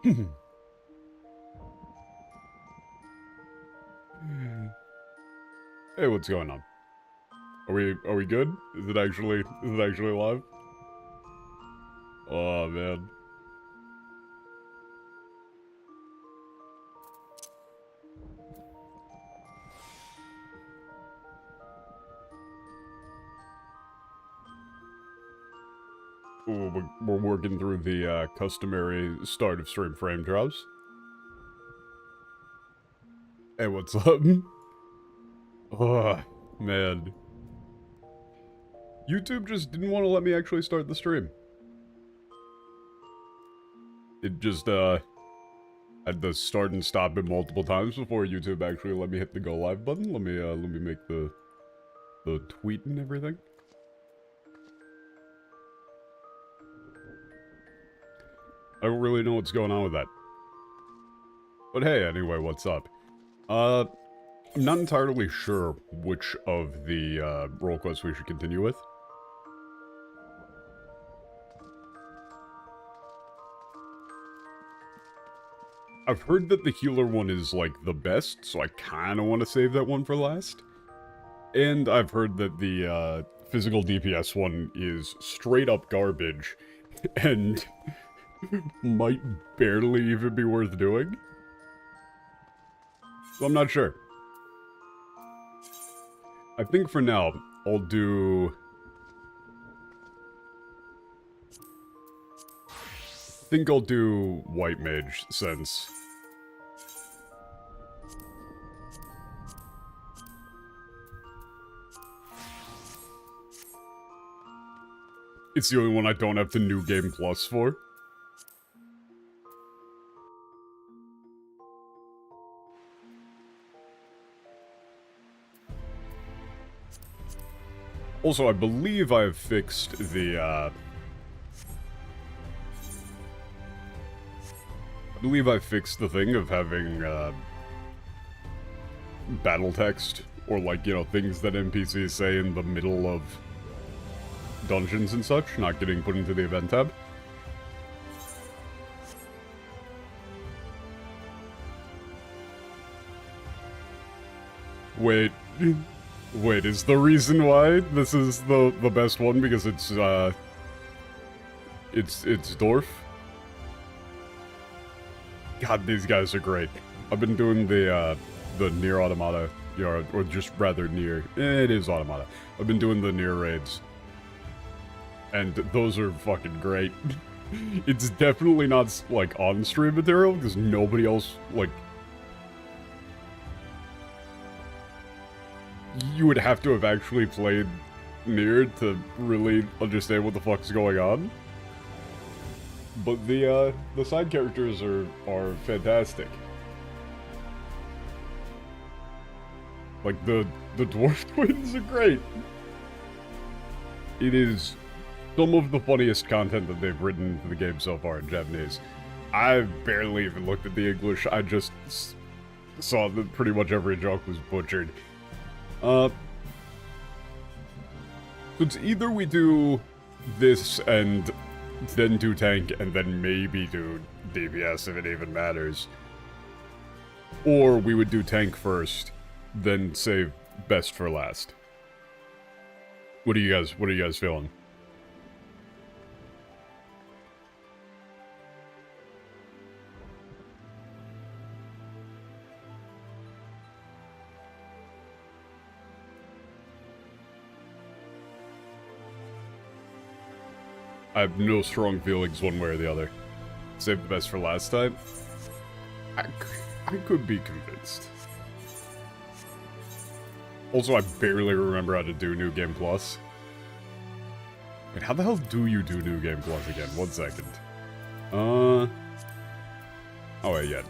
Hey, what's going on? Are we good? Is it actually live? Oh man. Ooh, we're working through the customary start of stream frame drops. Hey, what's up? Oh man. YouTube just didn't want to let me actually start the stream. It just had to start and stop it multiple times before YouTube actually let me hit the go live button. Let me make the tweet and everything. I don't really know what's going on with that. But hey, anyway, what's up? I'm not entirely sure which of the role quests we should continue with. I've heard that the healer one is, like, the best, so I kinda want to save that one for last. And I've heard that the physical DPS one is straight up garbage, and might barely even be worth doing. So I'm not sure. I think for now, I'll do... I think I'll do White Mage, since... it's the only one I don't have the New Game Plus for. Also, I believe I've fixed the, I believe I fixed the thing of having, battle text, or like, you know, things that NPCs say in the middle of dungeons and such, not getting put into the event tab. Wait, wait, is the reason why this is the best one because it's Dwarf? God, these guys are great. I've been doing the Nier Automata, you know, or just rather Nier. It is Automata. I've been doing the Nier raids. And those are fucking great. It's definitely not, like, on-stream material, because nobody else, like... you would have to have actually played Nier to really understand what the fuck's going on. But the side characters are fantastic. Like, the dwarf twins are great. It is some of the funniest content that they've written for the game so far in Japanese. I've barely even looked at the English, I just saw that pretty much every joke was butchered. So it's either we do this and then do tank and then maybe do DPS if it even matters. Or we would do tank first, then save best for last. What are you guys feeling? I have no strong feelings one way or the other. Save the best for last time? I could be convinced. Also, I barely remember how to do New Game Plus. Wait, how the hell do you do New Game Plus again? 1 second. Oh wait, yeah.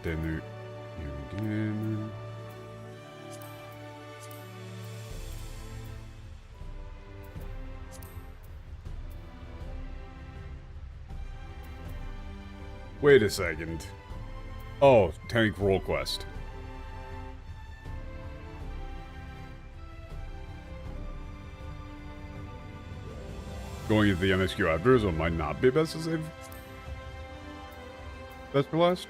New Game... Wait a second. Oh, tank roll quest. Going into the MSQ after, so it might not be best to save. Best for last?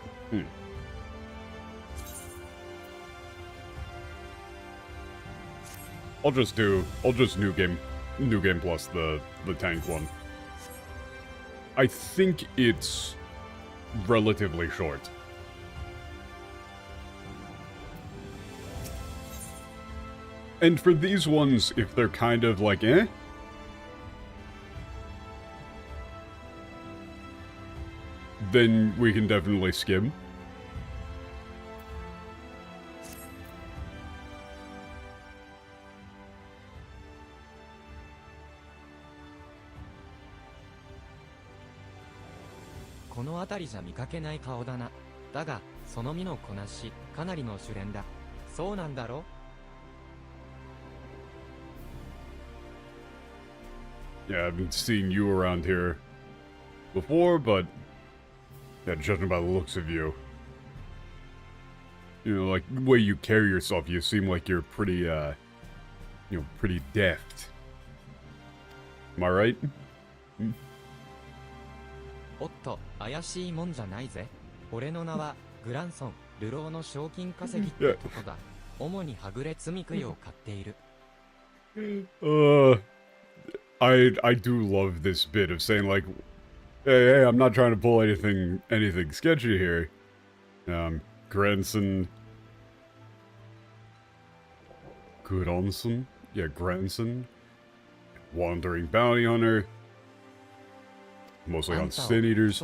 I'll just new game plus the tank one. I think it's relatively short. And for these ones, if they're kind of like, then we can definitely skim. Yeah, I've been seeing you around here before, but yeah, judging by the looks of you, you know, like the way you carry yourself, you seem like you're pretty, pretty deft. Am I right? おっと、怪しいもんじゃないぜ。俺の名はグランソン、流浪の賞金稼ぎってとこだ。主にはぐれ積み食いを買っている。I do love this bit of saying like, hey, I'm not trying to pull anything sketchy here. Granson. Yeah, Granson. Wandering bounty hunter. Mostly on sin eaters.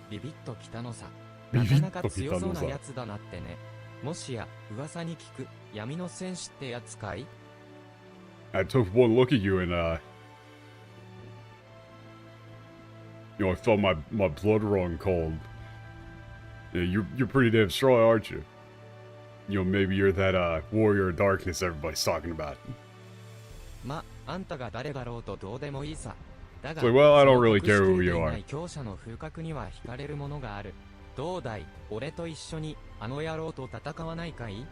ビビッときたのさ。なかなか強そうなやつだなってね。もしや噂に聞く闇の戦士ってやつかい? I took one look at you and I felt my blood run cold. Yeah, you're pretty damn strong, aren't you? Maybe you're that warrior of darkness everybody's talking about. ま、あんたが誰だろうとどうでもいいさ。だが、well, I don't really care who you are. 強者の風格には惹かれるものがある。どうだい、俺と一緒にあの野郎と戦わないかい?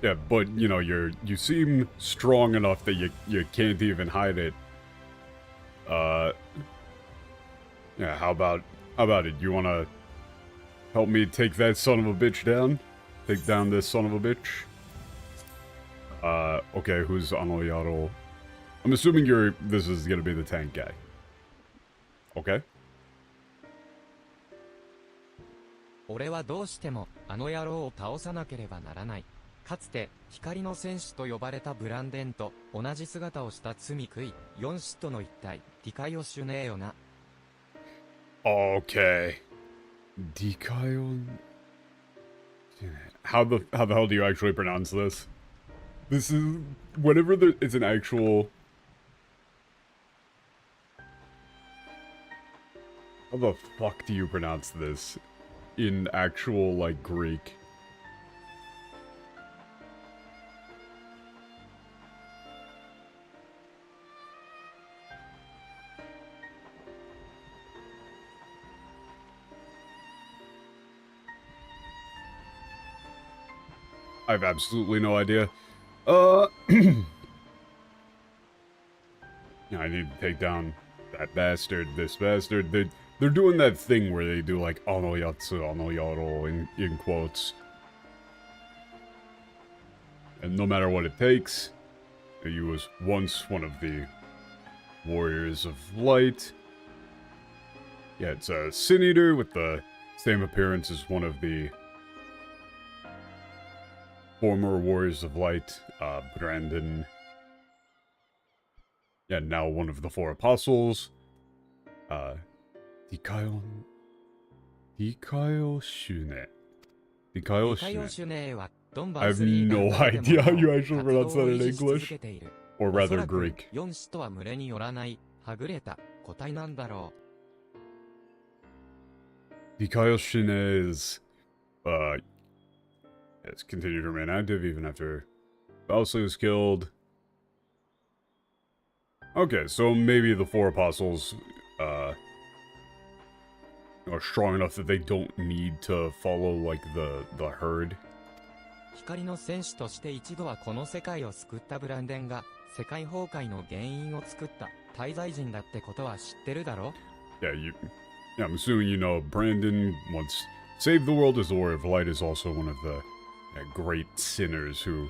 Yeah, but you seem strong enough that you can't even hide it. Yeah, how about it? You wanna help me take that son of a bitch down? Take down this son of a bitch? Okay, who's Anoyaro? I'm assuming this is gonna be the tank guy. Okay. 俺はどうしてもあの野郎を倒さなければならない。かつて光の戦士と呼ばれたブランデンと同じ姿をした罪食い4使徒の一体ディカイオシュネーよな。Okay. Dikayon. How the hell do you actually pronounce this? This is whenever it's an actual. How the fuck do you pronounce this in actual like Greek? I have absolutely no idea. I need to take down that bastard, this bastard. They're doing that thing where they do like Anoyatsu, Anoyaro in quotes. And no matter what it takes, he was once one of the warriors of light. Yeah, it's a Sin Eater with the same appearance as one of the former warriors of light, Brandon. Yeah, now one of the four apostles. Dikayo Shune. I have no idea how you actually pronounce that in English. Or rather Greek. Dikayo Shune is, it's continued to remain active even after Bowsley was killed. Okay, so maybe the four apostles are strong enough that they don't need to follow like the herd. 光の戦士として一度はこの世界を救ったブランデンが世界崩壊の原因を作った滞在人だってことは知ってるだろ? Yeah, I'm assuming you know Brandon once saved the world as the Warrior of Light is also one of the great sinners who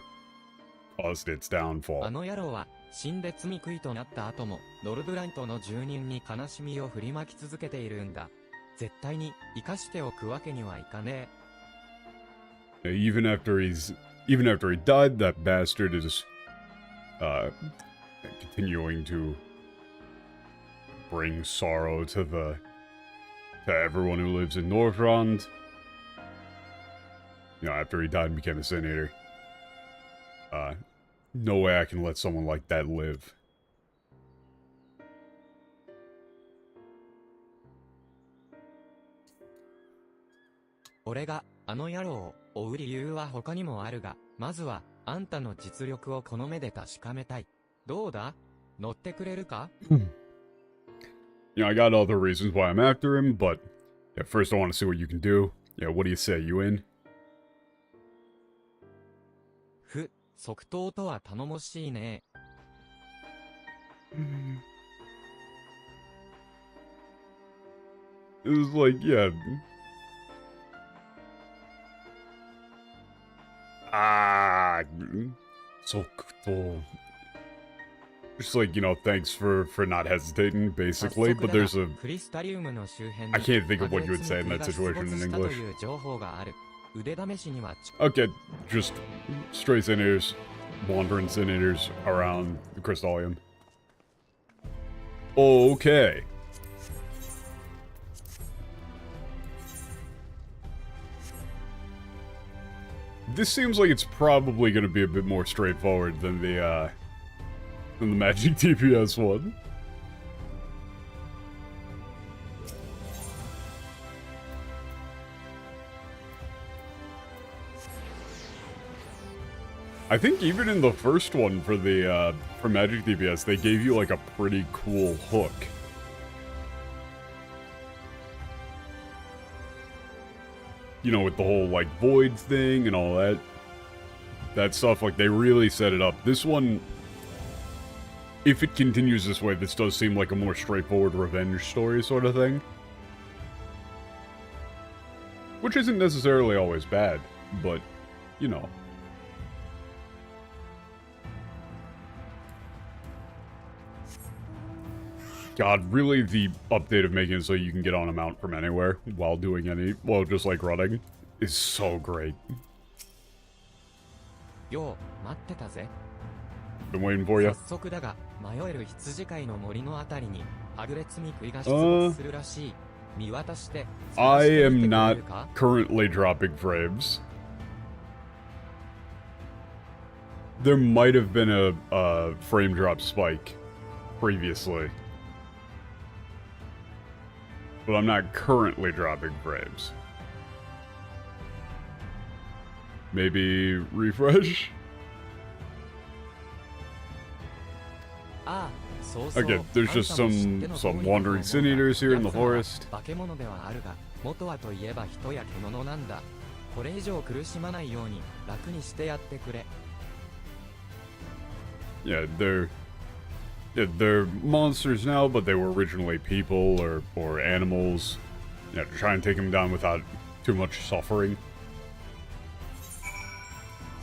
caused its あ downfall. の野郎は死んで罪悔いとなった後もノルブラントの住人に悲しみを振りまき続けているんだ。絶対に生かしておくわけにはいかねえ。Even after he died, that bastard is continuing to bring sorrow to everyone who lives in Northrond. You know, after he died and became a Senator. No way I can let someone like that live. 俺があの野郎を追う理由は他にもあるが、まずはあんたの実力をこの目で確かめたい。どうだ？乗ってくれるか？ You know, I got other reasons why I'm after him, but yeah, first I want to see what you can do. Yeah, what do you say? You in? 即答とは頼もしいね。It was like, yeah. Sokuto. Just like, you know, thanks for not hesitating, basically, but there's a... クリスタリウムの周辺に I can't think of what you would say in that situation in した English. という情報がある。腕試しには Okay, just stray senators, wandering senators around the Crystallium. Okay. This seems like it's probably going to be a bit more straightforward than the Magic DPS one. I think even in the first one for the for Magic DPS, they gave you like a pretty cool hook. You know, with the whole like void thing and all that stuff, like they really set it up. This one, if it continues this way, this does seem like a more straightforward revenge story sort of thing. Which isn't necessarily always bad, but, you know. God, really the update of making it so you can get on a mount from anywhere while doing just like running, is so great. よう、待ってたぜ。 Been waiting for you. 早速だが、迷える羊飼いの森のあたりに、はぐれ積み食いが出没するらしい。見渡して、 I 探してみ am てくれ not るか？ currently dropping frames. There might have been a frame drop spike previously. But I'm not currently dropping frames. Maybe refresh? ああ、そうそう。 Okay, there's just あんたも知っての通り some だと思う wandering が senators here in the 奴らは forest. 化け物ではあるが、元はといえば人や獣なんだ。これ以上苦しまないように楽にしてやってくれ。 Yeah, they're monsters now, but they were originally people or animals. Yeah, to try and take them down without too much suffering.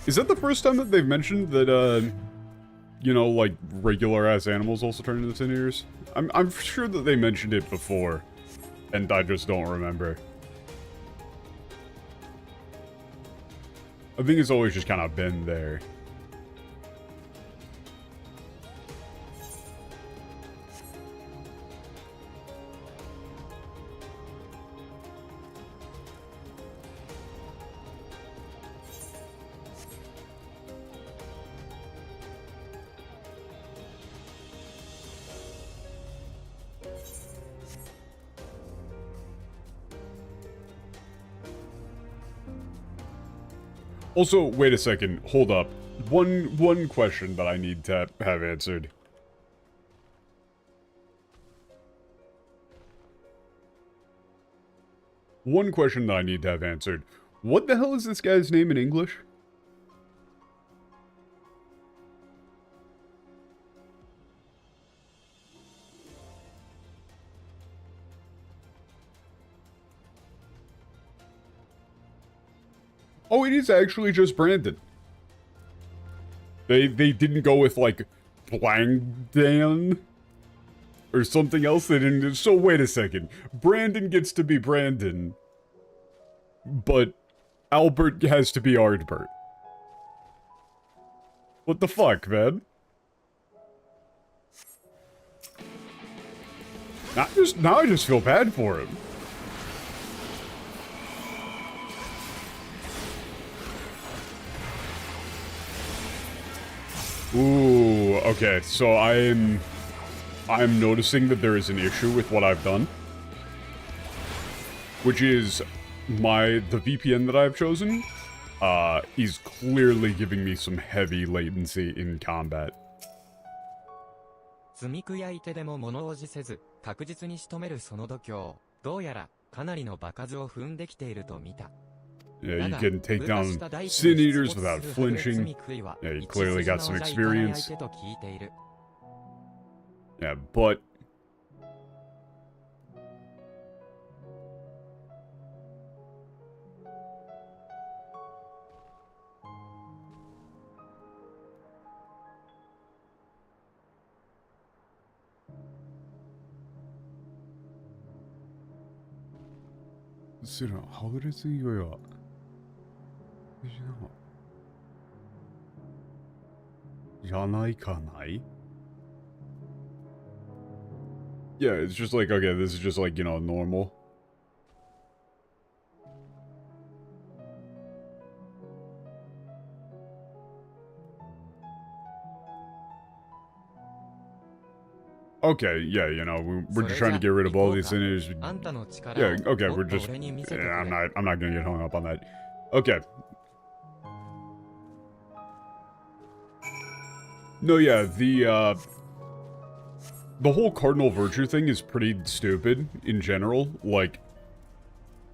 Is that the first time that they've mentioned that, you know, like, regular-ass animals also turn into Senators? I'm sure that they mentioned it before, and I just don't remember. I think it's always just kind of been there. Also, wait a second. Hold up. One question that I need to have answered. One question that I need to have answered. What the hell is this guy's name in English? Oh, it is actually just Brandon. They didn't go with, like, Blangdan or something else. They didn't. So wait a second. Brandon gets to be Brandon, but Albert has to be Ardbert. What the fuck, man? Now I just feel bad for him. Ooh, okay, so I'm noticing that there is an issue with what I've done. Which is the VPN that I've chosen, is clearly giving me some heavy latency in combat. 積み食い相手でも物おじせず、確実に仕留めるその度胸。どうやら、かなりの場数を踏んできていると見た。 Yeah, you can take down Sin Eaters without flinching. Yeah, you clearly got some experience. Yeah, but... Yeah, it's just like, okay, this is just like, you know, normal. Okay, yeah, you know, we're just trying to get rid of all these sinners. Yeah, okay, we're just... Yeah, I'm not gonna get hung up on that. Okay. No, yeah, the whole cardinal virtue thing is pretty stupid in general. Like,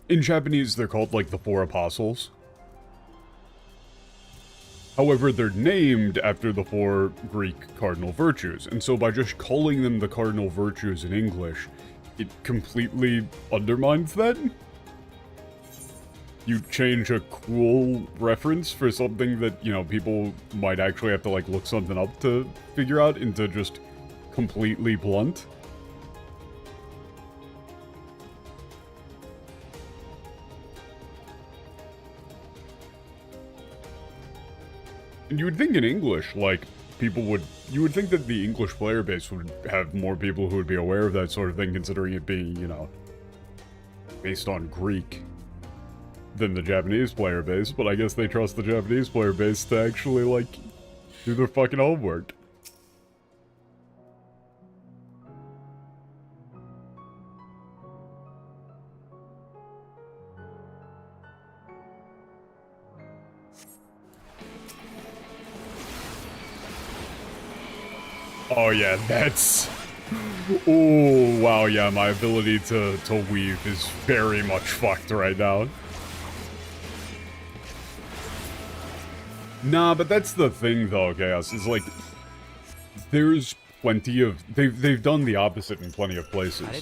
in Japanese, they're called, like, the Four Apostles. However, they're named after the four Greek cardinal virtues, and so by just calling them the cardinal virtues in English, it completely undermines that. You change a cool reference for something that, you know, people might actually have to, like, look something up to figure out into just completely blunt. And you would think in English, like, you would think that the English player base would have more people who would be aware of that sort of thing, considering it being, you know, based on Greek than the Japanese player base, but I guess they trust the Japanese player base to actually, like, do their fucking homework. Oh yeah, that's... Oh, wow, yeah, my ability to weave is very much fucked right now. Nah, but that's the thing though, Chaos, is like... There's plenty of... They've done the opposite in plenty of places. Like,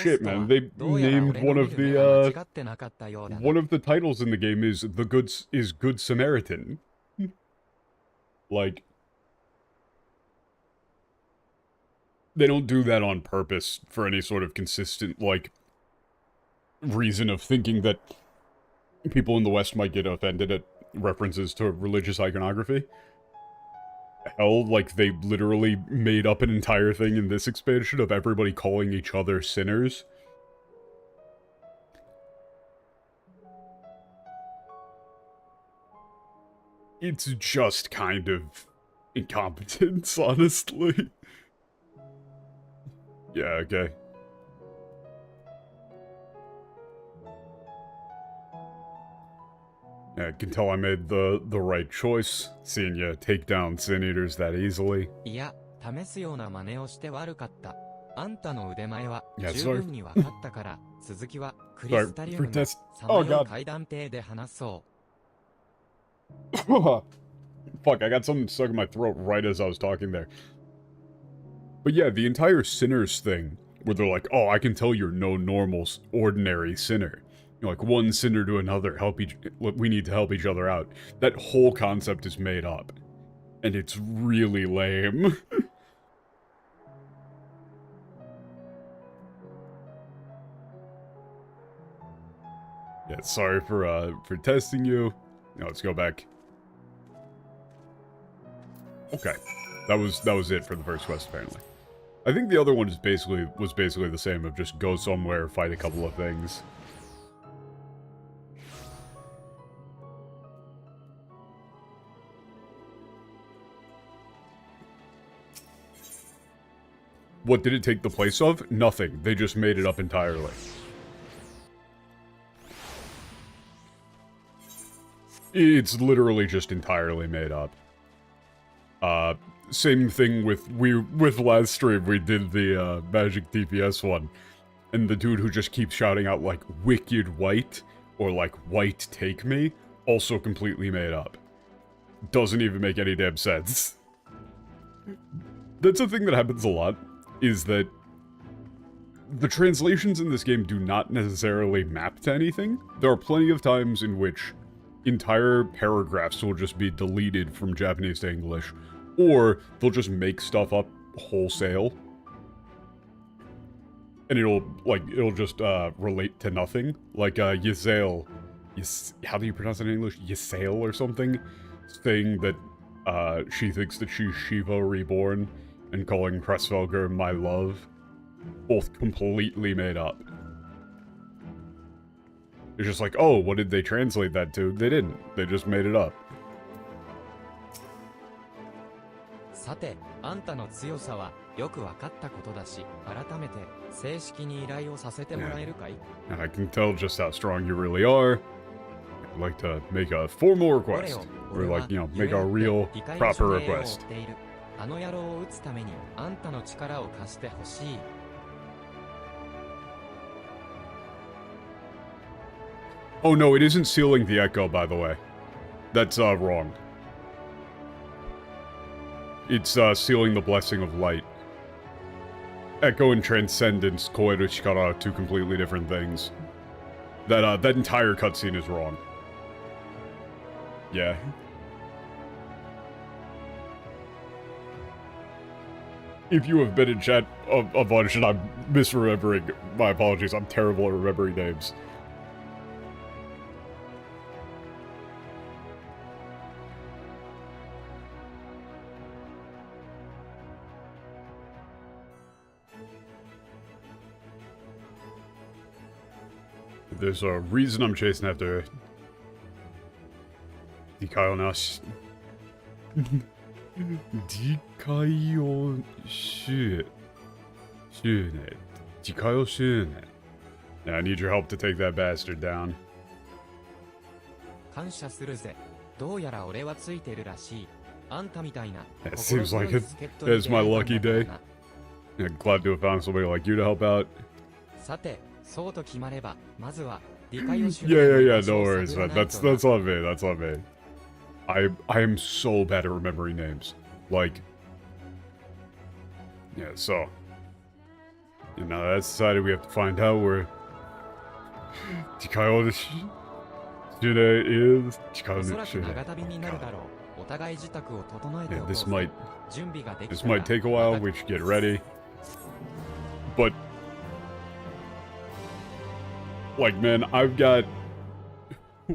shit, man, they named one of the titles in the game is Good Samaritan. Like... They don't do that on purpose for any sort of consistent, like, reason of thinking that people in the West might get offended at references to religious iconography. Hell, like, they literally made up an entire thing in this expansion of everybody calling each other sinners. It's just kind of incompetence, honestly. Yeah, okay. Yeah, I can tell I made the right choice, seeing you take down Sin Eaters that easily. Yeah, sorry. Sorry for test. Oh god. Fuck, I got something stuck in my throat right as I was talking there. But yeah, the entire sinners thing, where they're like, oh, I can tell you're no normal, ordinary sinner, You know, like one sinner to another, we need to help each other out. That whole concept is made up. And it's really lame. Yeah, sorry for testing you. Now let's go back. Okay. That was it for the first quest, apparently. I think the other one was basically the same, of just go somewhere, fight a couple of things. What did it take the place of? Nothing. They just made it up entirely. It's literally just entirely made up. Same thing with last stream, we did the Magic DPS one. And the dude who just keeps shouting out like, Wicked White, or like, White Take Me, also completely made up. Doesn't even make any damn sense. That's a thing that happens a lot, is that the translations in this game do not necessarily map to anything. There are plenty of times in which entire paragraphs will just be deleted from Japanese to English, or they'll just make stuff up wholesale. And it'll just relate to nothing. Like Ysael, how do you pronounce it in English? Ysael or something? Saying that she thinks that she's Shiva reborn, and calling Cressfelger my love. Both completely made up. It's just like, oh, what did they translate that to? They didn't. They just made it up. さて、あんたの強さはよくわかったことだし、改めて正式に依頼をさせてもらえるかい? And I can tell just how strong you really are. I'd like to make a formal request. Or like, you know, make a real, proper request. あの野郎を撃つためにあんたの力を貸してほしい。Oh no, it isn't sealing the echo, by the way. That's wrong. It's sealing the blessing of light. Echo and Transcendence, Koeru Shikara, are two completely different things. That entire cutscene is wrong. Yeah. If you have been in chat a bunch and I'm misremembering, my apologies, I'm terrible at remembering names. There's a reason I'm chasing after Dikayonashi. Dikayoshune. Yeah, I need your help to take that bastard down. 感謝するぜ。どうやら俺はついてるらしい。あんたみたいな。 It seems like it's my lucky day. Yeah, glad to have found somebody like you to help out. さて、そうと決まれば、まずは理解をし Yeah, no worries, man. That's on me. That's on me. I am so bad at remembering names. Like, yeah. So, you know, that's decided we have to find out where Chikayo is. Yeah, this might take a while. We should get ready. But, like, man, I've got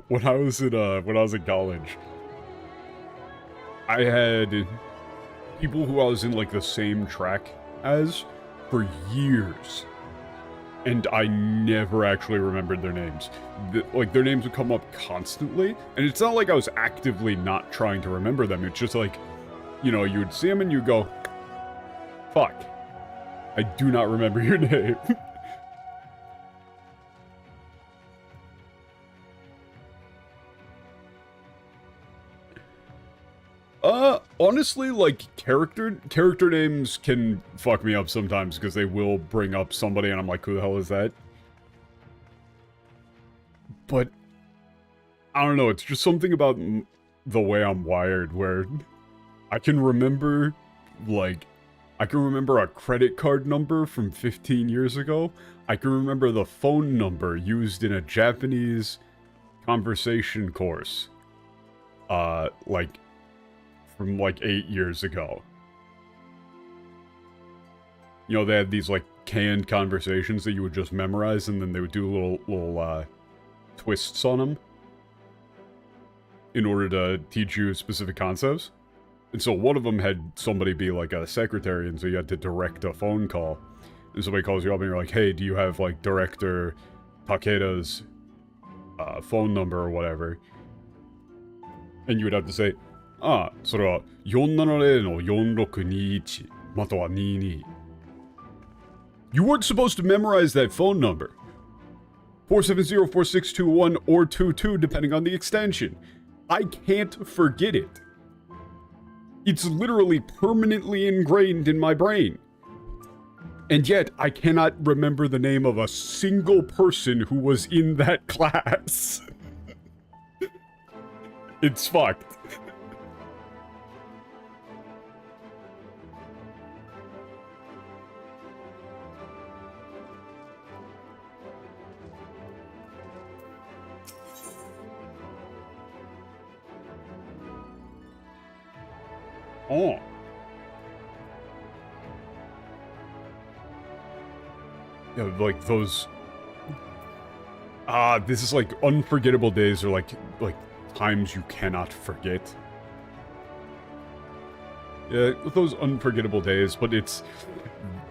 when I was in college, I had people who I was in like the same track as for years, and I never actually remembered their names. Like, their names would come up constantly, and it's not like I was actively not trying to remember them. It's just like, you know, you would see them and you go, fuck, I do not remember your name. Honestly, like, character names can fuck me up sometimes, because they will bring up somebody and I'm like, who the hell is that? But, I don't know, it's just something about the way I'm wired, where I can remember, like, I can remember a credit card number from 15 years ago. I can remember the phone number used in a Japanese conversation course. Like, from like 8 years ago. You know, they had these like canned conversations that you would just memorize, and then they would do little twists on them in order to teach you specific concepts. And so one of them had somebody be like a secretary, and so you had to direct a phone call. And somebody calls you up and you're like, hey, do you have like Director Takeda's phone number or whatever? And you would have to say, それは470の4621または22. You weren't supposed to memorize that phone number. 470, 4621, or 22, depending on the extension. I can't forget it. It's literally permanently ingrained in my brain. And yet, I cannot remember the name of a single person who was in that class. It's fucked. Oh. Yeah, like those... this is like unforgettable days, or like times you cannot forget. Yeah, those unforgettable days, but it's...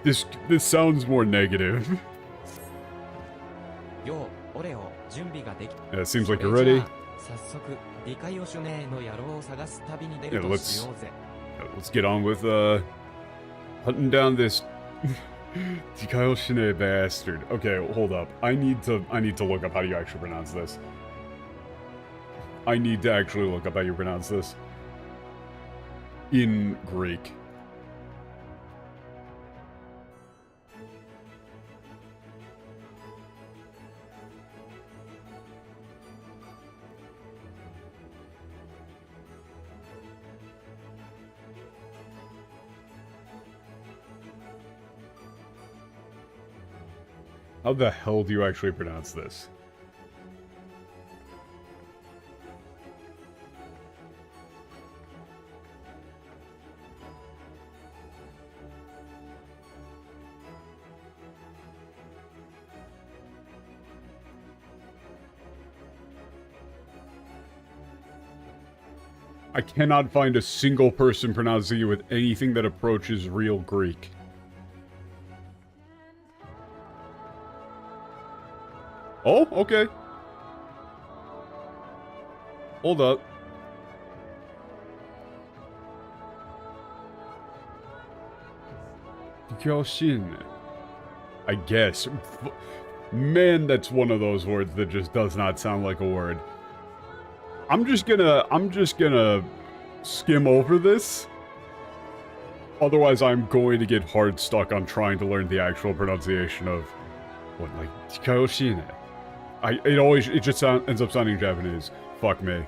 This sounds more negative. Yeah, it seems like you're ready. Yeah, let's get on with, hunting down this Dikayoshine bastard. Okay, hold up. I need to look up how you actually pronounce this. I need to actually look up how you pronounce this. In Greek. How the hell do you actually pronounce this? I cannot find a single person pronouncing it with anything that approaches real Greek. Oh, okay. Hold up. Kyoshin. I guess. Man, that's one of those words that just does not sound like a word. I'm just gonna skim over this. Otherwise, I'm going to get hard stuck on trying to learn the actual pronunciation of what, like, Kyoshin. It just ends up sounding Japanese. Fuck me.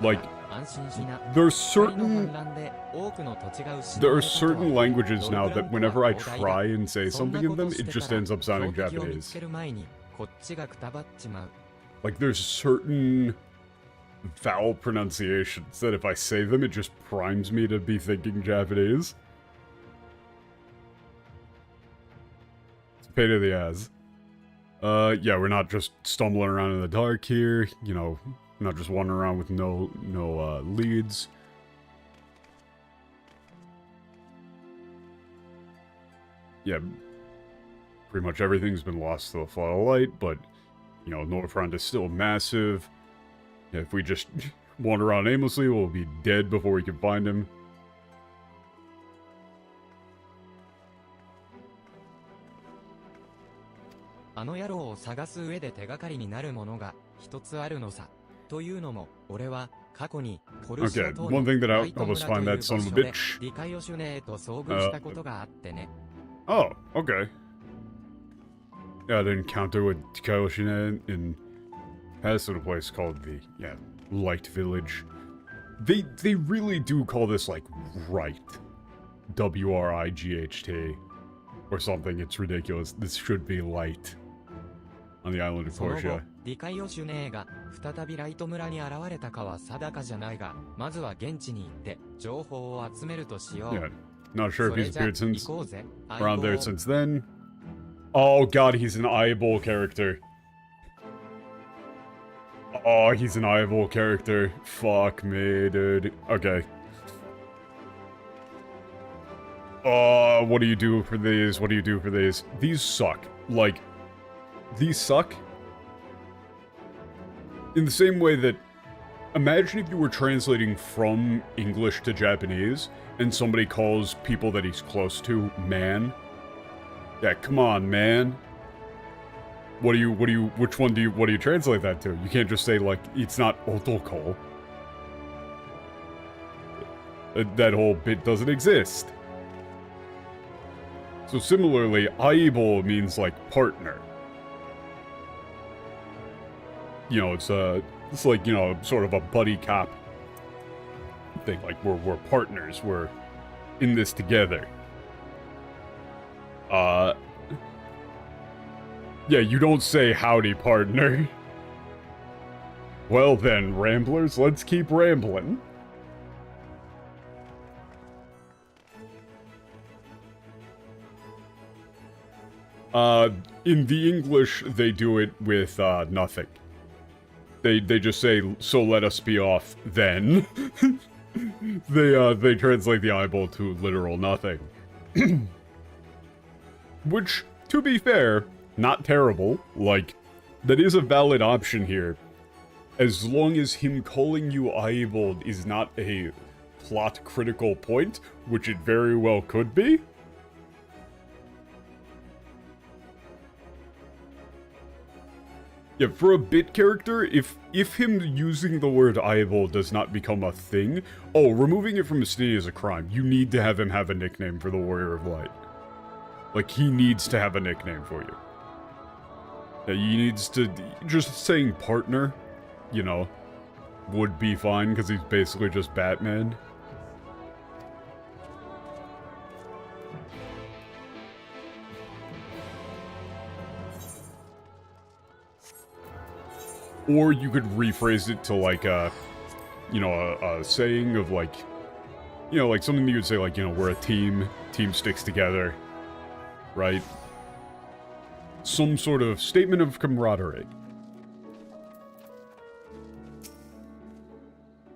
Like, there are certain languages now that whenever I try and say something in them, it just ends up sounding Japanese. Like, there's certain vowel pronunciations that if I say them, it just primes me to be thinking Japanese. Pain in the ass. Yeah, we're not just stumbling around in the dark here, you know, not just wandering around with no leads. Yeah, pretty much everything's been lost to the flood of light, but, you know, Northrend is still massive. Yeah, if we just wander around aimlessly, we'll be dead before we can find him. One thing that helped us find that son of a bitch. Oh, okay. Yeah, I had an encounter with Dikayoshine in past little place called the, Light Village. They really do call this, like, right. W-R-I-G-H-T. Or something, it's ridiculous. This should be light. On the island of その後 Portia. 理解をシュネーが再びライト村に現れたかは定かじゃないが、まずは現地に行って情報を集めるとしよう。 Yeah, not sure if それ he's じゃ appeared since 行こうぜ。 around there since then. Oh god, he's an eyeball character. Oh, he's an eyeball character. Fuck me, dude. Okay. What do you do for these? What do you do for these? These suck. Like, these suck. In the same way that, imagine if you were translating from English to Japanese, and somebody calls people that he's close to man. Yeah, come on, man. What do you translate that to? You can't just say, like, it's not otoko. That whole bit doesn't exist. So similarly, aibo means, like, partner. You know, it's like, you know, sort of a buddy cop thing. Like, we're partners, we're in this together. Yeah, you don't say howdy, partner. Well then, ramblers, let's keep rambling. In the English, they do it with, nothing. They just say, so let us be off, then. They translate the eyeball to literal nothing. Which, to be fair, not terrible. Like, that is a valid option here. As long as him calling you eyeball is not a plot-critical point, which it very well could be. Yeah, for a bit character, if him using the word eyeball does not become a thing, oh, removing it from his city is a crime. You need to have him have a nickname for the Warrior of Light. Like, he needs to have a nickname for you. Yeah, he needs to... Just saying partner, you know, would be fine, because he's basically just Batman. Or you could rephrase it to, like, you know, a saying of, like, you know, like something that you would say, like, you know, we're a team sticks together, right? Some sort of statement of camaraderie.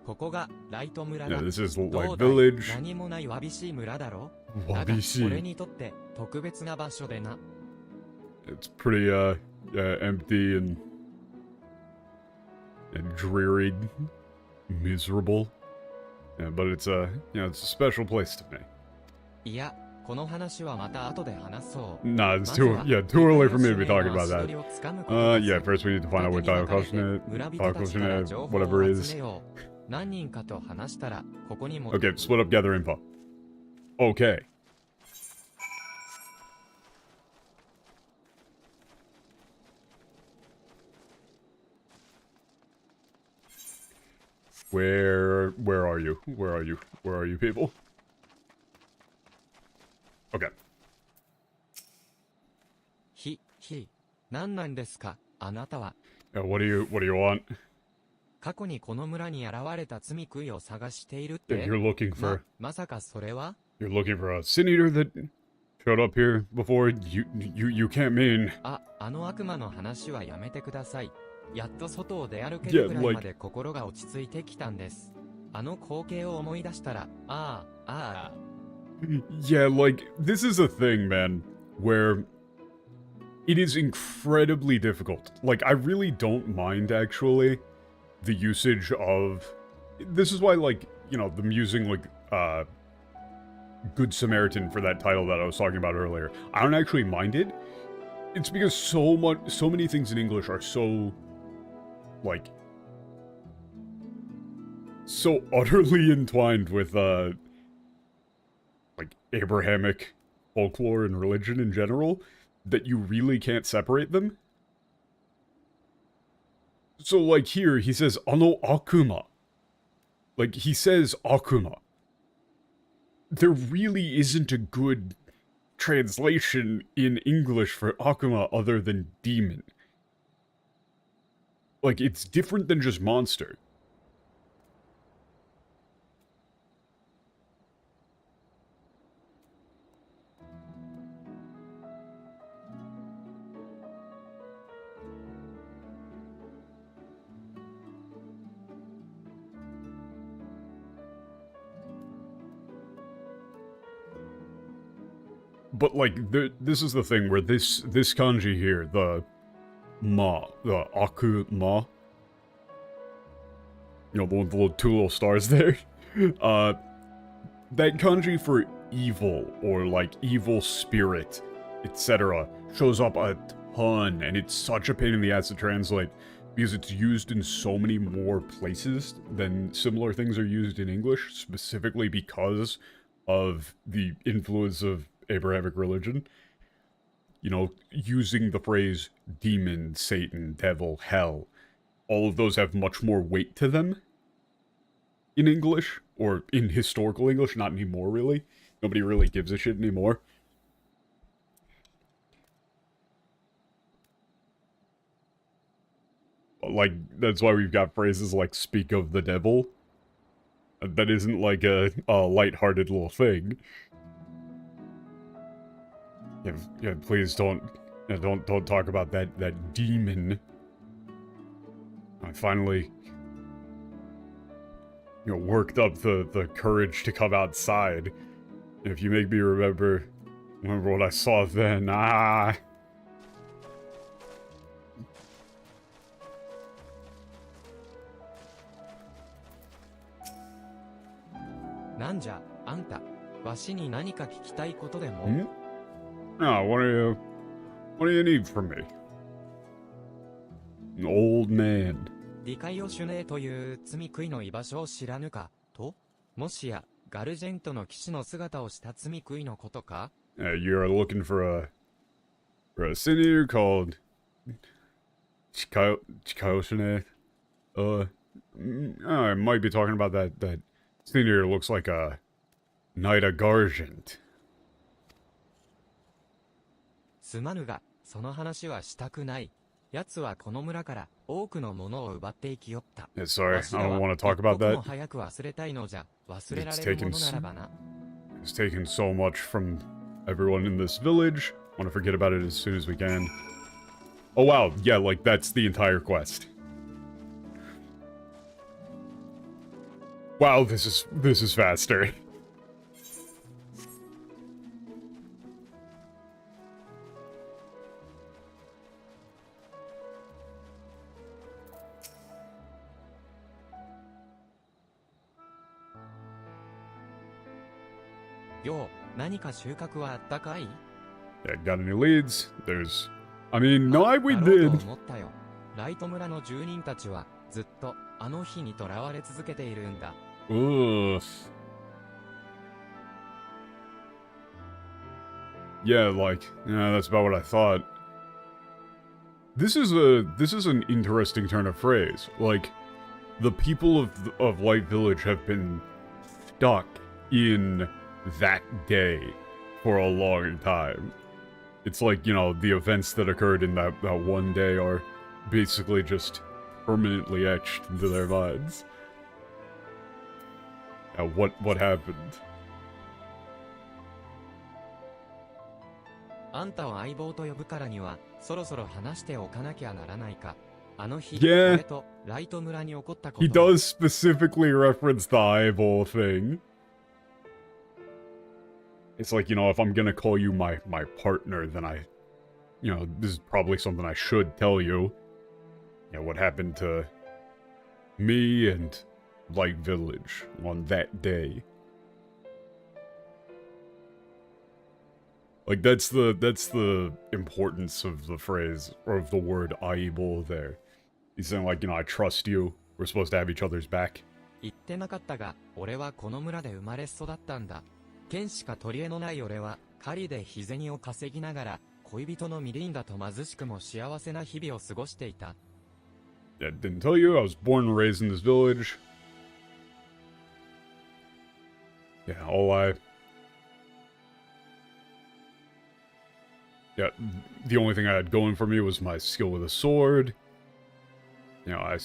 ここがライト村だ。 Yeah, this is ど like うだい village. 何もないわびしい村だろ。だが Wabishi. 俺にとって特別な場所でな。 It's pretty, yeah, empty and dreary, miserable. Yeah, but it's you know, it's a special place to me. いや、この話はまた後で話そう。 Nah, it's too early for me to be talking about that. Yeah, first we need to find out what Daiokoshine, whatever it is. 何人かと話したらここにも Okay, split up, gather info. Okay. Where are you? Where are you? Where are you people? Okay. 何なんですかあなたは。 What do you want? 過去にこの村に現れた罪悔いを探しているって You're looking for まさかそれは You're looking for a sin eater that showed up here before? You can't mean あの悪魔の話はやめてください。やっと外を出歩けるくらいまで心が落ち着いてきたんです。あの光景を思い出したら、Yeah, like, this is a thing, man, where it is incredibly difficult. Like, I really don't mind, actually, the usage of... This is why, like, you know, them using, like, Good Samaritan for that title that I was talking about earlier. I don't actually mind it. It's because so many things in English are so, like, so utterly entwined with, like, Abrahamic folklore and religion in general, that you really can't separate them. So, like, here, he says, Ano Akuma. Like, he says Akuma. There really isn't a good translation in English for Akuma other than demon. Like, it's different than just monster. But, like, this is the thing where this kanji here, the Aku-ma, you know, the little two little stars there, that kanji for evil, or, like, evil spirit, etc., shows up a ton, and it's such a pain in the ass to translate, because it's used in so many more places than similar things are used in English, specifically because of the influence of Abrahamic religion. You know, using the phrase demon, Satan, devil, hell, all of those have much more weight to them in English, or in historical English, not anymore really. Nobody really gives a shit anymore. Like, that's why we've got phrases like speak of the devil. That isn't like a lighthearted little thing. Yeah, please don't talk about that demon. I finally, you know, worked up the courage to come outside. If you make me remember what I saw then, Nanja, anta, washi ni nanika kikitai koto demo? No, what do you need from me? An old man. 理解を主ねという罪悔いの居場所を知らぬかともしやガルジェントの騎士の姿をした罪悔いのことか You're looking for a senior called Chikayoshine. I might be talking about that senior looks like a knight of Gargant. すまぬが、その話はしたくない。奴はこの村から多くのものを奪っていきよった。Yeah, sorry, I don't want to talk about that. 早く忘れたいのじゃ、忘れられるものならばな。It's taken so much from everyone in this village. Want to forget about it as soon as we can. Oh wow, yeah, like that's the entire quest. Wow, this is faster. Yo, 何か収穫はあったかい? Yeah, got any leads? I mean, no, we だろう did. と思ったよ。ライト村の住人たちはずっとあの日に囚われ続けているんだ。Ugh. Yeah, that's about what I thought. This is an interesting turn of phrase. Like, the people of Light Village have been stuck in that day for a long time. It's like, you know, the events that occurred in that one day are basically just permanently etched into their minds. What happened? あんたを相棒と呼ぶからには、そろそろ話しておかなきゃならないか。あの日、俺とライト村に起こったこと。 He does specifically reference the eyeball thing. It's like, you know, if I'm gonna call you my partner, then you know, this is probably something I should tell you. You know, what happened to me and Light Village on that day. Like, that's the importance of the phrase, or of the word aibo there. He's saying, like, you know, I trust you. We're supposed to have each other's back. 言ってなかったが、俺はこの村で生まれ育ったんだ。剣しか取り柄のない俺は、狩りで日銭を稼ぎながら、恋人のミリンダと貧しくも幸せな日々を過ごしていた。Yeah, didn't tell you, I was born and raised in this village. Yeah, yeah, the only thing I had going for me was my skill with a sword. You know, I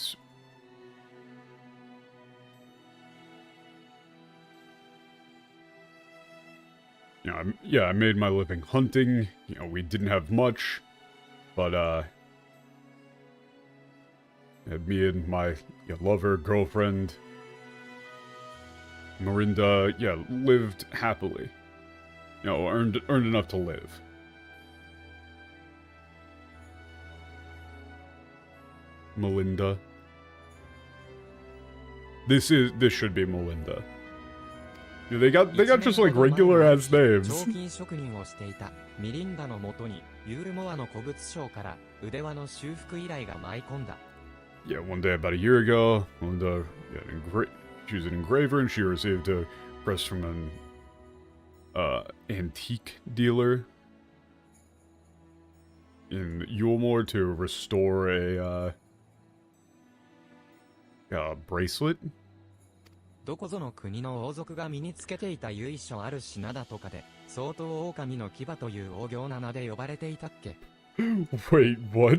made my living hunting. You know, we didn't have much, but me and my lover, girlfriend, Marinda, lived happily. You know, earned enough to live. Melinda. This should be Melinda. Yeah, they got just like regular ass names. 彫金職人をしていたミリンダのもとにユールモアの古物商から腕輪の修復依頼が舞い込んだ。Yeah, one day about a year ago, Melinda, she was an engraver and she received a request from an antique dealer in Yulmore to restore a bracelet. どこぞの国の王族が身につけていた由緒ある品だとかで、相当狼の牙という大行な名で呼ばれていたっけ Wait, what?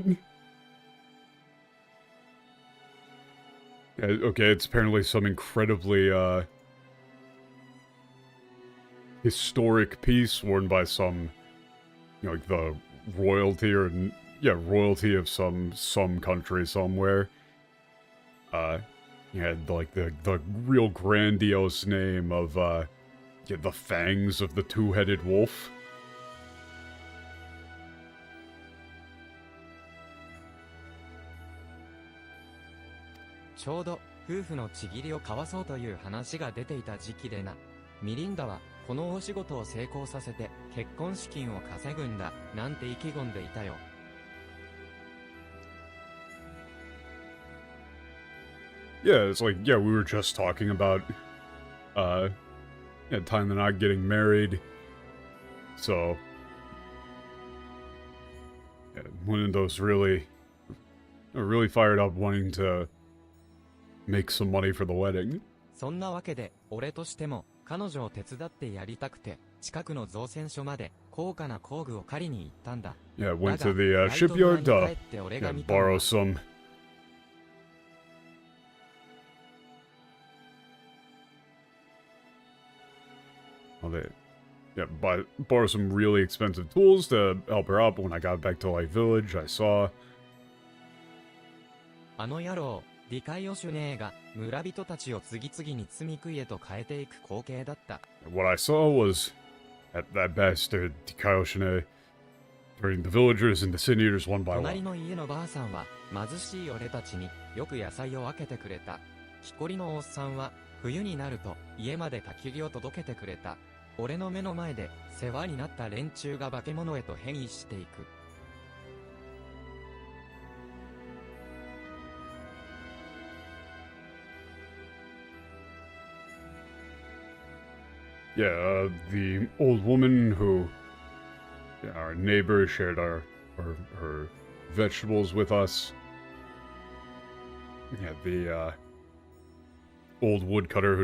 Okay, it's apparently some incredibly, historic piece worn by some, like the royalty or, royalty of some country somewhere. Had like the real grandiose name of, the fangs of the two-headed wolf. ちょうど夫婦のちぎりを交わそうという話が出ていた時期でな。ミリンダはこのお仕事を成功させて結婚資金を稼ぐんだなんて意気込んでいたよ。Yeah, it's like, we were just talking about, time they're not getting married. So, one of those really fired up wanting to make some money for the wedding. そんなわけで、俺としても彼女を手伝ってやりたくて、近くの造船所まで高価な工具を借りに行ったんだ。Yeah, went to the shipyard to borrow some. Borrow some really expensive tools to help her out. But when I got back to Light Village, I saw. あの野郎、ディカイオシュネーが村人たちを次々に罪食いへと変えていく光景だった。What I saw was that bastard Dikaioshine turning the villagers into sin eaters one by one. 隣の家のばあさんは貧しい俺たちによく野菜を分けてくれた。木こりのおっさんは冬になると家まで焚き火を届けてくれた。俺の目の前で世話になった連中が化け物へと変異していく。Yeah, the old woman who, our neighbor, shared her vegetables with us. Yeah, the old woodcutter who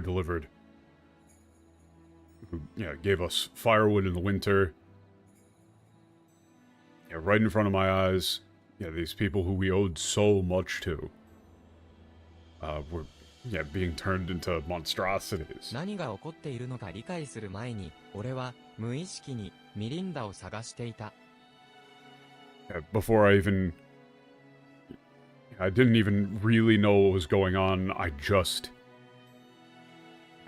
gave us firewood in the winter. Yeah, right in front of my eyes. Yeah, these people who we owed so much to were being turned into monstrosities. 何が起こっているのか理解する前に、俺は無意識にミリンダを探していた。Yeah, before I didn't even really know what was going on. I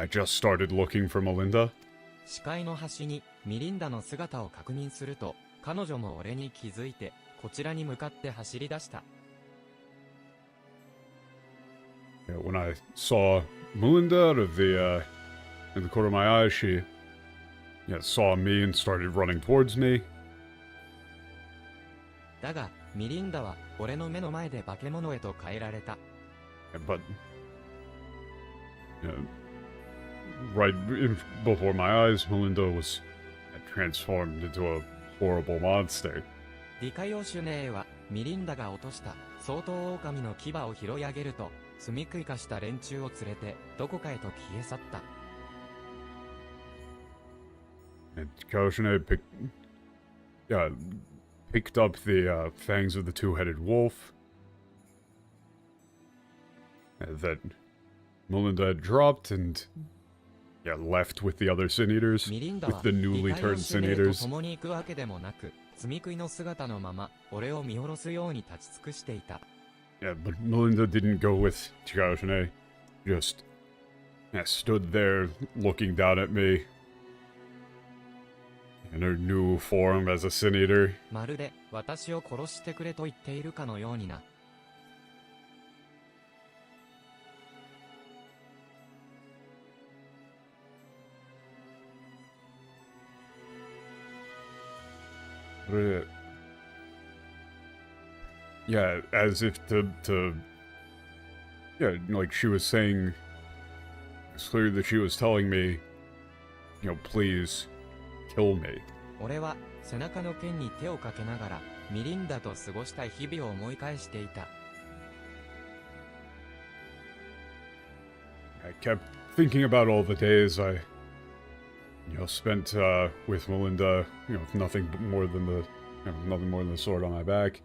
just started looking for Melinda. 視界の端にミリンダの姿を確認すると、彼女も俺に気づいて、こちらに向かって走り出した。Yeah, when I saw Melinda out of the in the corner of my eye, she saw me and started running towards me. だが、ミリンダは俺の目の前で化け物へと変えられた。But right before my eyes, Melinda was transformed into a horrible monster. ディカヨシュネーはミリンダが落とした相当狼の牙を拾い上げると、罪食い化した連中を連れてどこかへと消え去った。And Kaoshine picked up the fangs of the two-headed wolf that Melinda had dropped and left with the other Sin Eaters, with the newly turned Sin Eaters. 積み食いの姿のまま俺を見下ろすように立ち尽くしていた。Yeah, but Melinda didn't go with Kaoshine. Just stood there looking down at me in her new form as a Sin Eater. まるで私を殺してくれと言っているかのようにな。Yeah, as if like she was saying, it's clear that she was telling me, please kill me. 俺は背中の剣に手をかけながらミリンダと過ごした日々を思い返していた。I kept thinking about all the days I spent with Melinda, with nothing more than the sword on my back.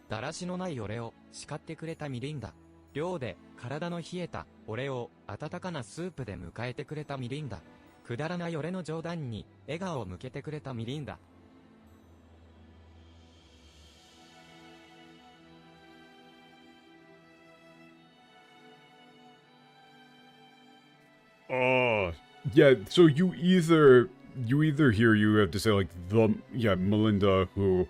だらしのない俺を叱ってくれたミリンダ。寮で体の冷えた俺を温かなスープで迎えてくれたミリンダ。くだらない俺の冗談に笑顔を向けてくれたミリンダ。Oh, yeah, so you either here you have to say like Melinda who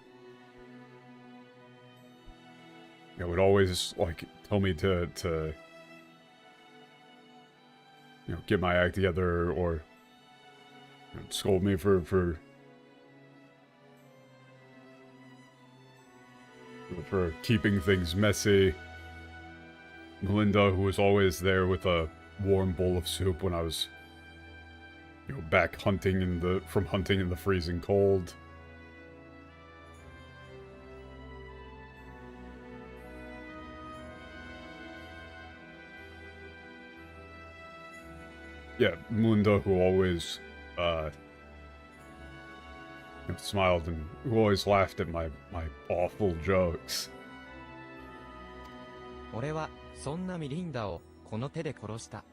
would always like tell me to get my act together or scold me for keeping things messy. Melinda who was always there with a warm bowl of soup when I was back hunting in the freezing cold. Yeah, Melinda who always smiled and who always laughed at my awful jokes. 俺はそんなミリンダをこの手で殺した。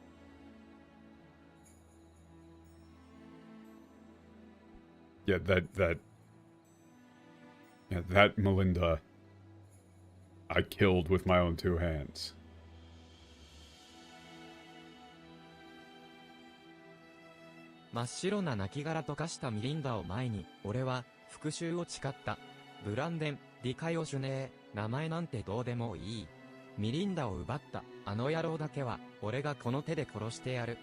Yeah, that Melinda I killed with my own two hands. 真っ白な亡骸と化したミリンダを前に、俺は復讐を誓った。ブランデン・ディカヨシュネー、名前なんてどうでもいい。ミリンダを奪ったあの野郎だけは俺がこの手で殺してやる。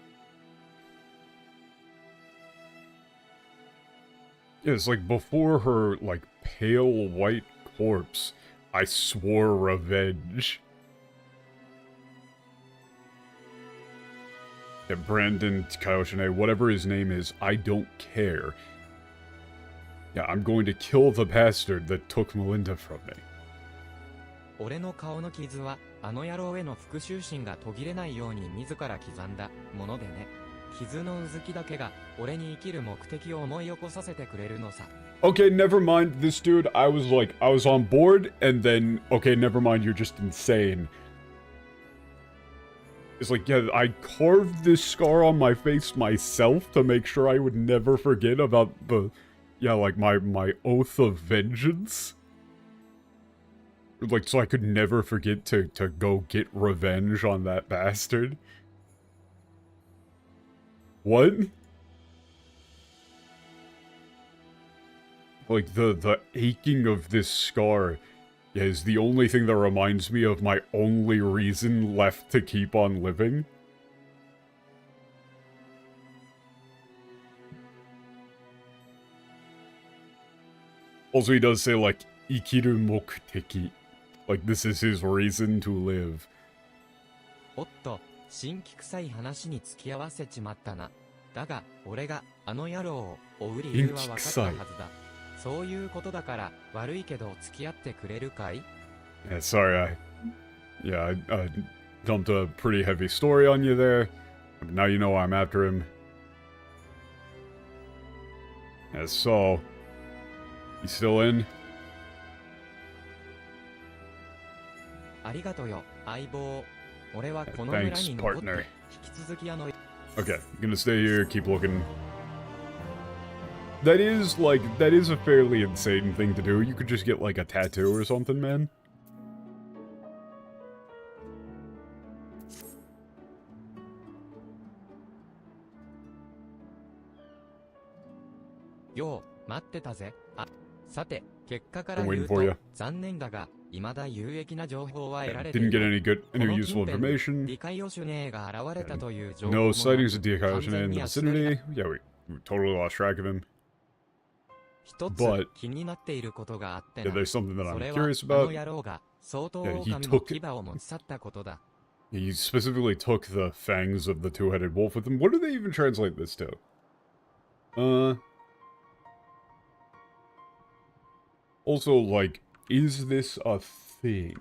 Yeah, it's like before her like pale white corpse, I swore revenge. Yeah, Brandon Kaoshine, whatever his name is, I don't care. Yeah, I'm going to kill the bastard that took Melinda from me. 俺の顔の傷はあの野郎への復讐心が途切れないように自ら刻んだものでね。傷のうずきだけが俺に生きる目的を思い起こさせてくれるのさ。Okay, never mind this dude. I was on board, and then, okay, never mind, you're just insane. It's like, yeah, I carved this scar on my face myself to make sure I would never forget about my oath of vengeance. Like, so I could never forget to go get revenge on that bastard. What? Like, the aching of this scar is the only thing that reminds me of my only reason left to keep on living. Also, he does say, like, ikiru mokuteki. Like, this is his reason to live. おっと、新規臭い話に付き合わせちまったな。だが、俺があの野郎を追う理由は分かったはずだ。そういうことだから悪いけど付き合ってくれるかい? Yeah, sorry, I dumped a pretty heavy story on you there. Now you know I'm after him. Yeah, so... You still in? ありがとよ、相棒。俺はこの Thanks, 村に残って partner. 引き続きOkay, gonna stay here, keep looking. That is, like, that is a fairly insane thing to do. You could just get, like, a tattoo or something, man. Yo, 待ってたぜ。あ、さて、結果から I'm 言 waiting う for you. と、残念だが、未だ有益な情報は得られて Didn't い get ない。 any useful information. ディカイオシュネーが現れたという情報 No もなく sightings of Diakayoshine 完全 in に the 足取りだ。 vicinity. Yeah, we totally lost track of him. 一つ But 気になっていることがあって yeah, な。 there's something that そ I'm れは、 curious あの about. 野郎が、相当 Yeah, he 狼の took- 牙を持ち去ったことだ。 He specifically took the fangs of the two-headed wolf with him. What do they even translate this to? Also, like, is this a thing?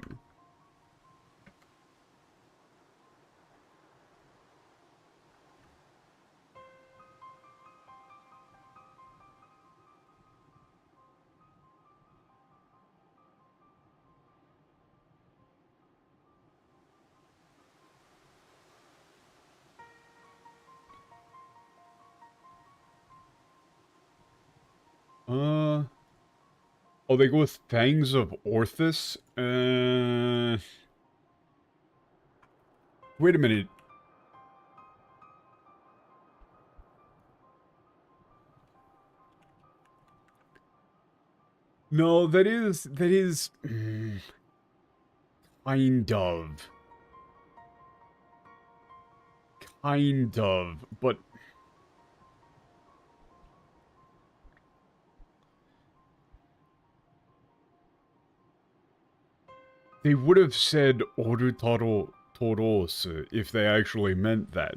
Oh, they go with Fangs of Orthus? Wait a minute. No, that is, kind of. Kind of, but... They would have said Orutaro Toros if they actually meant that.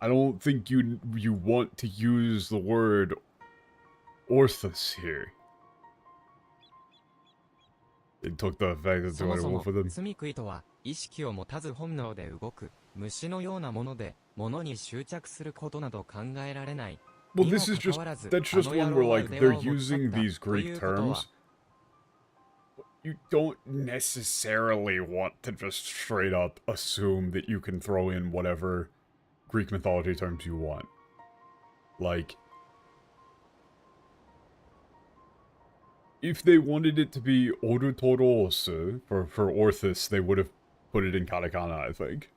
I don't think you want to use the word Orthus here. They took the fact that そ they も had a そも wolf with them. 罪食いとは意識を持たず本能で動く虫のようなもので物に執着することなど考えられない。 Well, にも this is か just かわらず that's just あの one 野郎 where は like 腕 they're 輪を持ち去 using った these とい Greek うことは terms. You don't necessarily want to just straight up assume that you can throw in whatever Greek mythology terms you want. Like, if they wanted it to be Orutoros for Orthus, they would have put it in katakana, I think.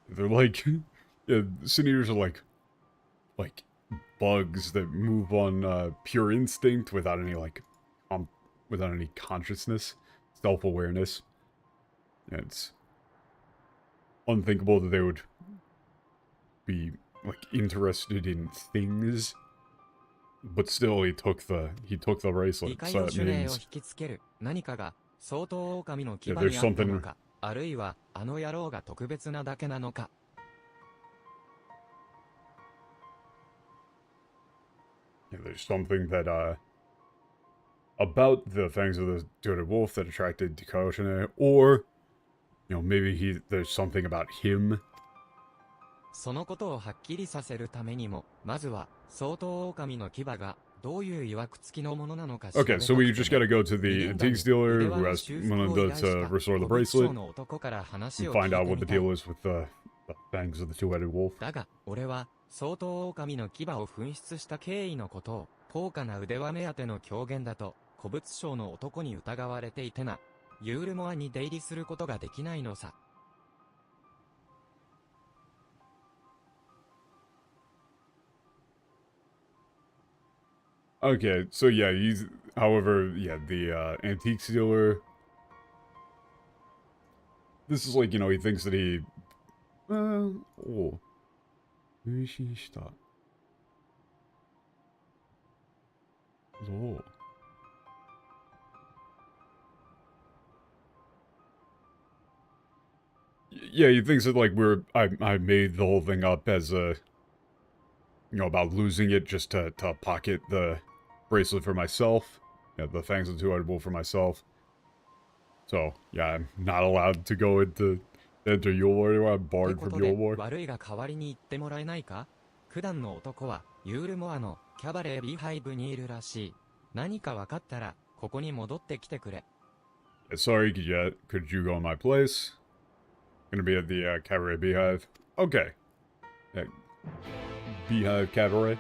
They're like, yeah, sin eaters are like bugs that move on pure instinct without any like, without any consciousness, self-awareness. Yeah, it's unthinkable that they would be like interested in things. But still, he took the 理 bracelet, 解 so を it 主礼を means 引きつける何かが相当狼の牙 Yeah, に there's あった something- のか、あるいはあの野郎が特別なだけなのか。 yeah, there's something that about the fangs of the two-headed wolf that attracted Dikaoshine, or you know, maybe there's something about him. そのことをはっきりさせるためにも、まずは相当狼の牙がどういう曰く付きのものなのか調べた Okay, く so て we ね just gotta go to the antiques dealer who has 腕輪の one 修 of 復を依 the 頼した restore the 古物商 bracelet の男から話 and を聞い find out て what み the たい。 deal is with the fangs of the two-headed wolf. だが、俺は相当狼の牙を紛失した経緯のことを高価な腕輪目当ての狂言だと古物商の男に疑われていてな、ユールモアに出入りすることができないのさ。 Okay, so yeah, however, yeah, the antiques dealer. This is like, you know, he thinks that he. Oh. 分身した。どう Yeah, he thinks that like I made the whole thing up as a, you know, about losing it just to pocket the bracelet for myself. Yeah, the fangs are too edible for myself. So, yeah, I'm not allowed to go enter Yule War anymore. I'm って barred こ from とで Yule War. 悪いが代わりに言ってもらえないか？九段の男はユールモアのキャバレー B5 にいるらしい。何か分かったらここに戻ってきてくれ。Yeah, sorry, could you go in my place? Gonna be at the Cabaret Beehive. Okay. Yeah, Beehive Cabaret.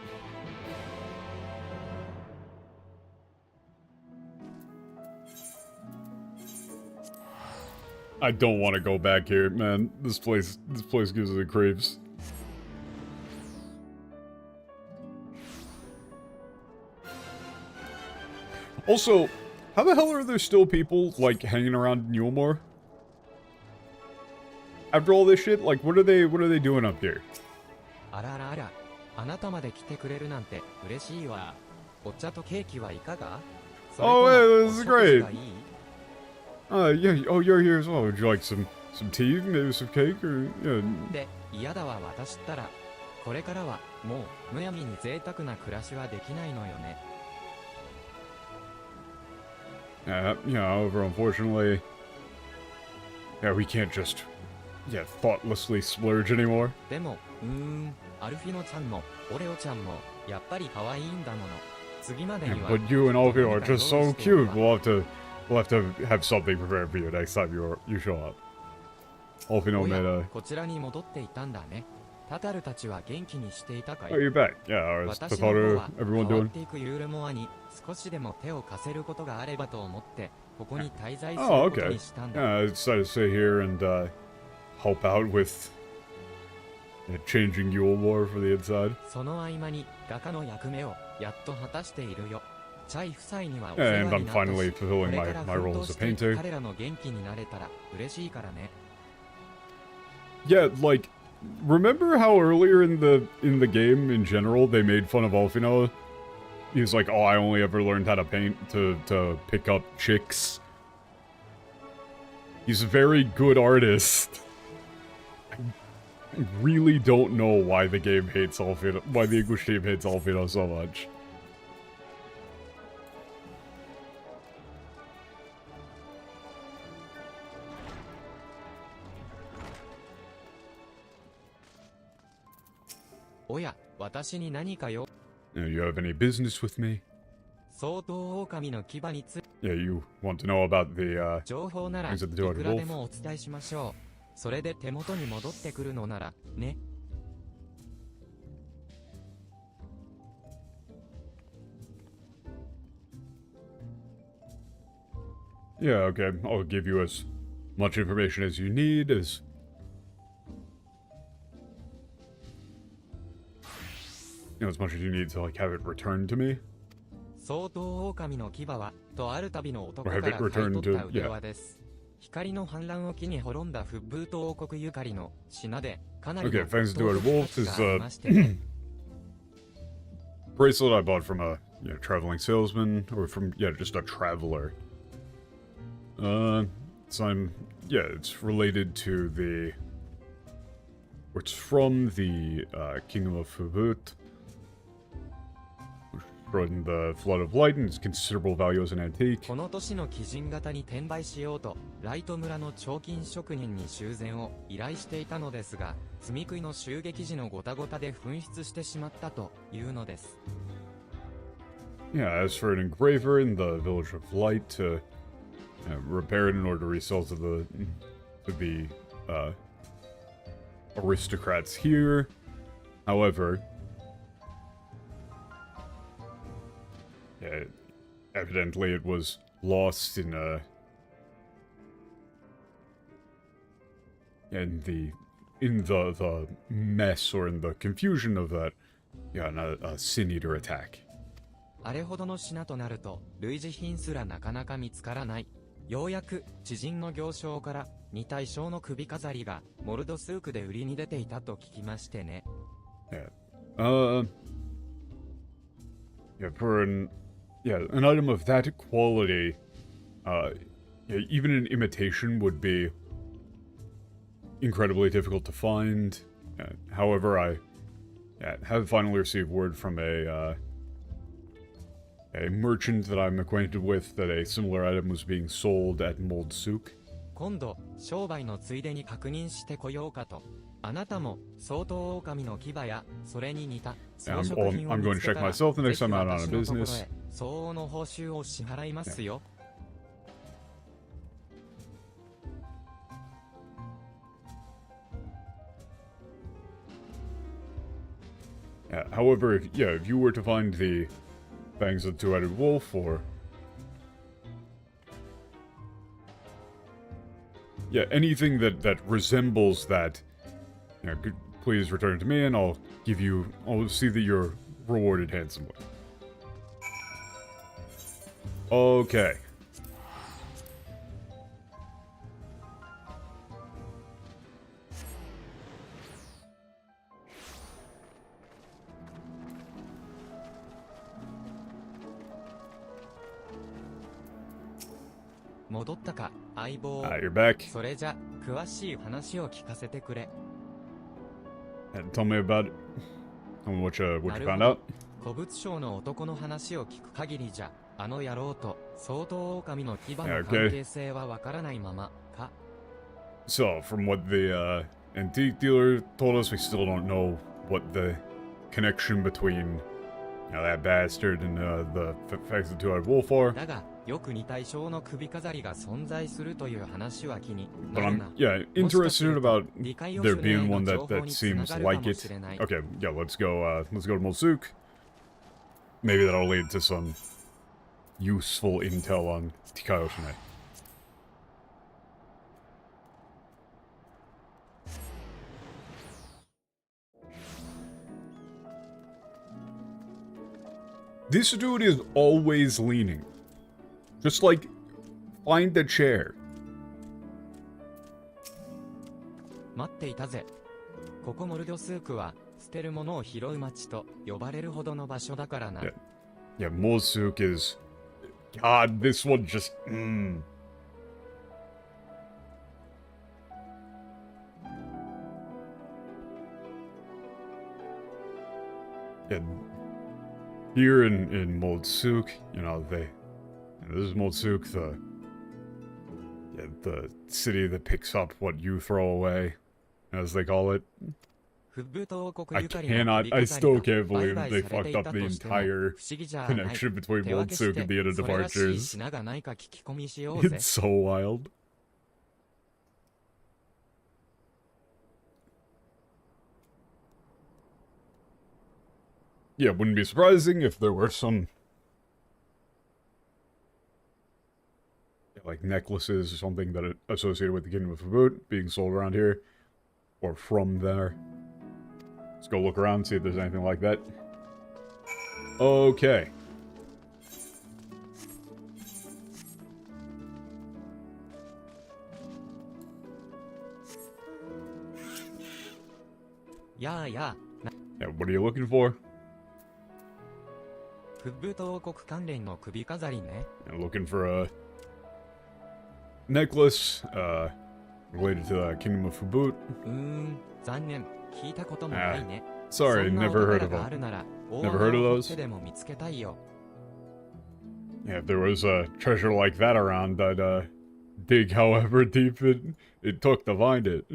I don't want to go back here, man. This place gives me the creeps. Also, how the hell are there still people, like, hanging around Newmore? After all this shit, like, what are they doing up here? あららあら、あなたまで来てくれるなんて嬉しいわ。お茶とケーキはいかが？それとも Oh, yeah, this is お食事 great. がいい？ Yeah, oh, you're here as well. Would you like some tea, maybe some cake, or, yeah. で、嫌だわ私ったら。これからは、もう、むやみに贅沢な暮らしはできないのよね。However, unfortunately, yeah, we can't just, thoughtlessly splurge anymore. でも、アルフィノちゃんも、オレオちゃんも、やっぱり可愛いんだもの。次まで Yeah, には、 but you and Alfie are just so どうしてる cute. か We'll have to have something prepared for you next time you show up. Alfino おや made a. こちらに戻っていたんだね。タタルたちは元気にしていたかい？ Oh, you're back. Yeah, how's 私の方 Tataru? は Everyone 変わっ doing? ていくユールモアに少しでも手を貸せることがあればと思ってここに滞在する Oh, こと okay. にしたんだ。 Yeah, I decided to stay here and help out with changing Yule War for the inside. その合間に画家の役目をやっと果たしているよ。チャイ夫妻にはお Yeah, 世 and 話 I'm になった finally し、こ fulfilling れ my から my 奮 role 闘 as a していく painter. 彼らの元気になれたら嬉しいからね。 Yeah, like, remember how earlier in the game in general they made fun of Alfino? He was like, "Oh, I only ever learned how to paint to pick up chicks." He's a very good artist. I really don't know why the game hates Alfino, why the English team hates Alfino so much. Oh, おや、私に何かよ。 You have any business with me? 相当狼の牙について Yeah, you want to know about the 情報ならい Things that do it くらでもお伝えしましょう。それで手元に戻ってくるのならね。 Yeah, okay. I'll give you as much information as you need, as as much as you need to like have it returned to me. 相当狼の牙はとある旅の男 Or か have ら it 買い returned 取った to 腕輪です。光の反乱を機に滅んだフッブート王国ゆかりの品でかなりの Okay, Fangs to it 高 Wolf 価 is がありましてね。 bracelet I bought from a traveling salesman, or from just a traveler. It's related to the, or it's from the Kingdom of Fubut, which brought in the Flood of Light and its considerable value as an antique. この年の基準型に転売しようとライト村の彫金職人に修繕を依頼していたのですが、積み食いの襲撃時のゴタゴタで紛失してしまったというのです。 Yeah, as for an engraver in the Village of Light to repair it in order to resell to the aristocrats here. However, evidently it was lost in the mess or in the confusion of that a Sin Eater attack. あれほどの品となると類似品すらなかなか見つからない。ようやく知人の行商から2体小の首飾りがモルドスークで売りに出ていたと聞きましてね。 For an item of that quality, even an imitation would be incredibly difficult to find. However, I have finally received word from a merchant that I'm acquainted with that a similar item was being sold at Mold Souk. 今度、商売のついでに確認してこようかと。あなたも、相当狼の牙や、それに似た、装飾品を I'm going 見 to つけ check たら、 myself the ぜ next ひ time out on a 私のところ business. へ、相応の報酬を支払いますよ。Yeah, however, if you were to find the Fangs of the Two-Headed Wolf, or... Yeah, anything that resembles that, please return to me and I'll see that you're rewarded handsomely. Okay. You're back. それじゃ、詳しい話を聞かせてくれ。And tell me about it. Tell me what you found out. 古物商の男の話を聞く限りじゃ、あの野郎と相当狼の牙の関係性はわからないままか。So, from what the antique dealer told us, we still don't know what the connection between that bastard and the FFXIV Two-Eyed Wolf are. だが、よく似た象の首飾りが存在するという話は気にな But るな。 I'm, interested about there being one that seems like it. Okay, yeah, let's go to Molsuk. Maybe that'll lead to some useful intel on Tikayoshine. This dude is always leaning. Just like, find a chair. 待っていたぜ。ここモルドスークは捨てるものを拾う町と呼ばれるほどの場所だからな。Yeah, Molsuk is... God, this one just... Yeah, here in Molsuk, this is Molsuk, the city that picks up what you throw away, as they call it. I still can't believe they fucked up the entire connection between Molsuk and the Inn of Departures. It's so wild. Yeah, wouldn't be surprising if there were some like necklaces or something that are associated with the Kingdom of Fabut being sold around here, or from there. Let's go look around and see if there's anything like that. Okay. Yeah, what are you looking for? フッブート王国関連の首飾りね。Looking for a necklace, related to the Kingdom of Fabut. 残念。聞いたこともないね。 Sorry, never heard of them. Never heard of those? でも見つけたいよ。 Yeah, if there was a treasure like that around, I'd, dig however deep it took to find it.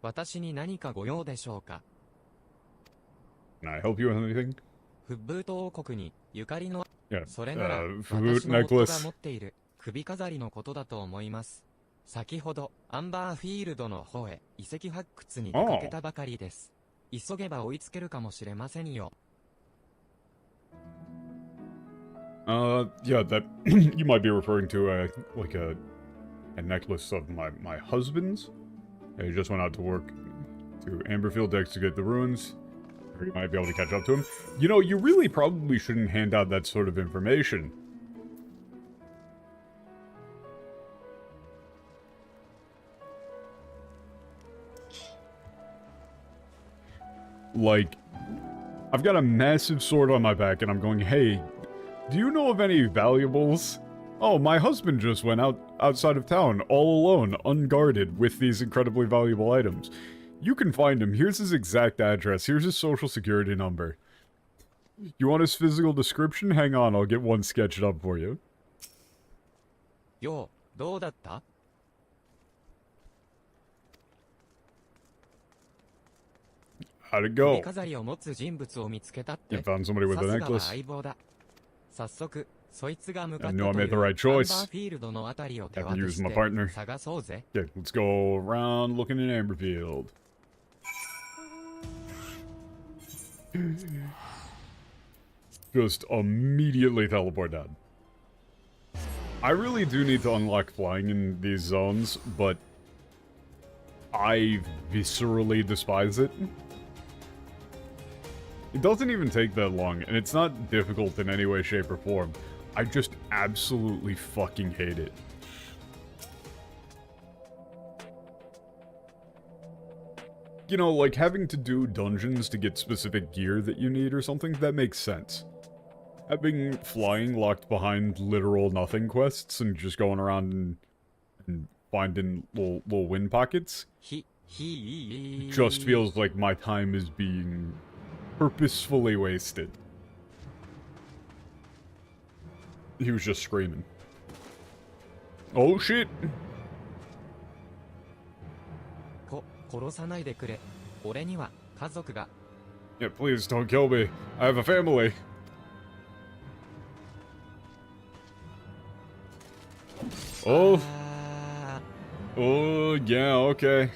私に何かご用でしょうか。 Can I help you with anything? フッブート王国にゆかりの Yeah, それなら Fabut 私の夫が necklace. 持っている首飾りのことだと思います。先ほどアンバーフィールドの方へ遺跡発掘に出かけたばかりです。急げば追いつけるかもしれませんよ。Yeah, that you might be referring to a necklace of my husband's. He just went out to work to Amberfield to excavate the ruins. Or you might be able to catch up to him. You know, you really probably shouldn't hand out that sort of information. Like, I've got a massive sword on my back and I'm going, hey, do you know of any valuables? Oh, my husband just went outside of town, all alone, unguarded, with these incredibly valuable items. You can find him. Here's his exact address. Here's his social security number. You want his physical description? Hang on, I'll get one sketched up for you. よう、どうだった？ How'd it 首 go? 飾りを持つ人物を見つけたっ You て。 found somebody with さ a すがは necklace? 相棒だ。早速、そいつが向かっ I た knew I という made the right アンバ choice. ーフィールドのあたりを手 Have 渡 to し use my partner. て探そうぜ。 Okay, let's go around looking in Amberfield. Just immediately teleport down. I really do need to unlock flying in these zones, but I viscerally despise it. It doesn't even take that long, and it's not difficult in any way, shape, or form. I just absolutely fucking hate it. You know, like having to do dungeons to get specific gear that you need or something, that makes sense. Having flying locked behind literal nothing quests and just going around and finding little win pockets just feels like my time is being purposefully wasted. He was just screaming. Oh shit! 殺さないでくれ。俺には家族が。 Yeah, please don't kill me. I have a family. Oh. Oh, yeah, okay.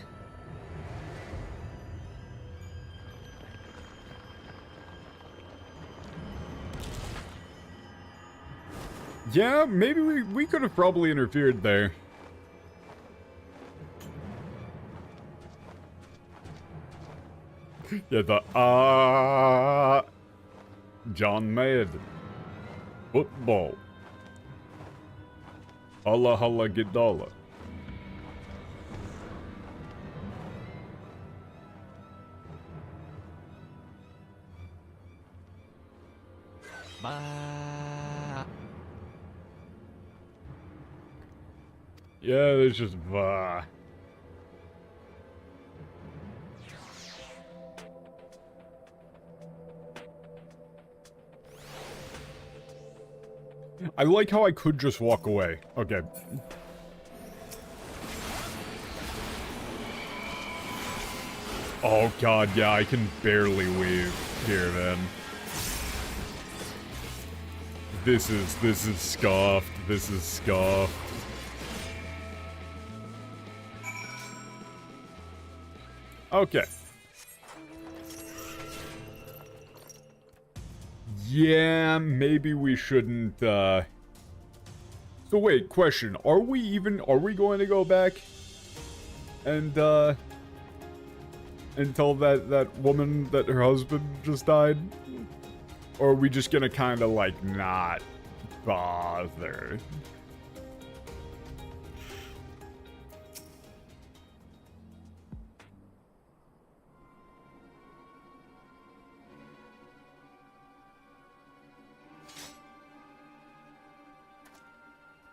Yeah, maybe we could have probably interfered there. Yeah, the John Madden. Football. Holla holla get dollar. Yeah, there's just bah. I like how I could just walk away. Okay. Oh god, yeah, I can barely weave here, man. This is scuffed. This is scuffed. Okay. Yeah, maybe we shouldn't, So wait, question. Are we going to go back and, and tell that woman that her husband just died? Or are we just gonna kind of, like, not bother?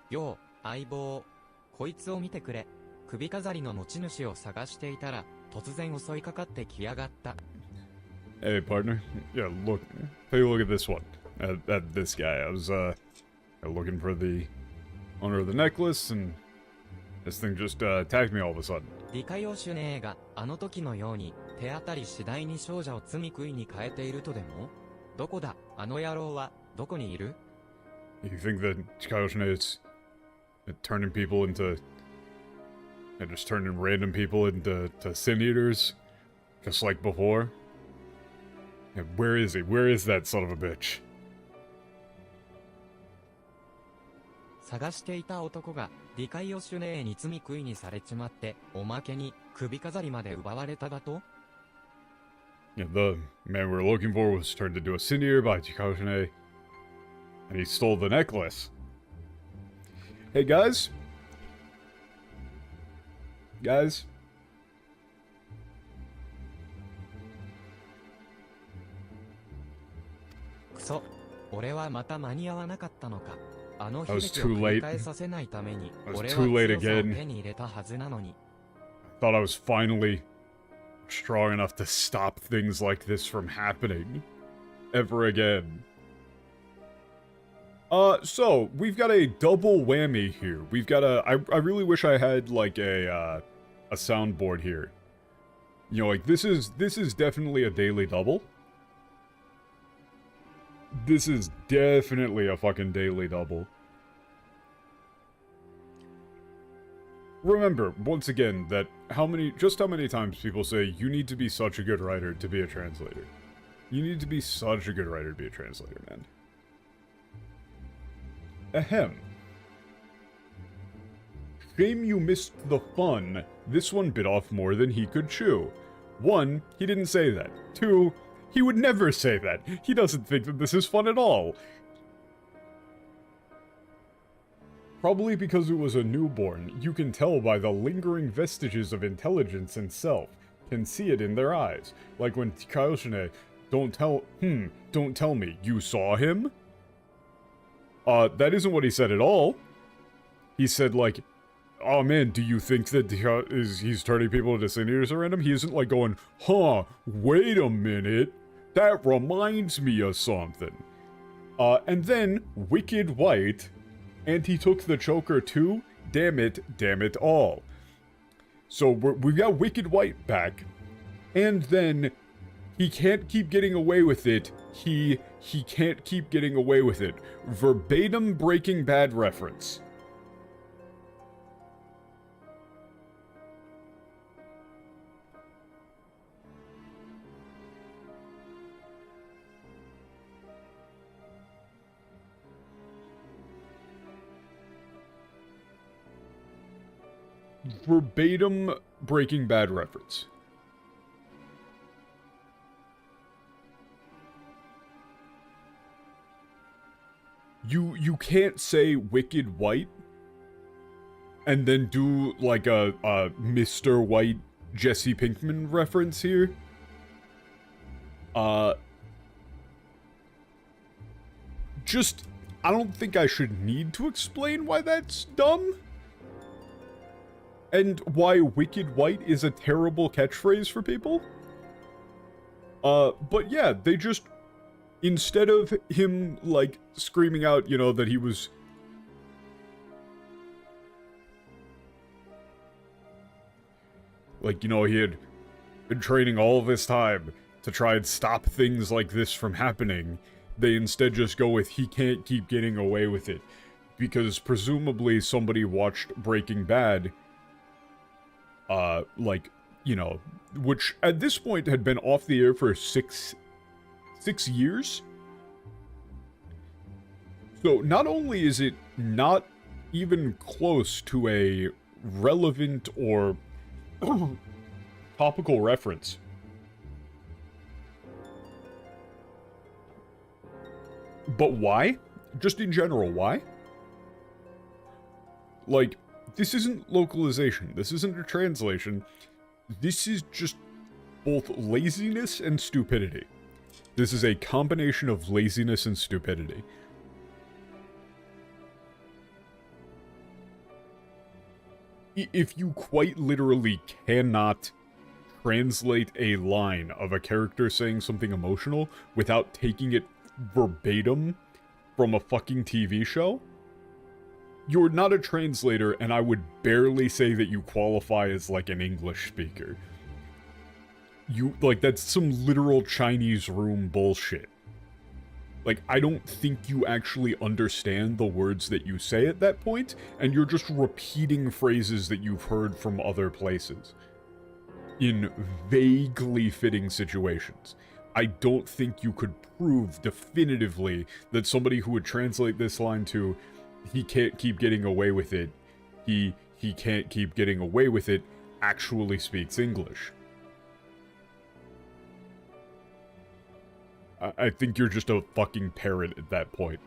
Yo, 相棒。こいつを見てくれ。首飾りの持ち主を探していたら、突然襲いかかってきやがった。Hey, partner. Yeah, look. Take a look at this one. At this guy. I was, looking for the owner of the necklace, and this thing just, attacked me all of a sudden. 理解をしねえが、あの時のように、手当たり次第に少女を罪食いに変えているとでも？どこだ、あの野郎は、どこにいる？ You think that Chikayoshine is turning people into... and just turning random people into sin eaters? Just like before? Yeah, where is he? Where is that son of a bitch? 探していた男が、理解をしねえに罪食いにされちまって、おまけに、首飾りまで奪われただと？ Yeah, the man we were looking for was turned into a sin eater by Chikayoshine. And he stole the necklace. Hey, guys? Guys? くそ、俺はまた間に合わなかったのか。あの I 悲 was 劇を too 繰り late. 返させないために I was 俺 too は late 強さを again. 手に入れたはずなのに Thought I was finally strong enough to stop things like this from happening ever again. So we've got a double whammy here. We've got I really wish I had like a soundboard here. You know, like this is definitely a daily double. This is definitely a fucking daily double. Remember, once again, that how many times people say you need to be such a good writer to be a translator. You need to be such a good writer to be a translator, man. Ahem. Shame you missed the fun. This one bit off more than he could chew. 1, he didn't say that. 2, he would never say that. He doesn't think that this is fun at all. Probably because it was a newborn, you can tell by the lingering vestiges of intelligence and self. Can see it in their eyes. Like when Kaioshine, don't tell me, you saw him? That isn't what he said at all. He said like, oh man, do you think that he's turning people into seniors at random? He isn't like going, huh, wait a minute, that reminds me of something. And then, Wicked White, and he took the choker too? Damn it all. So we've got Wicked White back, and then he can't keep getting away with it. He can't keep getting away with it. Verbatim Breaking Bad reference. Verbatim Breaking Bad reference. You can't say Wicked White and then do like a Mr. White Jesse Pinkman reference here. Just, I don't think I should need to explain why that's dumb. And why Wicked White is a terrible catchphrase for people. But yeah, they just, instead of him, like, screaming out, you know, that he was... Like, you know, he had been training all this time to try and stop things like this from happening. They instead just go with, he can't keep getting away with it. Because presumably somebody watched Breaking Bad... like, you know, which at this point had been off the air for six years. So not only is it not even close to a relevant or topical reference, but why? Just in general, why? Like, this isn't localization, this isn't a translation, this is just both laziness and stupidity. This is a combination of laziness and stupidity. If you quite literally cannot translate a line of a character saying something emotional without taking it verbatim from a fucking TV show, you're not a translator, and I would barely say that you qualify as, like, an English speaker. You, like, that's some literal Chinese room bullshit. Like, I don't think you actually understand the words that you say at that point, and you're just repeating phrases that you've heard from other places. In vaguely fitting situations. I don't think you could prove definitively that somebody who would translate this line to, he can't keep getting away with it, he can't keep getting away with it, actually speaks English. I think you're just a fucking parrot at that point.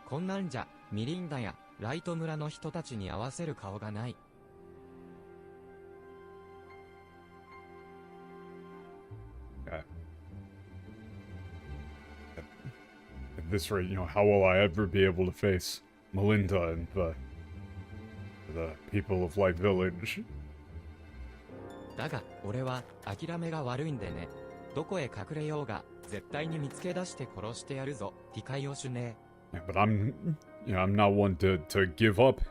こんなんじゃ、ミリンダや、ライト村の人たちに合わせる顔がない。At this rate, how will I ever be able to face Melinda and the people of Light Village? だが、俺は諦めが悪いんでね。どこへ隠れようが、絶対に見つけ出して殺してやるぞ。理解をしねえ。Yeah, but I'm not one to give up.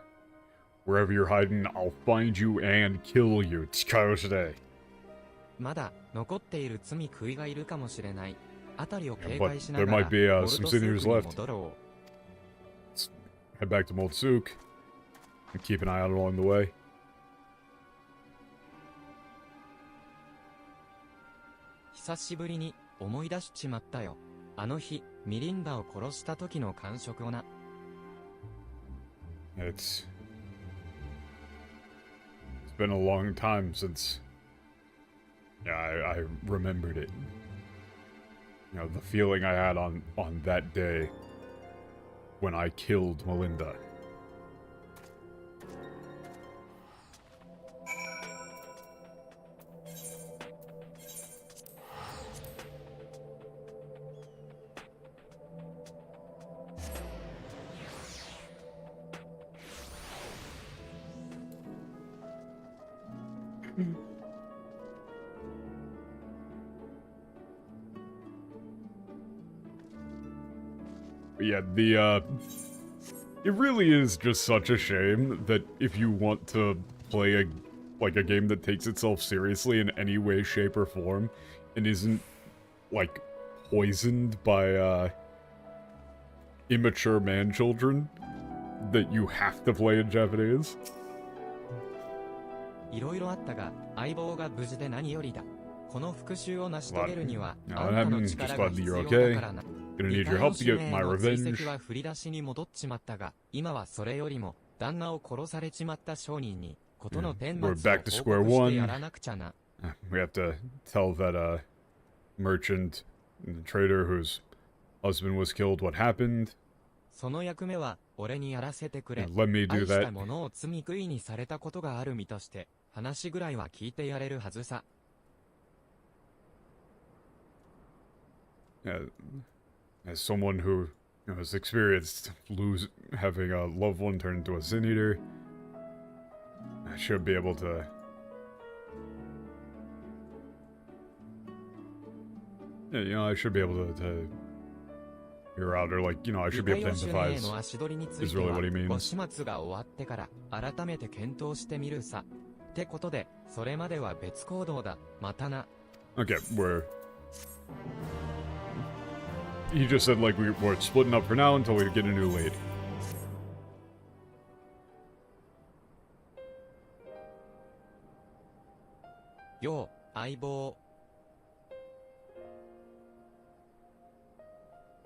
Wherever you're hiding, I'll find you and kill you. Tsukayoshide. まだ残っている罪食いがいるかもしれない。あたりを警 But 戒しな there がら、 might be モル some トスー sinews クに left. 戻ろ Let's head back to Moldsuk and keep an eye out along the way. う。久しぶりに思い出しちまったよ。あの日、ミリンダを殺した時の感触をな。It's been a long time since, I remembered it. The feeling I had on that day when I killed Melinda. But yeah, it really is just such a shame that if you want to play a game that takes itself seriously in any way, shape, or form, and isn't, like, poisoned by, immature man-children, that you have to play in Japanese. いろいろあったが、相棒が無事で何よりだ。この復讐を成し遂げるには、 No, あん I'm たの just 力が glad that 必 you're 要 okay. だからな。 Gonna need your help to get my 追 revenge. 跡は振り出しに戻っちまったが、今はそれよりも、旦那を殺されちまった商人に、ことの顛 We're 末を back to 報 square 告して one. やらなくちゃな。 We have to tell that, merchant and the trader whose husband was killed what happened. その役目は、俺にやらせてくれ。 Let me 愛 do した that. 者を罪食いにされたことがある身として、話ぐらいは聞いてやれるはずさ。As someone who has experienced having a loved one turn into a sin eater, I should be able to. Yeah, I should be able to hear out, or I should be able to 理解をしねえ empathize. の足取りについ is て really は what he means. ご始末が終わってから改めて検討してみるさ。ってことで、それまでは別行動だ。またな。 Okay, he just said, like, we're splitting up for now until we get a new lead. よう、相棒。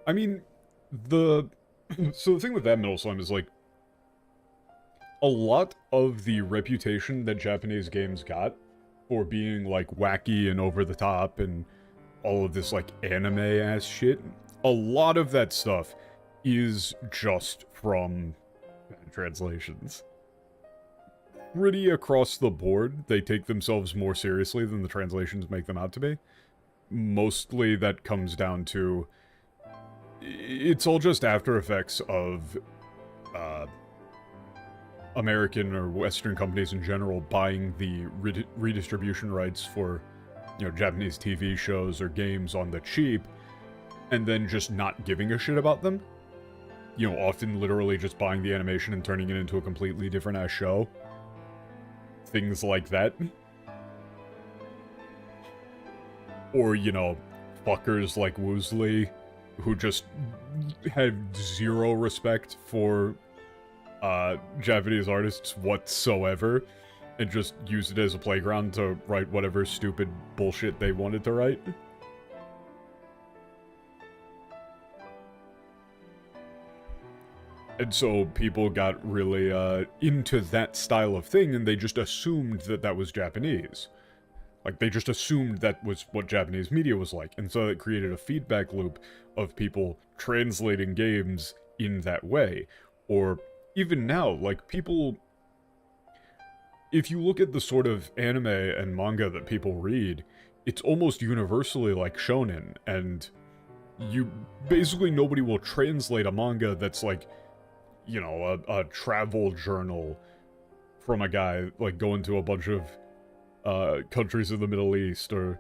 I mean, so the thing with that middle slime is, like, a lot of the reputation that Japanese games got for being, like, wacky and over the top and all of this, like, anime-ass shit, a lot of that stuff is just from translations. Pretty across the board, they take themselves more seriously than the translations make them out to be. Mostly that comes down to... It's all just after effects of American or Western companies in general buying the redistribution rights for, Japanese TV shows or games on the cheap, and then just not giving a shit about them. Often literally just buying the animation and turning it into a completely different-ass show. Things like that. Or, fuckers like Woosley, who just have zero respect for Japanese artists whatsoever, and just use it as a playground to write whatever stupid bullshit they wanted to write. And so people got really into that style of thing, and they just assumed that that was Japanese. Like, they just assumed that was what Japanese media was like, and so it created a feedback loop of people translating games in that way. Or, even now, like, people... If you look at the sort of anime and manga that people read, it's almost universally like shonen, and basically nobody will translate a manga that's like, you know, a travel journal from a guy like going to a bunch of countries in the Middle East, or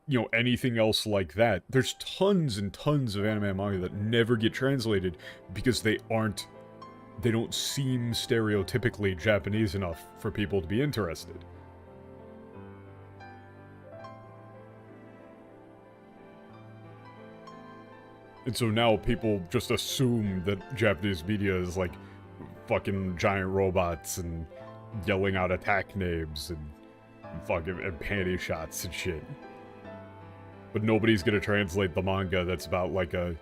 you know, anything else like that. There's tons and tons of anime and manga that never get translated because they don't seem stereotypically Japanese enough for people to be interested. And so now people just assume that Japanese media is like fucking giant robots and yelling out attack names and fucking and panty shots and shit. But nobody's gonna translate the manga that's about like a,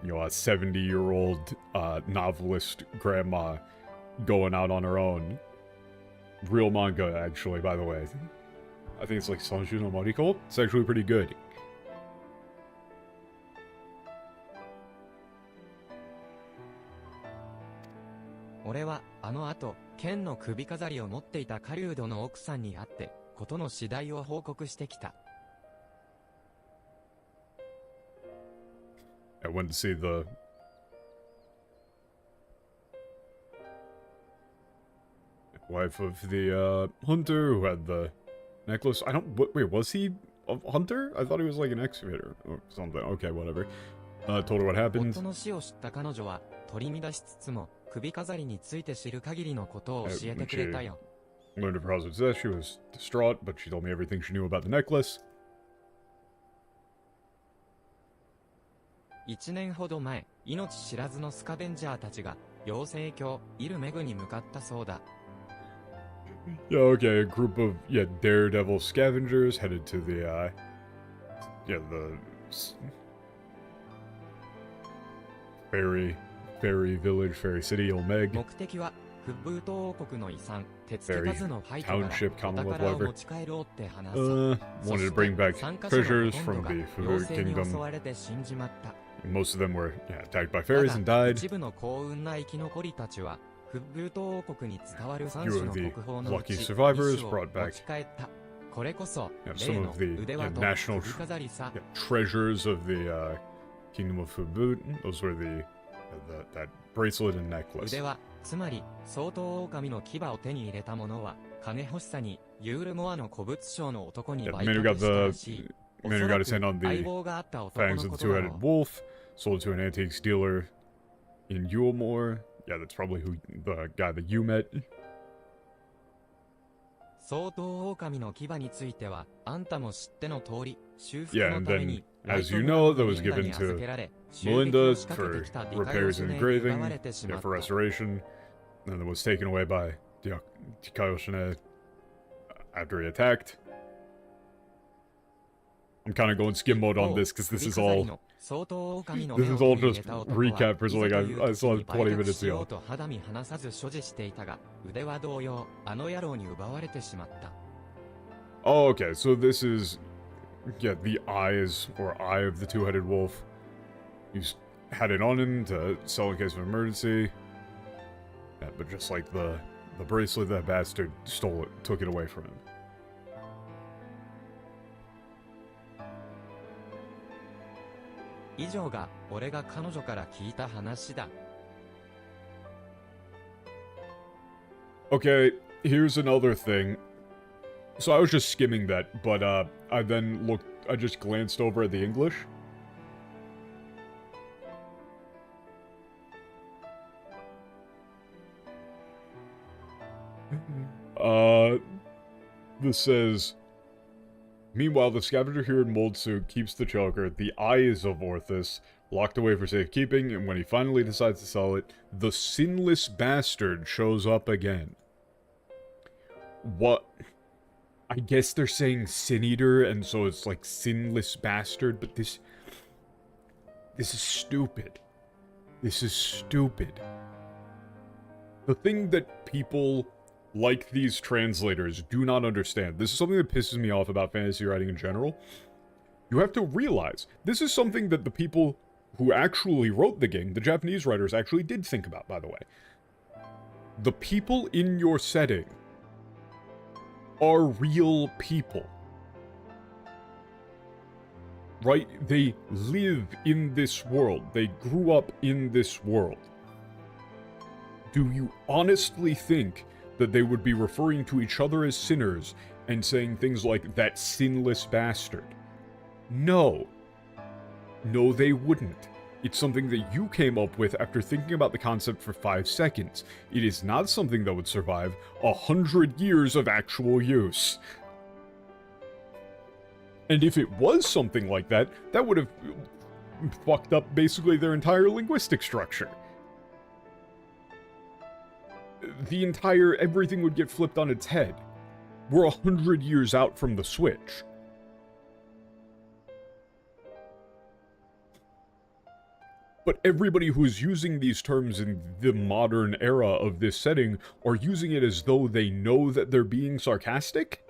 you know, a 70-year-old novelist grandma going out on her own. Real manga, actually, by the way. I think it's like Sanju no Mariko. It's actually pretty good. 俺はあの後、剣の首飾りを持っていた狩人の奥さんに会って、事の次第を報告してきた。I went to see the wife of the hunter who had the necklace. I don't. Wait, was he a hunter? I thought he was like an excavator or something. Okay, whatever. Told her what happened. 夫の死を知った彼女は取り乱しつつも首飾りについて知る限りのことを教えてくれたよ。Learned of her husband's death. She was distraught, but she told me everything she knew about the necklace. 1年ほど前、命知らずのスカベンジャーたちが妖精郷イルメグに向かったそうだ。Yeah, okay, a group of daredevil scavengers headed to the fairy village, fairy city, Omeg. 目的はフッブート王国の遺産、手付かずの廃墟から township, お Commonwealth, 宝を whatever. 持ち帰ろうって話さ。 Wanted to bring back 参加者の treasures ほとん from どが the Food 妖精に襲 Kingdom. われて死んじまった。 Most of them were attacked by た fairies and だ died. 一部の幸運な生き残りたちはフッブート王国に伝わる3 Few 種 of の the 国宝のうち lucky 2 survivors 種を brought 持 back ち帰った。これこそ some 例の of the 腕輪と national 首飾りさ。 treasures of the Kingdom of Fubut. Those were that bracelet and necklace. 腕輪、つまり相当狼の牙を手に入れた者は金欲しさにユールモアの古物商の男に Yeah, 売 Manu 却 got したら the しい。 Manu got his hand on 相 the 棒があった男 fangs の of こ the とだろ two-headed う。 wolf, sold to an antiques dealer in Yulmore. Yeah, that's probably the guy that you met. 相当狼の牙についてはあんたも知っての通り修復 Yeah, の and ため then, に as you know, that was given to Melinda for repairs and engraving, 奪われてしま yeah, っ for た。 restoration, and it was taken away by Tikayoshine after he attacked. I'm kind of going skim mode on this because this is all just recap for something I saw 20 minutes ago. と肌身離さず所持していたが、腕は同様、あの野郎に奪われてしまった。 Oh, okay, so this is, the eyes, or eye of the two-headed wolf. He's had it on him to sell in case of emergency. Yeah, but just like the bracelet, that bastard stole it, took it away from him. 以上が俺が彼女から聞いた話だ。 Okay, here's another thing. So I was just skimming that, but I just glanced over at the English. This says, meanwhile, the scavenger here in Moldsu keeps the choker, the eyes of Orthus, locked away for safekeeping, and when he finally decides to sell it, the sinless bastard shows up again. What? I guess they're saying Sin Eater, and so it's like sinless bastard, but this is stupid. This is stupid. The thing that people like these translators do not understand, this is something that pisses me off about fantasy writing in general. You have to realize, this is something that the people who actually wrote the game, the Japanese writers, actually did think about, by the way. The people in your setting are real people. right? They live in this world. They grew up in this world. Do you honestly think that they would be referring to each other as sinners and saying things like, that sinless bastard? No. No, they wouldn't. It's something that you came up with after thinking about the concept for 5 seconds. It is not something that would survive 100 years of actual use. And if it was something like that, that would have fucked up basically their entire linguistic structure. Everything would get flipped on its head. We're 100 years out from the Switch. But everybody who's using these terms in the modern era of this setting are using it as though they know that they're being sarcastic?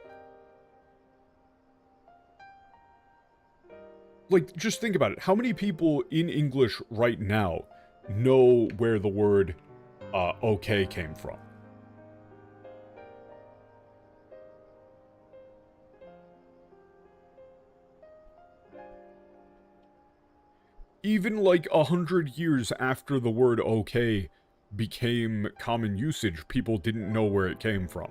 Like, just think about it. How many people in English right now know where the word okay came from? Even like 100 years after the word okay became common usage, people didn't know where it came from.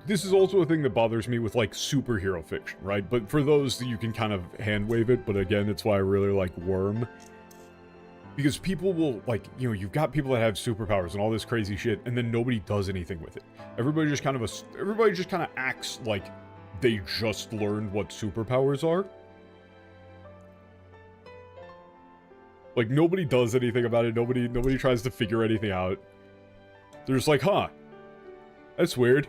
This is also a thing that bothers me with, like, superhero fiction, right? But for those, you can kind of hand-wave it, but again, it's why I really like Worm. Because people will, like, you know, you've got people that have superpowers and all this crazy shit, and then nobody does anything with it. Everybody just kind of acts like they just learned what superpowers are. Like, nobody does anything about it, nobody tries to figure anything out. They're just like, huh, that's weird.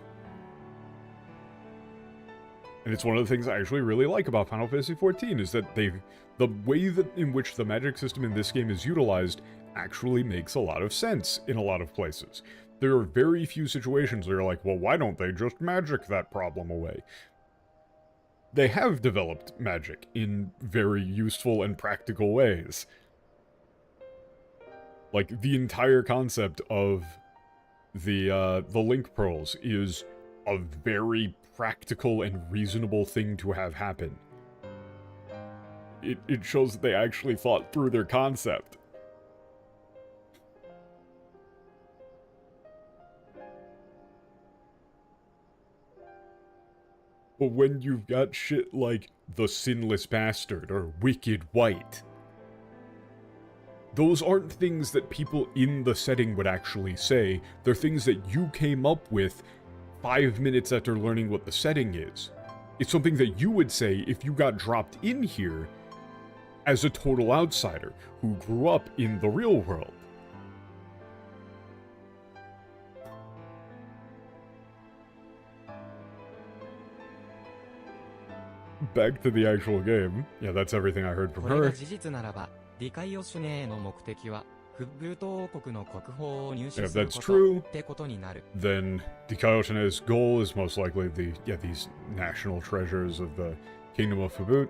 And it's one of the things I actually really like about Final Fantasy XIV, is that the way that in which the magic system in this game is utilized actually makes a lot of sense in a lot of places. There are very few situations where you're like, well, why don't they just magic that problem away? They have developed magic in very useful and practical ways. Like, the entire concept of the Link Pearls is a very practical and reasonable thing to have happen. It shows that they actually thought through their concept. But when you've got shit like the Sinless Bastard or Wicked White, those aren't things that people in the setting would actually say. They're things that you came up with 5 minutes after learning what the setting is. It's something that you would say if you got dropped in here as a total outsider who grew up in the real world. Back to the actual game. Yeah, that's everything I heard from これが her. 事実ならば、理解をシュネーの目的は、フッブート王国の国宝を入手 And if する that's こ true, とってことになる。 then Dikaioshine's goal is most likely these national treasures of the Kingdom of Fubut.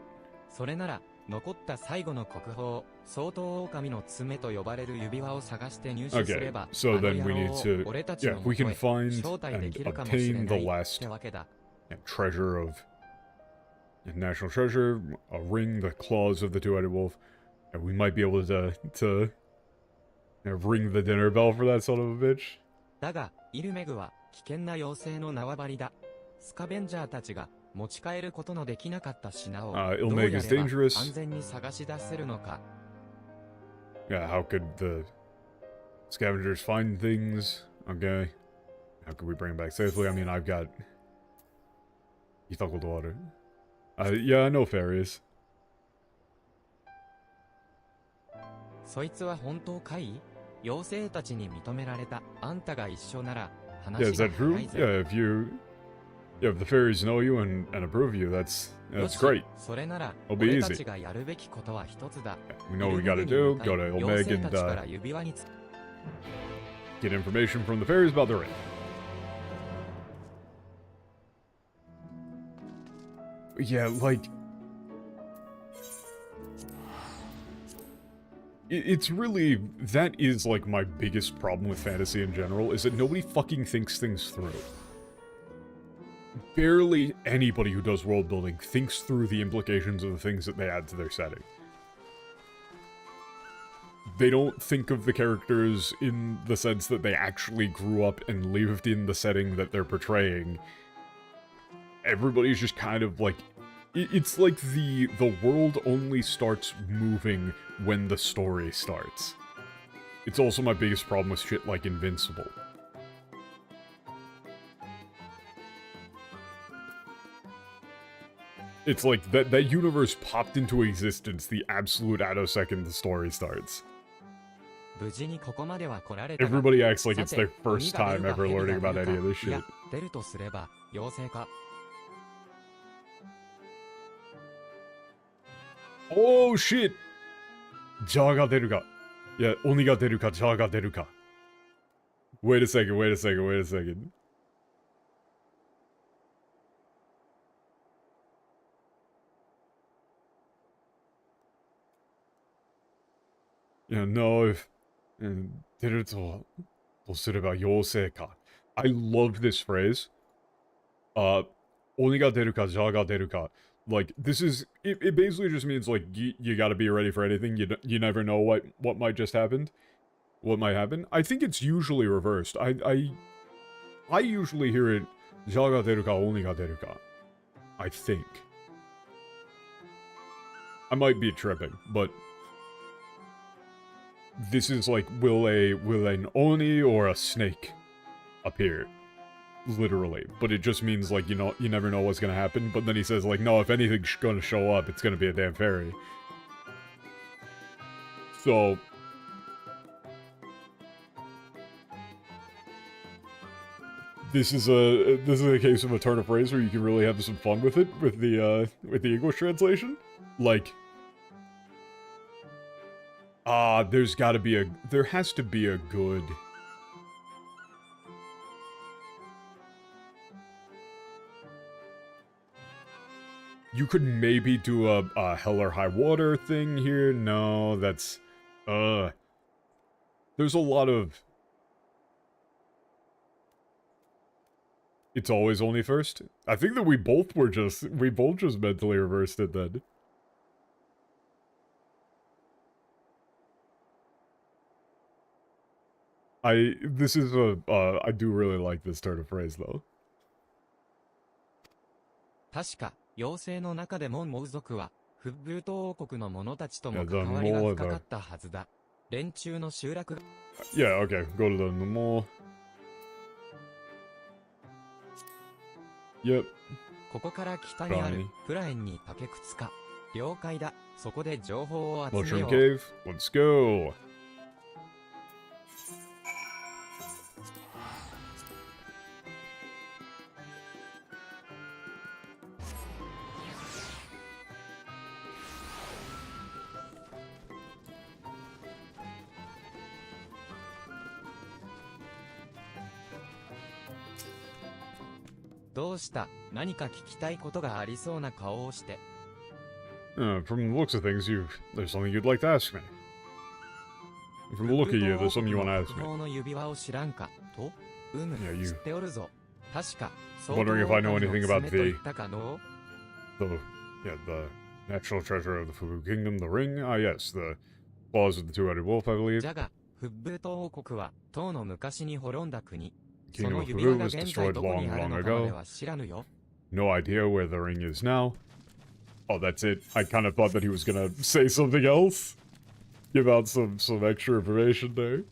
それなら、残った最後の国宝、総統狼の爪と呼ばれる指輪を探して入手すれ Okay, ば、 so あの then we 野 need 郎を to, 俺たち yeah, の we 元 can へ find 招待で and きるかもしれ obtain な the いっ last てわけだ。 treasure of national treasure, a ring, the claws of the two-headed wolf, and we might be able to ring the dinner bell for that son of a bitch. だが、イルメグは危険な妖精の縄張りだ。スカベンジャーたちが持ち帰ることのできなかった品をどうやれ Ilmeg is ば dangerous. 安全に探し出せるのか。 Yeah, how could the scavengers find things? Okay. How could we bring them back safely? I mean, I've got Ithakul water. Yeah, I know fairies. そいつは本当かい？妖精たちに認められたあんたが一緒なら Yeah, is 話が that true? 早いぜ。 Yeah, if the fairies know you and approve you, that's よし great. それなら It'll be 俺た easy. ちがやるべきことは一つだ。 We know what we イルメ gotta グに do. 向かい Go to 妖 Ilmeg 精た and ちから指輪につ get information from the fairies about the ring. Yeah, like... It's really, that is like my biggest problem with fantasy in general, is that nobody fucking thinks things through. Barely anybody who does world building thinks through the implications of the things that they add to their setting. They don't think of the characters in the sense that they actually grew up and lived in the setting that they're portraying. Everybody's just kind of like, it's like the world only starts moving when the story starts. It's also my biggest problem with shit like Invincible. It's like that universe popped into existence the absolute attosecond the story starts. Everybody acts like it's their first time ever learning about any of this shit. Oh shit! ジャーが出るか。いや、鬼が出るか、ジャーが出るか。Wait a second, wait a second, wait a second. Yeah, no, if... 出るとすれば妖精か. I love this phrase. 鬼が出るか、ジャーが出るか. Like, this is... It basically just means, like, you gotta be ready for anything. You never know what might just happen. What might happen. I think it's usually reversed. I usually hear it, ジャーが出るか、鬼が出るか. I think. I might be tripping, but... This is like, will an Oni or a snake appear? Literally. But it just means, like, you know, you never know what's gonna happen. But then he says, like, no, if anything's gonna show up, it's gonna be a damn fairy. So... This is a case of a turn of phrase where you can really have some fun with it, with the English translation. Like... there has to be a good... You could maybe do a Hell or High Water thing here. No, that's... There's a lot of... It's always only first? I think that we both just mentally reversed it then. I do really like this turn of phrase, though. 確か、妖精の中でもモウ族は、フッブート王国の者たちとも関わりが深かったはずだ。連中の集落が... Yeah, okay, go to the mall. Yep. ここから北にある、プラエンに竹靴か。了解だ。そこで情報を集めよう。Mushroom Cave, let's go! どうした？何か聞きたいことがありそうな顔をして。From the looks of things, there's something you'd like to ask me. From the look of you, there's something you want to ask me. の指輪を知らんかと？知っておるぞ。確か、wondering if I know anything about the natural treasure of the Fubu Kingdom, the ring? Ah, yes, the claws of the two-headed wolf, I believe. じゃが、フッブート王国は、唐の昔に滅んだ国。Kingdom of Fubu was destroyed long, long ago. No idea where the ring is now. Oh, that's it. I kind of thought that he was gonna say something else. Give out some extra information there.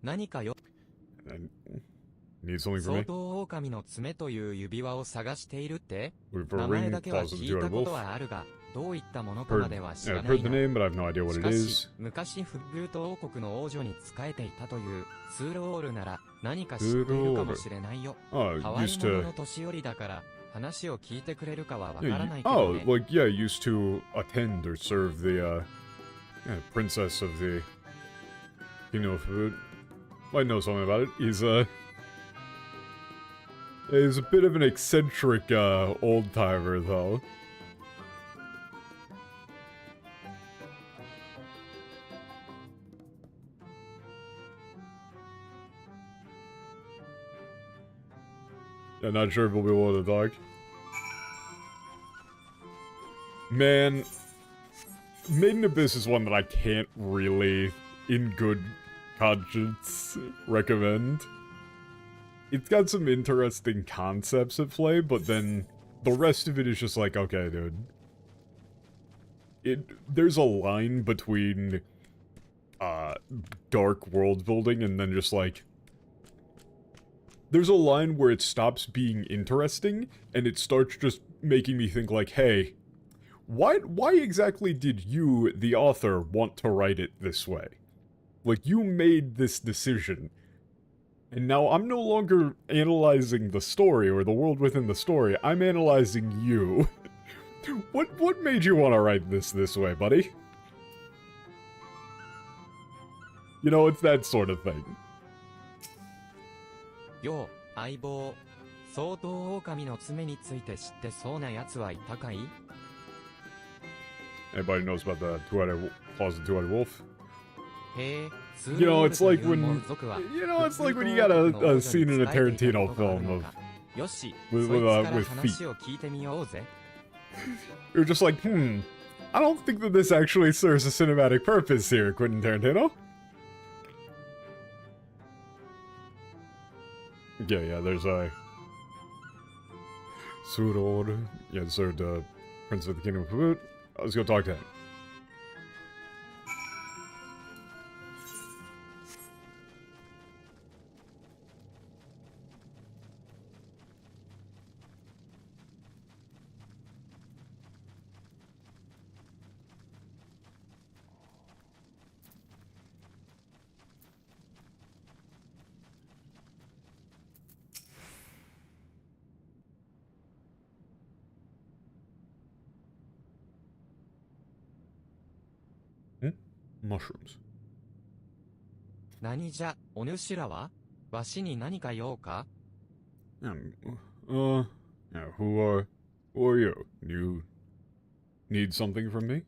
何かよ。Need something for me? 相当狼の爪という指輪を探しているって？ For a 名前 ring, だけは claws of 聞 the いた two-headed こと wolf. はあるが、どういったものかまでは知ら I've ない heard the な。 name, but I have no idea what し it かし、 is. 昔フッブート王国の王女に仕えていたというツールオールなら何か知っているかもしれないよ。 Oh, 変わり used 者 to... の年寄りだから話を聞いてくれるかはわからないけど Oh, ね。 like, yeah, used to attend or serve the, princess of the Kingdom of Food. Might know something about it. He's a bit of an eccentric, old-timer, though. Yeah, not sure if we'll be able to talk. Man, Maiden Abyss is one that I can't really, in good conscience, recommend. It's got some interesting concepts at play, but then the rest of it is just like, okay, dude. There's a line between, dark world building and then just like... There's a line where it stops being interesting, and it starts just making me think like, hey, why exactly did you, the author, want to write it this way? Like, you made this decision. And now I'm no longer analyzing the story or the world within the story, I'm analyzing you. What made you want to write this way, buddy? You know, it's that sort of thing. よう、相棒。相当狼の爪について知ってそうな奴はいたかい? Anybody knows about the claws of two-headed wolf? へえ、 You know, it's like when you got a scene in a Tarantino film of with feet. You're just like, I don't think that this actually serves a cinematic purpose here, Quentin Tarantino. Yeah, there's a Sword. Yeah, the Sword, Prince of the Kingdom of Food. Let's go talk to him. Mushrooms. 何じゃ、お主らは? わしに何か用か? Yeah, who are you? You need something from me?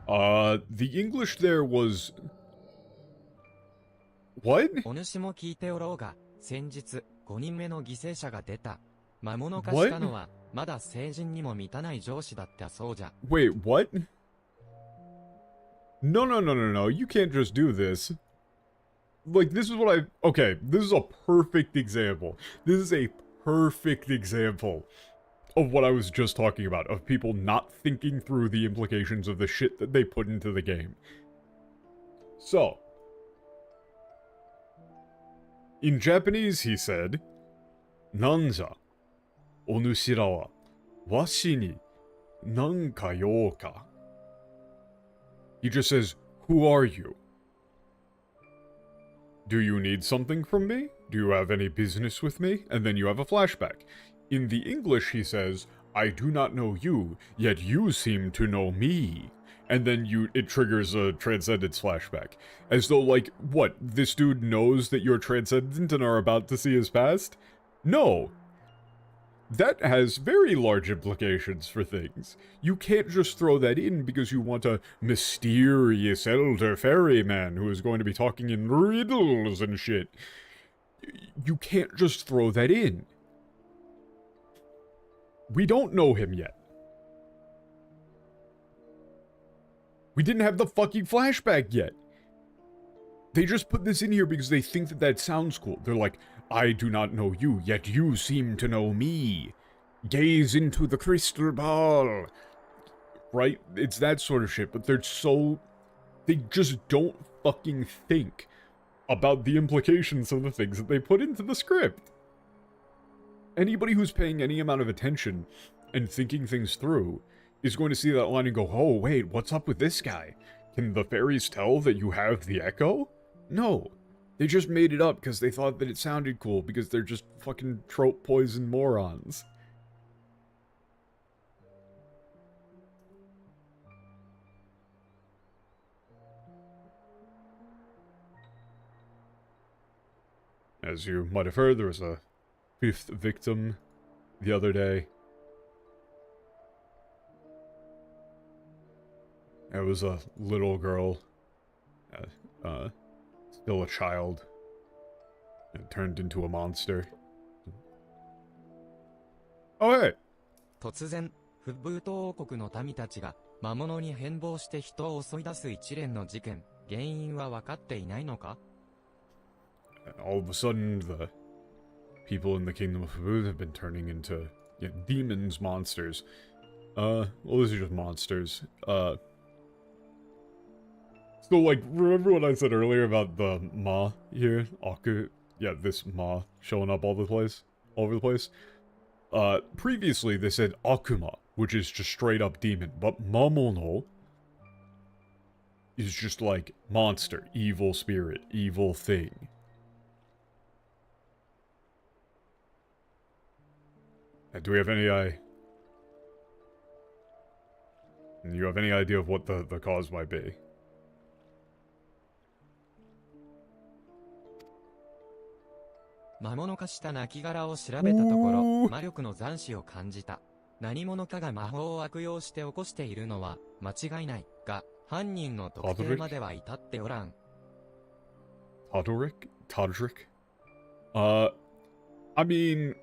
The English there was... What? お主も聞いておろうが、先日、5人目の犠牲者が出た。魔物化したのは、まだ成人にも満たない上司だったそうじゃ。Wait, what? No, you can't just do this. Like, this is what okay, this is a perfect example. This is a perfect example of what I was just talking about, of people not thinking through the implications of the shit that they put into the game. So, in Japanese, he said, Nanja, onushira wa washi ni nanka you ka? He just says, who are you? Do you need something from me? Do you have any business with me? And then you have a flashback. In the English, he says, I do not know you, yet you seem to know me. And then it triggers a Transcendence flashback. As though, like, what, this dude knows that you're Transcendent and are about to see his past? No. That has very large implications for things. You can't just throw that in because you want a mysterious elder ferryman who is going to be talking in riddles and shit. You can't just throw that in. We don't know him yet. We didn't have the fucking flashback yet. They just put this in here because they think that that sounds cool. They're like, I do not know you, yet you seem to know me. Gaze into the crystal ball. Right? It's that sort of shit, but they just don't fucking think about the implications of the things that they put into the script. Anybody who's paying any amount of attention and thinking things through is going to see that line and go, oh, wait, what's up with this guy? Can the fairies tell that you have the echo? No. They just made it up because they thought that it sounded cool because they're just fucking trope poison morons. As you might have heard, there was a 5th victim the other day. It was a little girl. still a child and turned into a monster. Oh, hey! 突然、フッブート王国の民たちが魔物に変貌して人を襲い出す一連の事件、原因は分かっていないのか？ All of a sudden, the people in the kingdom of Food have been turning into demons, monsters. Well, these are just monsters. So, like, remember what I said earlier about the Ma here? Aku? Yeah, this Ma showing up all over the place. Previously they said Akuma, which is just straight up demon, but Mamono is just like monster, evil spirit, evil thing. Do we have any you have any idea of what the cause might be? 魔物化した亡骸を調べたところ、魔力の残滓を感じた。何者かが魔法を悪用して起こしているのは間違いないが、犯人の特定までは至っておらん。Todrick? I mean,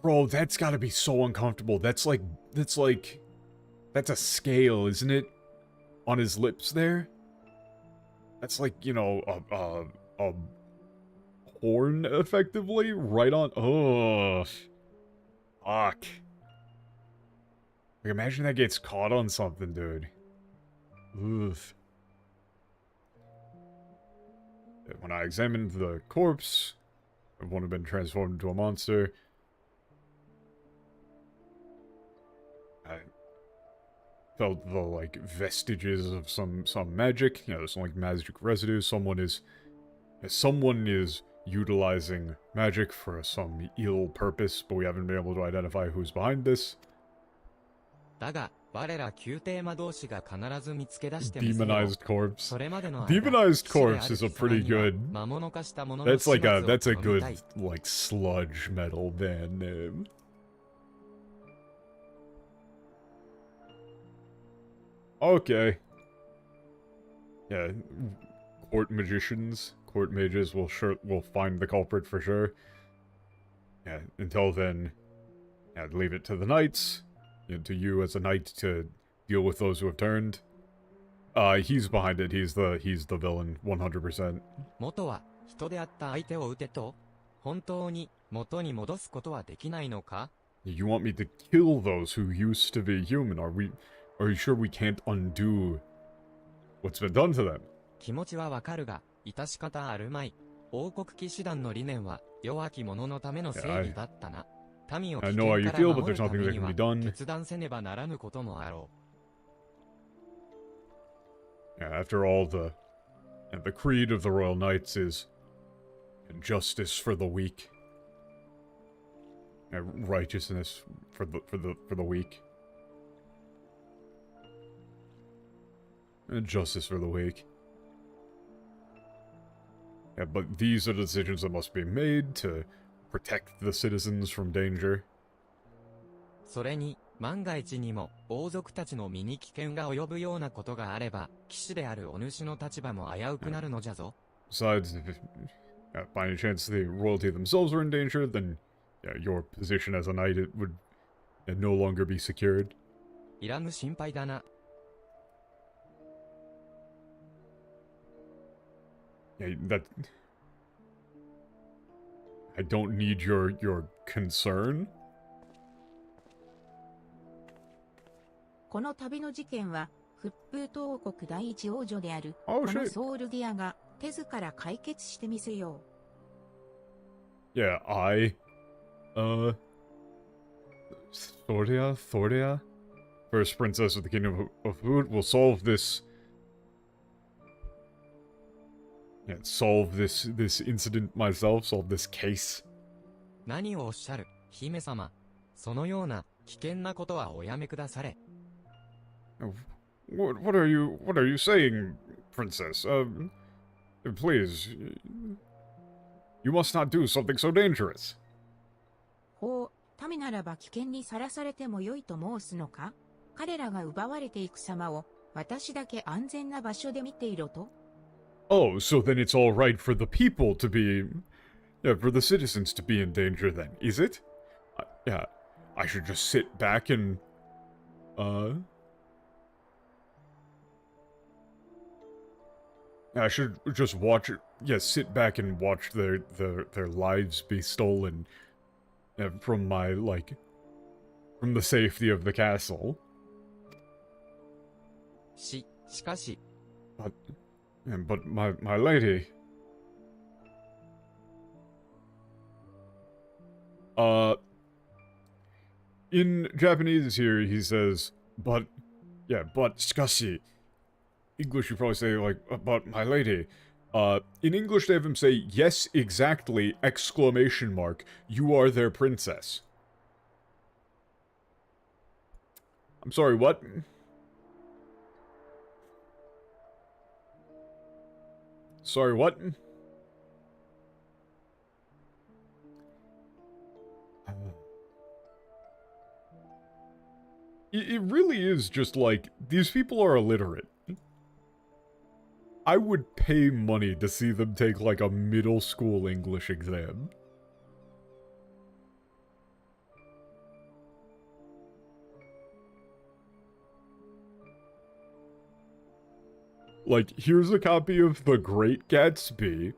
bro, that's gotta be so uncomfortable. That's a scale, isn't it? On his lips there? That's like, you know, a horn, effectively? Right on... Ugh. Fuck. Like, imagine that gets caught on something, dude. Ugh. When I examined the corpse of one who had been transformed into a monster, I felt the, like, vestiges of some magic. You know, some, like, magic residue. Someone is utilizing magic for some ill purpose, but we haven't been able to identify who's behind this. だが、我ら宮廷魔導士が必ず見つけ出してみせよう。 Demonized corpse. それまでの間、 Demonized corpse is a pretty good... 魔物化したものの That's 始末を that's a 止めたい。 good, like, sludge metal band name. Okay. Yeah, court magicians, court mages will find the culprit for sure. Yeah, until then, yeah, leave it to the knights, to you as a knight to deal with those who have turned. He's behind it. He's the villain, 100%. 元は人であった相手を撃てと、本当に元に戻すことはできないのか？ You want me to kill those who used to be human? Are you sure we can't undo what's been done to them? 気持ちはわかるが、致し方あるまい。王国騎士団の理念は弱き者のための正義だったな。民を危険から守るためには決断せねばならぬこともあろう。Yeah, after all, the creed of the Royal Knights is justice for the weak, and righteousness for the weak, and justice for the weak. Yeah, but these are the decisions that must be made to protect the citizens from danger. それに、万が一にも王族たちの身に危険が及ぶようなことがあれば、騎士であるお主の立場も危うくなるのじゃぞ。Besides, if by any chance the royalty themselves were in danger, then your position as a knight would no longer be secured. いらぬ心配だな。Yeah, that... I don't need your concern. この旅の事件は、フップート王国第一王女である、Oh, この shit. ソウルディアが手ずから解決してみせよう。Yeah, Thoria, first princess of the kingdom of Food, will solve this... Yeah, solve this incident myself, solve this case. 何をおっしゃる、姫様。そのような危険なことはおやめくだされ。What are you saying, princess? Please, you must not do something so dangerous. ほう、民ならば危険にさらされてもよいと申すのか？彼らが奪われていく様を、私だけ安全な場所で見ていろと？ Oh, so then it's all right for the people to be... Yeah, for the citizens to be in danger then, is it? Yeah, I should just sit back and... I should just watch it. Yeah, sit back and watch their lives be stolen from my, like, from the safety of the castle. しかし、 But my lady... In Japanese here, he says, but, yeah, but, しかし. English, you probably say, like, but my lady. In English, they have him say, yes, exactly, exclamation mark, you are their princess. I'm sorry, what? Sorry, what? It really is just like, these people are illiterate. I would pay money to see them take like a middle school English exam. Like, here's a copy of The Great Gatsby.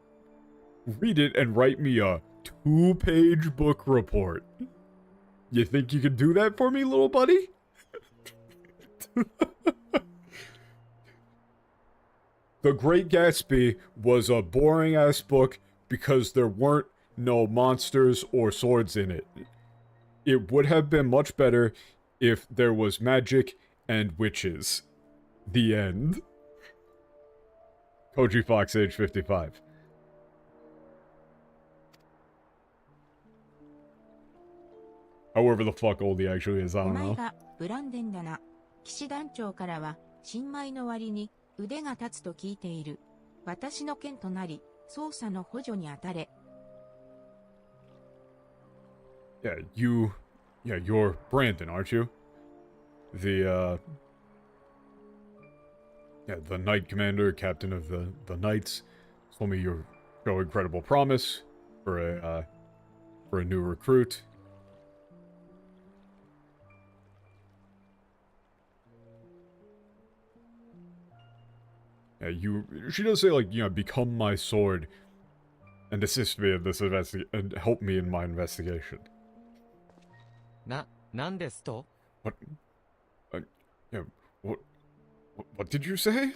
Read it and write me a 2-page book report. You think you can do that for me, little buddy? The Great Gatsby was a boring-ass book because there weren't no monsters or swords in it. It would have been much better if there was magic and witches. The end. Koji Fox, age 55. However the fuck old he actually is, I お don't 前 know. がブランデンだな。騎士団長からは、新米の割に腕が立つと聞いている。私の剣となり、捜査の補助に当たれ。Yeah, you're Brandon, aren't you? The Knight Commander, Captain of the Knights. Told me you show incredible promise for a new recruit. Yeah, she does say, like, you know, become my sword and assist me in this and help me in my investigation. なんですと? What? Yeah, what did you say?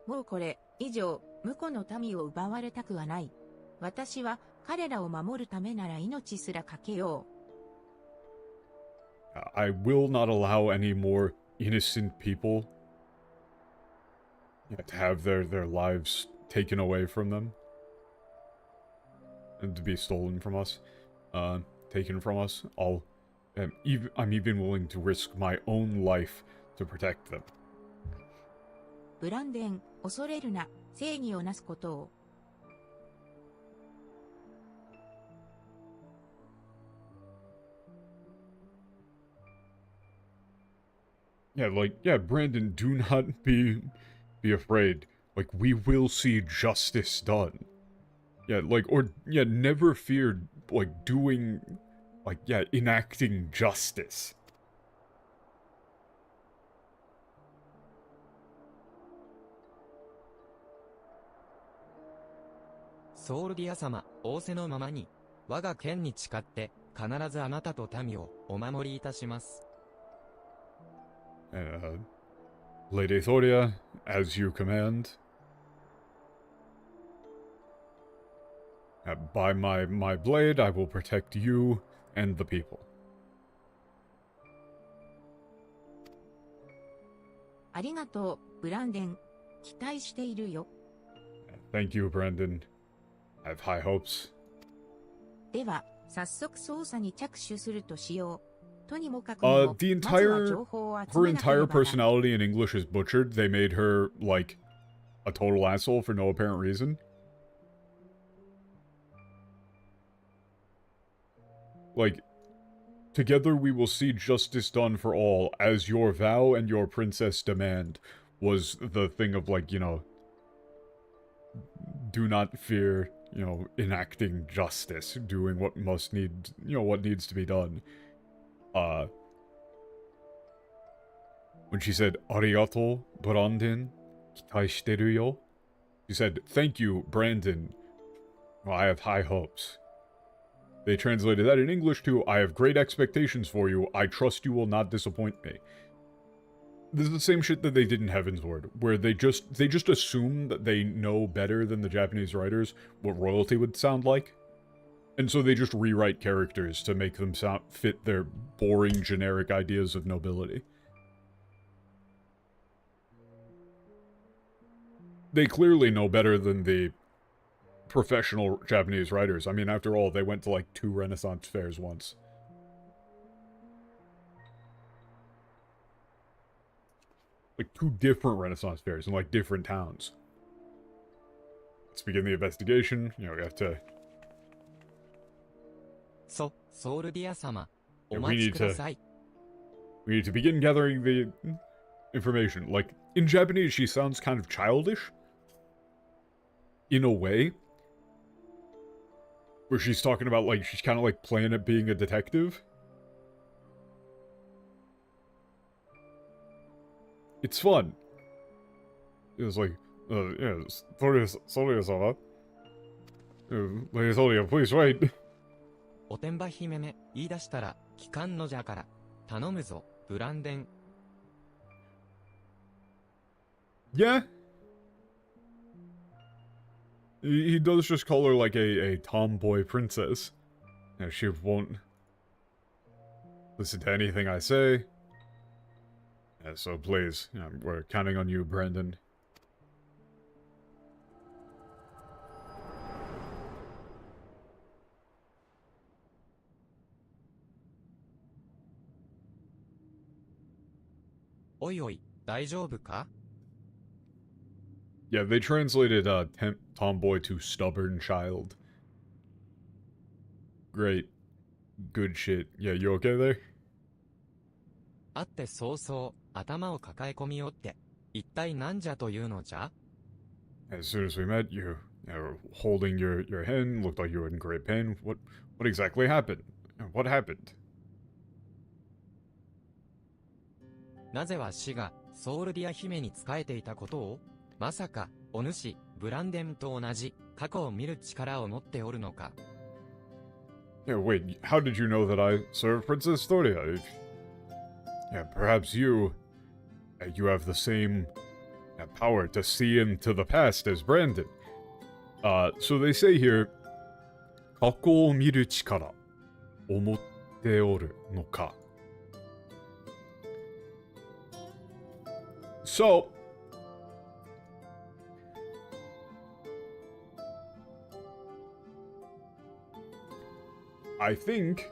もうこれ以上、婿の民を奪われたくはない。私は彼らを守るためなら命すらかけよう。I will not allow any more innocent people to have their lives taken away from them. And to be stolen from us. Taken from us. I'm even willing to risk my own life to protect them. ブランデン、恐れるな、正義をなすことを。Yeah, Brandon, do not be afraid. Like, we will see justice done. Yeah, never fear, enacting justice. ソウルディア様、仰せのままに、我が剣に誓って、必ずあなたと民をお守りいたします。Lady Thoria, as you command. By my blade, I will protect you and the people. ありがとう、ブランデン。期待しているよ。Thank you, Brandon. I have high hopes. では、早速捜査に着手するとしよう。とにもかくにも、まずは情報を集 her めなけれ entire ばな。 personality in English is butchered. They made her, like, a total asshole for no apparent reason. Like, together we will see justice done for all, as your vow and your princess demand, was the thing of, like, you know, do not fear, enacting justice, doing what what needs to be done. When she said, Arigato, Brandon, kitai shiteru yo, she said, thank you, Brandon. Well, I have high hopes. They translated that in English to, I have great expectations for you, I trust you will not disappoint me. This is the same shit that they did in Heavensward, where they just assume that they know better than the Japanese writers what royalty would sound like. And so they just rewrite characters to make them fit their boring, generic ideas of nobility. They clearly know better than the professional Japanese writers. I mean, after all, they went to like 2 Renaissance fairs once. Like 2 different Renaissance fairs in like different towns. Let's begin the investigation. We have to... We need to begin gathering the information. Like, in Japanese, she sounds kind of childish. In a way. Where she's talking about, like, she's kind of like playing at being a detective. It's fun. It was like, yes, sorry, Lady Sonia, please wait. おてんば姫め、言い出したら、聞かんのじゃから、頼むぞ、ブランデン。Yeah. He does just call her like a tomboy princess. She won't listen to anything I say. So please, we're counting on you, Brandon. Oi oi, 大丈夫か? Yeah, they translated tomboy to stubborn child. Great. Good shit. Yeah, you okay there? 会って早々、頭を抱え込みよって、一体何じゃというのじゃ? As soon as we met, you were holding your hand, looked like you were in great pain. What exactly happened? What happened? なぜわしが、ソウルディア姫に仕えていたことを? まさか、お主、ブランデンと同じ、過去を見る力を持っておるのか? Yeah, wait, how did you know that I served Princess Thoria? Yeah, perhaps you have the same power to see into the past as Brandon. So they say here, 過去を見る力、持っておるのか. So, I think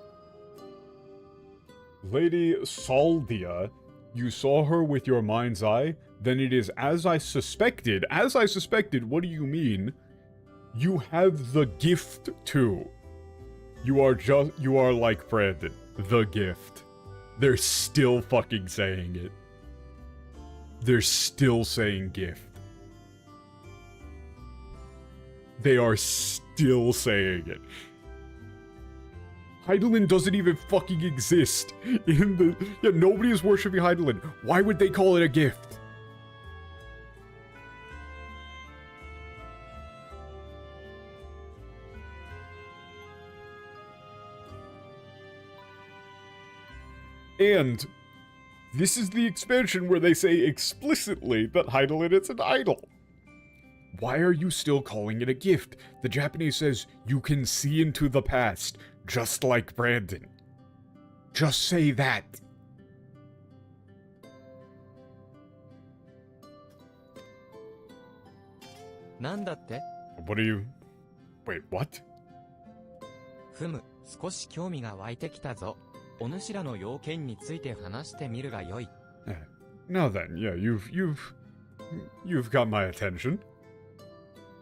Lady Saldia, you saw her with your mind's eye, then it is as I suspected. As I suspected, what do you mean? You have the gift too. You are like Brandon. The gift. They're still fucking saying it. They're still saying gift. They are still saying it. Heidelin doesn't even fucking exist in the... Yeah, nobody is worshipping Heidelin. Why would they call it a gift? And this is the expansion where they say explicitly that Heidelin is an idol. Why are you still calling it a gift? The Japanese says you can see into the past, just like Brandon. Just say that. What are you... Wait, what? ふむ、少し興味が湧いてきたぞ。お主らの要件について話してみるがよい。Now then, yeah, you've got my attention.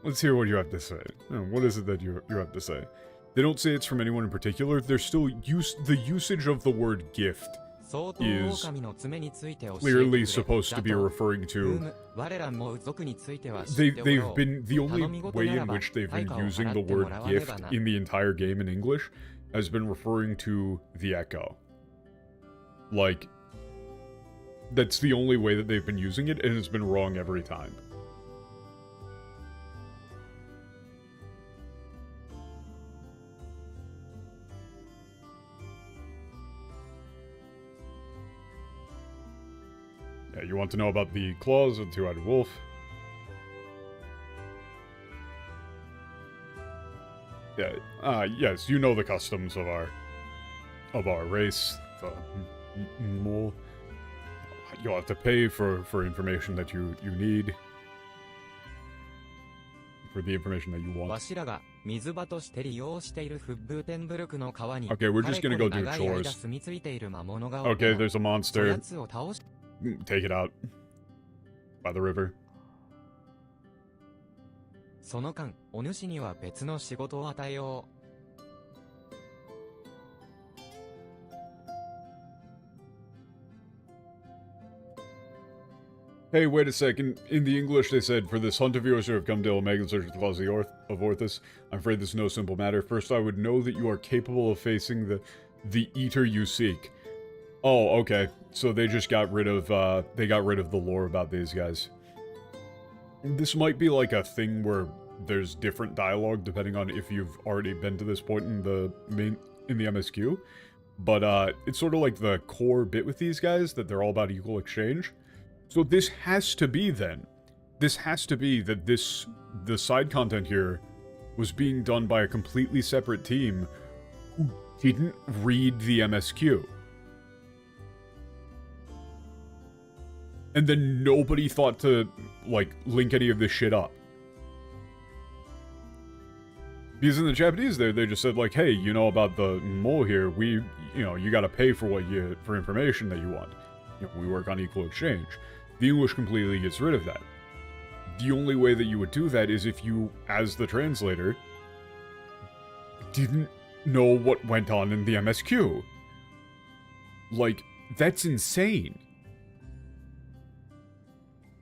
Let's hear what you have to say. What is it that you have to say? They don't say it's from anyone in particular. There's still the usage of the word gift is clearly supposed to be referring to. They've been, the only way in which they've been using the word gift in the entire game in English has been referring to the echo. Like, that's the only way that they've been using it, and it's been wrong every time. Yeah, you want to know about the claws of the two-eyed wolf? Yeah, yes, you know the customs of our race. More, you'll have to pay for information that you need. For the information that you want. Okay, we're just gonna go do chores. Okay, there's a monster. Take it out. By the river. その間、お主には別の仕事を与えよう。Hey, wait a second. In the English, they said, for this hunt of yours who have come to Omega in search of the claws of Orthus, I'm afraid this is no simple matter. First, I would know that you are capable of facing the eater you seek. Oh, okay. So they just got rid of, the lore about these guys. This might be like a thing where there's different dialogue depending on if you've already been to this point in the MSQ. But, it's sort of like the core bit with these guys, that they're all about equal exchange. So this has to be then. This has to be that the side content here was being done by a completely separate team who didn't read the MSQ. And then nobody thought to, like, link any of this shit up. Because in the Japanese there, they just said, like, hey, you know about the mole here, you gotta pay for for information that you want. We work on equal exchange. The English completely gets rid of that. The only way that you would do that is if you, as the translator, didn't know what went on in the MSQ. Like, that's insane.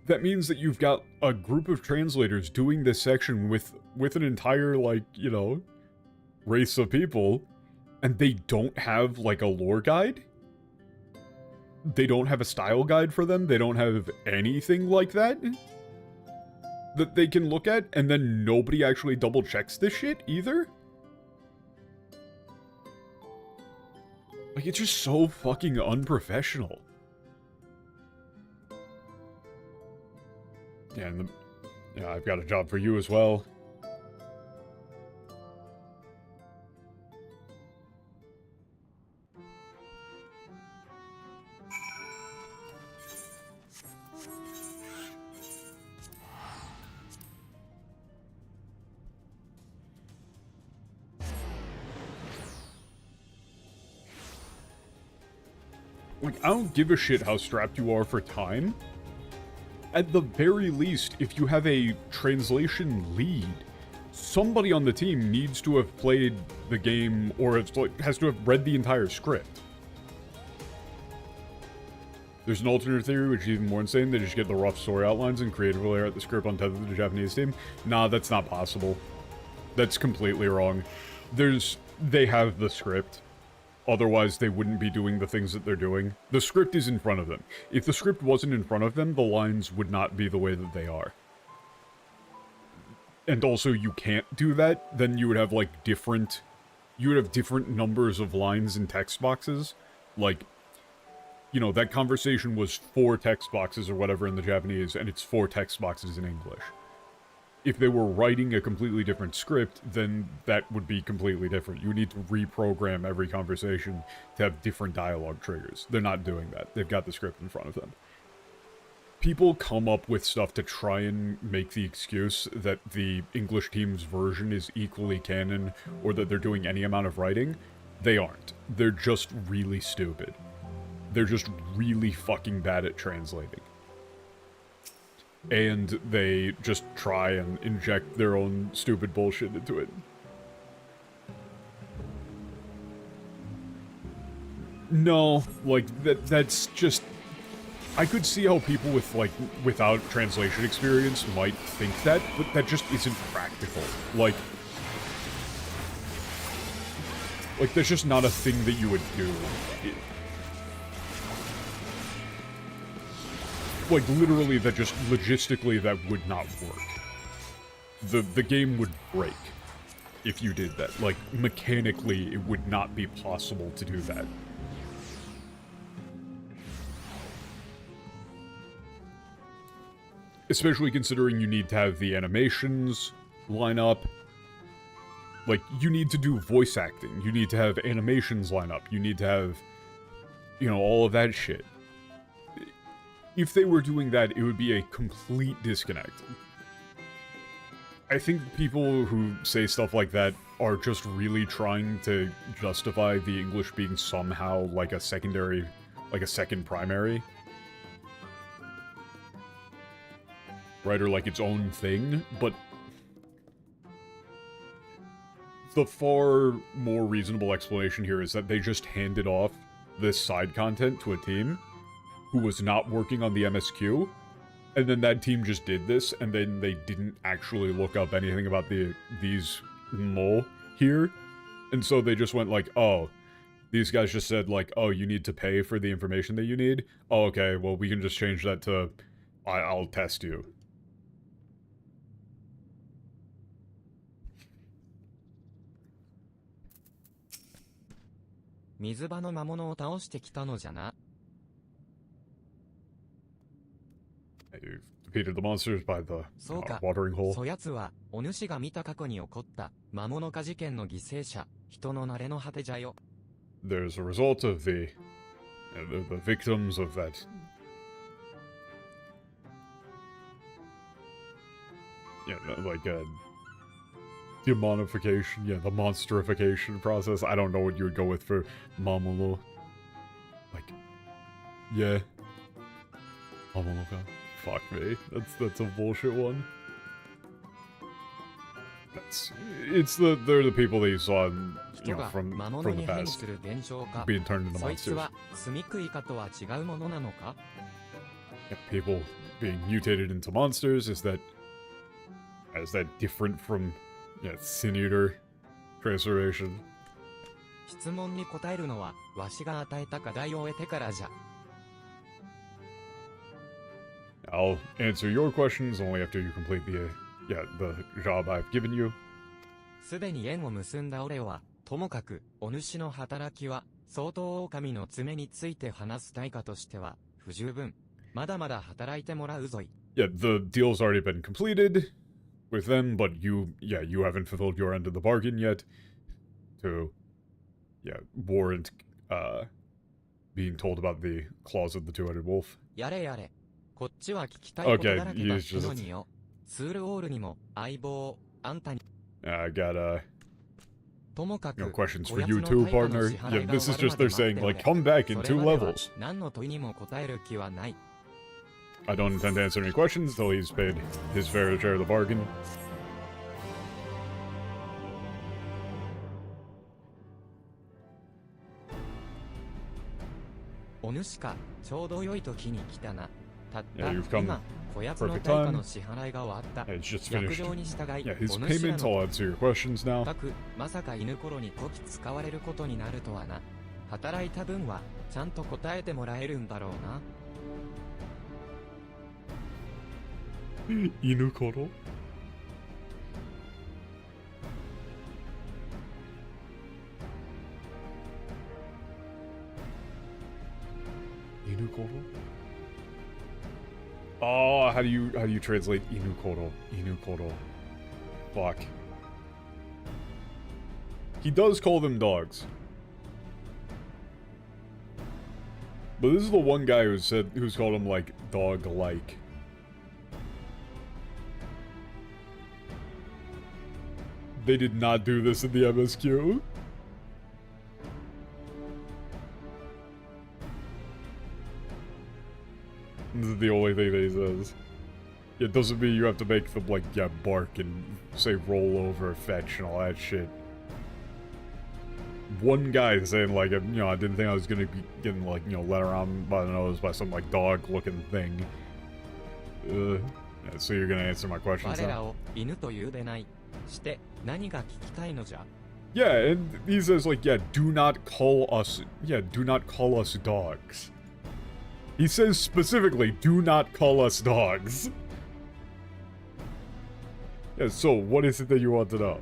That means that you've got a group of translators doing this section with an entire, like, race of people, and they don't have, like, a lore guide? They don't have a style guide for them? They don't have anything like that? That they can look at, and then nobody actually double checks this shit, either? Like, it's just so fucking unprofessional. Yeah, and I've got a job for you as well. Like, I don't give a shit how strapped you are for time. At the very least, if you have a translation lead, somebody on the team needs to have played the game or has to have read the entire script. There's an alternate theory, which is even more insane. They just get the rough story outlines and creatively write the script untethered to the Japanese team. Nah, that's not possible. That's completely wrong. They have the script. Otherwise, they wouldn't be doing the things that they're doing. The script is in front of them. If the script wasn't in front of them, the lines would not be the way that they are. And also, you can't do that. Then you would have, like, different numbers of lines in text boxes. Like, that conversation was 4 text boxes or whatever in the Japanese, and it's 4 text boxes in English. If they were writing a completely different script, then that would be completely different. You would need to reprogram every conversation to have different dialogue triggers. They're not doing that. They've got the script in front of them. People come up with stuff to try and make the excuse that the English team's version is equally canon, or that they're doing any amount of writing. They aren't. They're just really stupid. They're just really fucking bad at translating. And they just try and inject their own stupid bullshit into it. No, like, that's just... I could see how people with, like, without translation experience might think that, but that just isn't practical. Like, that's just not a thing that you would do. Like, literally, that just, logistically, that would not work. The game would break if you did that. Like, mechanically, it would not be possible to do that. Especially considering you need to have the animations line up. Like, you need to do voice acting. You need to have animations line up. You need to have, you know, all of that shit. If they were doing that, it would be a complete disconnect. I think people who say stuff like that are just really trying to justify the English being somehow like a secondary, like a second primary. Right, or like its own thing, but the far more reasonable explanation here is that they just handed off this side content to a team who was not working on the MSQ, and then that team just did this, and then they didn't actually look up anything about these mole here, and so they just went like, oh, these guys just said like, oh, you need to pay for the information that you need? Oh, okay, well, we can just change that to, I'll test you. You've defeated the monsters by the watering hole. そやつは、お主が見た過去に起こった魔物化事件の犠牲者、人の慣れの果てじゃよ。There's a result of the victims of that. Yeah, like demonification, yeah, the monsterification process. I don't know what you would go with for Mamono. Like, yeah. Mamono-ka. Fuck me. That's a bullshit one. They're the people that you saw in, you know, from the past being turned into monsters. Yeah, people being mutated into monsters, is that different from, yeah, Sin Eater transformation? 質問に答えるのは、わしが与えた課題を得てからじゃ。I'll answer your questions only after you complete the job I've given you. すでに縁を結んだ俺は、ともかく、お主の働きは、相当狼の爪について話す対価としては、不十分。まだまだ働いてもらうぞい。Yeah, the deal's already been completed with them, but you haven't fulfilled your end of the bargain yet to, warrant, being told about the claws of the two-headed wolf. やれやれ。こっちは聞きたいことだらけだったのによ。ツールオールにも、相棒、あんたに。I got, ともかく、 questions for you too, partner. Yeah, this is just they're saying, like, come back in 2 levels. 何の問いにも答える気はない。I don't intend to answer any questions until he's paid his fair share of the bargain. お主か、ちょうど良い時に来たな。たった Yeah, you've come 今、こやつの perfect 対価 time. の支払いが終わった。 Yeah, it's just 約 finished. 定に従い、 Yeah, his お主ら payment, の I'll answer your questions now. 各、まさか犬頃にこき使われることになるとはな。働いた分は、ちゃんと答えてもらえるんだろうな。犬頃? Inukoro? Oh, how do you translate Inukoro? Inukoro. Fuck. He does call them dogs. But this is the one guy who's called him, like, dog-like. They did not do this in the MSQ. This is the only thing that he says. It doesn't mean you have to make them, like, bark and say roll over, fetch, and all that shit. one guy saying like, you know, I didn't think I was gonna be getting like, you know, led around by the nose by some like dog-looking thing. Yeah, so you're gonna answer my questions 我ら now? を犬というでない。して何が聞きたいのじゃ Yeah, and he says like, yeah, do not call us dogs. He says specifically, do not call us dogs. Yeah, so what is it that you want to know?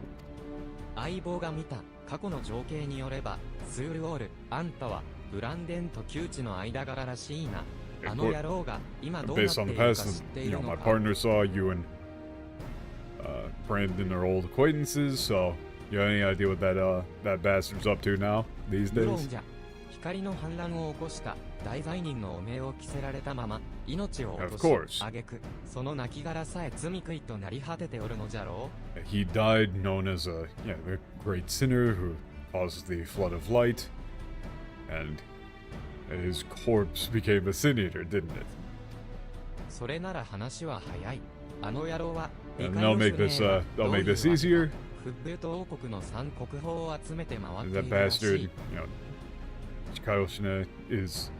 相棒が見た過去の情景によれば、スールオール、あんたはブランデンと窮地の間柄らしいな。あの野郎が今どうなって Based い on る the か past, 知ってい you る know, の my か partner saw you and Brandon are old acquaintances, so you have any idea what that bastard's up to now these 無論 days? じゃ。光の反乱を起こした大罪人の汚名を着せられたまま命を落と Of course. し挙句その亡骸さえ罪悔いとなり果てておるのじゃろう He died known as the great sinner who caused the flood of light, and his corpse became a sin eater, didn't it? それなら話は早いあの野郎は And they'll make this easier. フッベルト王国の三国宝を集めて回ってい That るらし bastard, い you know, Kaioshina is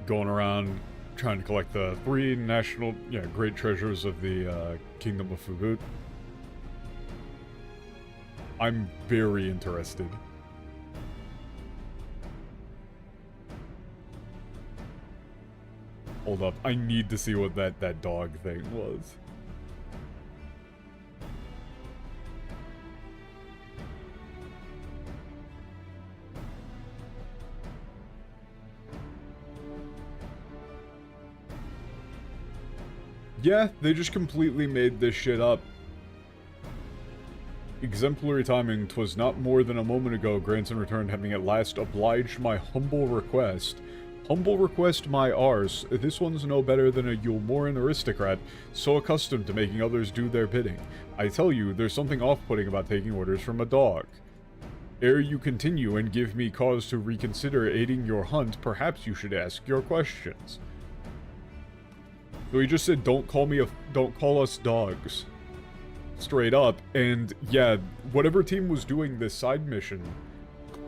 going around trying to collect the 3 national, great treasures of the Kingdom of Fubut. I'm very interested. Hold up, I need to see what that dog thing was. Yeah, they just completely made this shit up. Exemplary timing, 'twas not more than a moment ago, Grandson returned, having at last obliged my humble request. Humble request my arse, this one's no better than a Yulmoran aristocrat, so accustomed to making others do their bidding. I tell you, there's something off-putting about taking orders from a dog. Ere you continue and give me cause to reconsider aiding your hunt, perhaps you should ask your questions. So he just said, don't call us dogs. Straight up, and yeah, whatever team was doing this side mission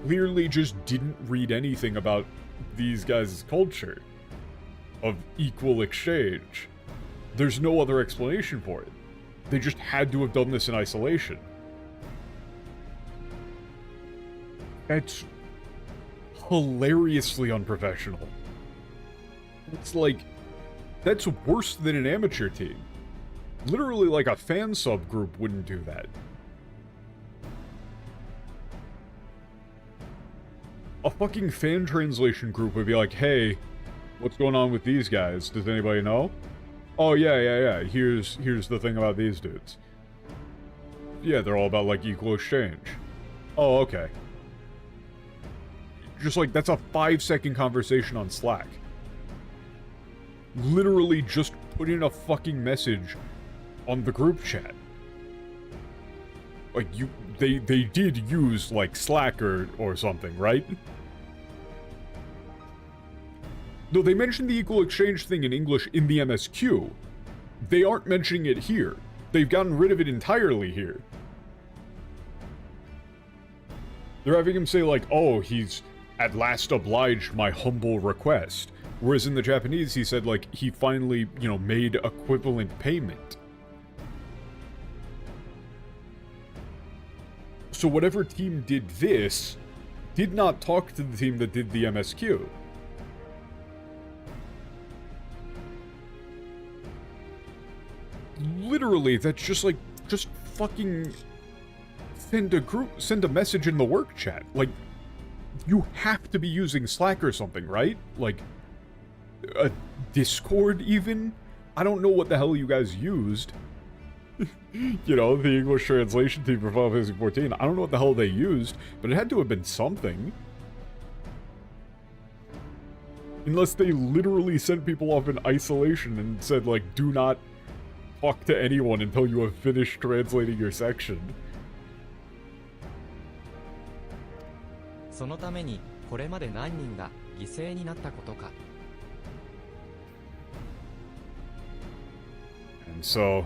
clearly just didn't read anything about these guys' culture of equal exchange. There's no other explanation for it. They just had to have done this in isolation. That's hilariously unprofessional. It's like, that's worse than an amateur team. Literally, like a fan subgroup wouldn't do that. A fucking fan translation group would be like, hey, what's going on with these guys? Does anybody know? Oh, yeah. Here's the thing about these dudes. Yeah, they're all about, like, equal exchange. Oh, okay. Just like, that's a 5-second conversation on Slack. Literally just put in a fucking message on the group chat. Like, they did use, like, Slack or something, right? No, they mentioned the equal exchange thing in English in the MSQ. They aren't mentioning it here. They've gotten rid of it entirely here. They're having him say, like, oh, he's at last obliged my humble request. Whereas in the Japanese, he said, like, he finally, made equivalent payment. So whatever team did this did not talk to the team that did the MSQ. Literally, that's just fucking send a message in the work chat. Like, you have to be using Slack or something, right? Like, a Discord even? I don't know what the hell you guys used. The English translation team for Final Fantasy XIV. I don't know what the hell they used, but it had to have been something. Unless they literally sent people off in isolation and said, like, do not talk to anyone until you have finished translating your section. そのためにこれまで何人が犠牲になったことか And so,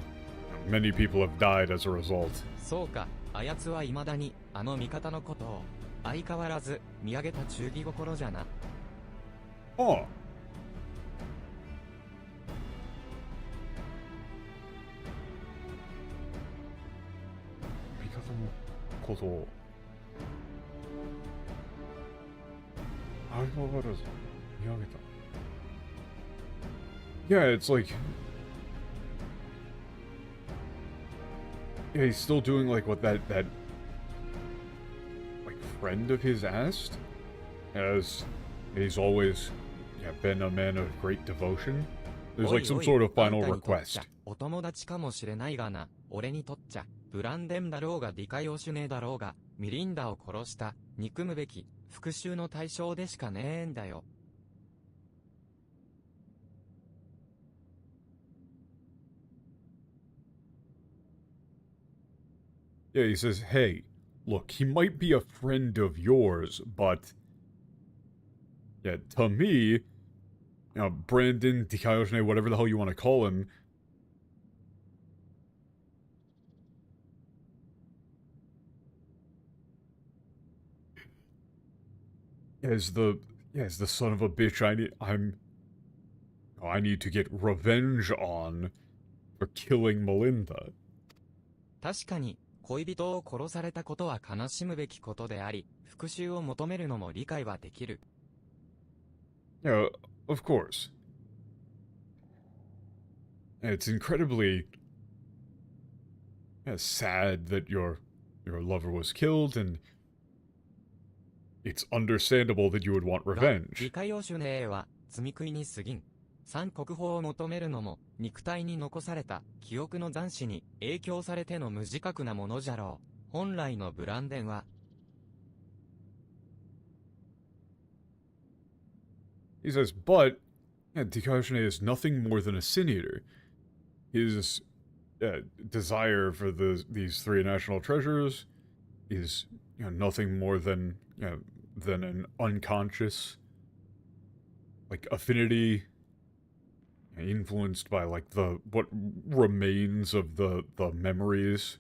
many people have died as a result. そうかあやつは未だに、あの味方のことを、相変わらず、見上げた忠義心じゃな。Oh. Yeah, it's like... Yeah, he's still doing like what that like friend of his asked, as he's always been a man of great devotion. There's like some sort of final request. お友達かもしれないがな、俺にとっちゃ、ブランデンだろうがディカヨシュネだろうが、ミリンダを殺した、憎むべき、復讐の対象でしかねえんだよ。Yeah, he says, hey, look, he might be a friend of yours, but... Yeah, to me, Brandon, Dikaiyoshine, whatever the hell you want to call him... As the son of a bitch I need to get revenge on for killing Melinda. 確かに、恋人を殺されたことは悲しむべきことであり、復讐を求めるのも理解はできる。Yeah, of course. It's incredibly sad that your lover was killed, and it's understandable that you would want が、 revenge. ディカヨシュネは、罪食いに過ぎん。三国宝を求めるのも、肉体に残された、記憶の残滓に、影響されての無自覚なものじゃろう。本来のブランデンは、He says, but Dikaiyoshine is nothing more than a sin eater. His desire for these three national treasures is nothing more than an unconscious like affinity influenced by like what remains of the memories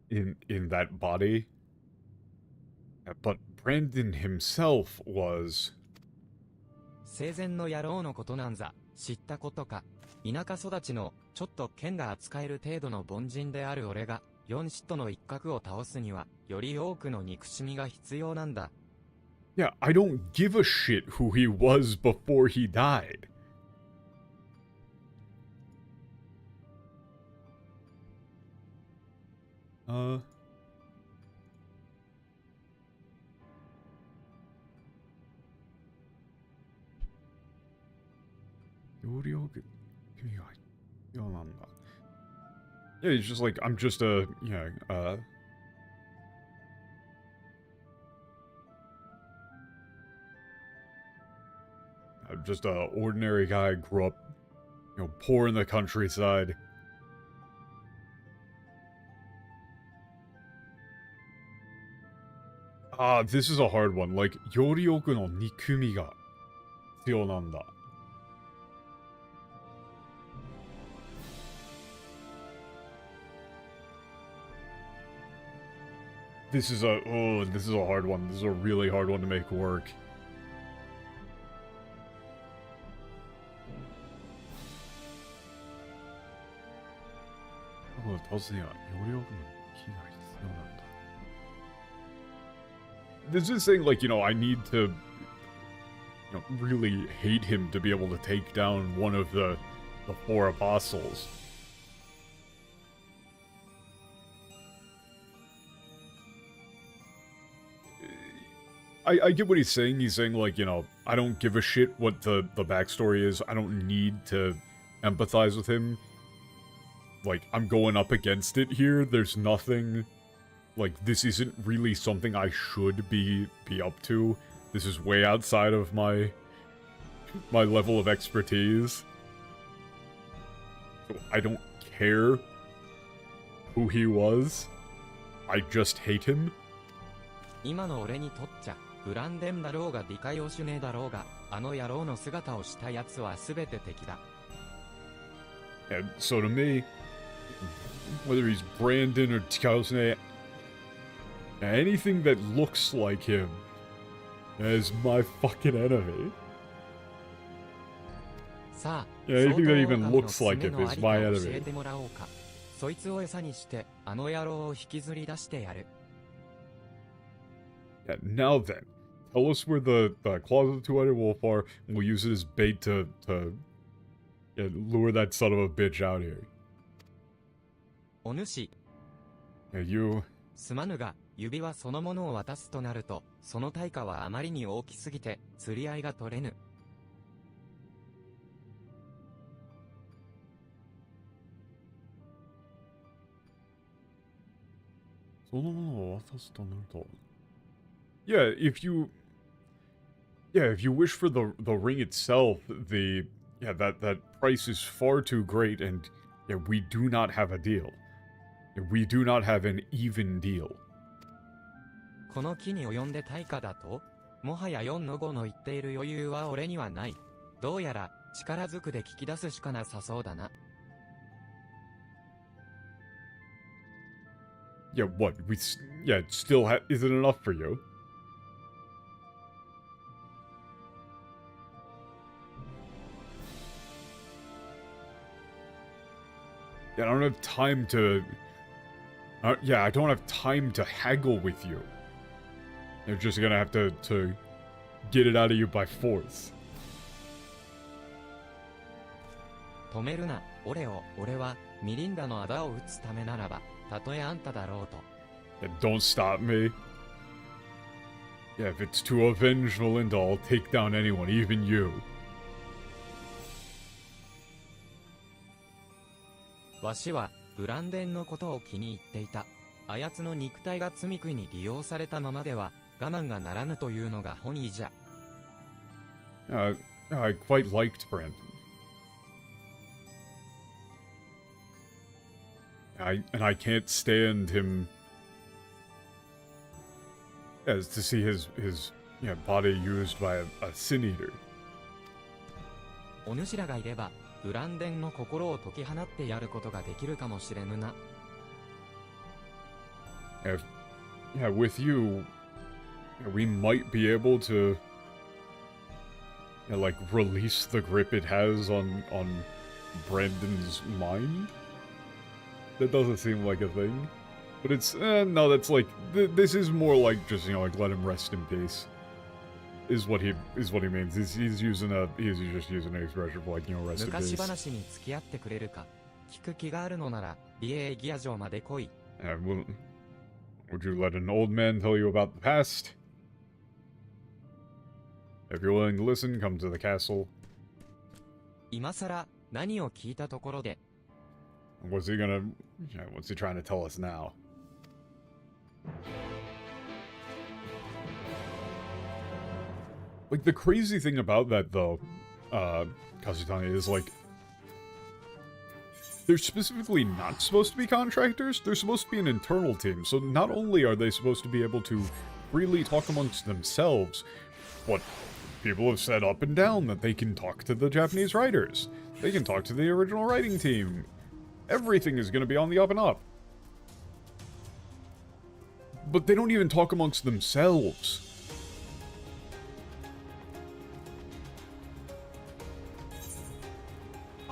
in that body. But Brandon himself was 生前の野郎のことなんざ、知ったことか。田舎育ちの、ちょっと剣が扱える程度の凡人である俺が、四使徒の一角を倒すには、より多くの憎しみが必要なんだ。Yeah, I don't give a shit who he was before he died. Yeah, he's just like, I'm just a, I'm just a ordinary guy, grew up, poor in the countryside. This is a hard one. Like, Yorioku no nikumi ga hitsuyou nanda. This is a hard one. This is a really hard one to make work. This is saying, like, I need to, really hate him to be able to take down one of the four apostles. I get what he's saying. He's saying, like, I don't give a shit what the backstory is. I don't need to empathize with him. Like, I'm going up against it here. There's nothing... Like, this isn't really something I should be up to. This is way outside of my level of expertise. So I don't care who he was. I just hate him. 今の俺にとっちゃ、ブランデンだろうがディカヨシュネだろうが、あの野郎の姿をした奴は全て敵だ。And so to me, whether he's Brandon or Dikaiyoshine, Anything that looks like him is my fucking enemy. さあ、 Yeah, anything that 相 even 当狼の looks like 爪 it の is あり my かを教え enemy. てもらおうか。そいつを餌にして、あの野郎を引きずり出してやる。Yeah, now then, tell us where the closet two-headed wolf are, and we'll use it as bait to lure that son of a bitch out here. お主、 Yeah, you... すまぬが、指輪そのものを渡すとなると、その対価はあまりに大きすぎて、釣り合いが取れぬ。Yeah, if you wish for the ring itself, that price is far too great, and yeah, we do not have a deal. We do not have an even deal. この木に及んで対価だと？もはや4の5の言っている余裕は俺にはない。どうやら、力ずくで聞き出すしかなさそうだな。Yeah, what? It still isn't enough for you. Yeah, I don't have time to... I don't have time to haggle with you. You're just gonna have to get it out of you by force. 止めるな、俺は、ミリンダの仇を討つためならば、たとえあんただろうと。Yeah, don't stop me. Yeah, if it's to avenge Melinda, I'll take down anyone, even you. わしは、ブランデンのことを気に入っていた。あやつの肉体が罪食いに利用されたままでは、我慢がならぬというのが本意じゃ。I quite liked Brandon. I can't stand him as to see his body used by a sin eater. お主らがいれば、ブランデンの心を解き放ってやることができるかもしれぬな。With you, we might be able to, like, release the grip it has on Brandon's mind. That doesn't seem like a thing. But it's, no, that's like, this is more like just, like, let him rest in peace. Is what he means. He's just using an expression for, like, rest in 昔 peace. 話に付き合ってくれるか。聞く気があるのなら、美瑛ギア城まで来い。Would you let an old man tell you about the past? If you're willing to listen, come to the castle. 今さら、何を聞いたところで。What's he trying to tell us now? Like, the crazy thing about that, though, Kazutani, is, like, they're specifically not supposed to be contractors, they're supposed to be an internal team, so not only are they supposed to be able to freely talk amongst themselves, but people have said up and down that they can talk to the Japanese writers, they can talk to the original writing team, everything is going to be on the up and up. But they don't even talk amongst themselves.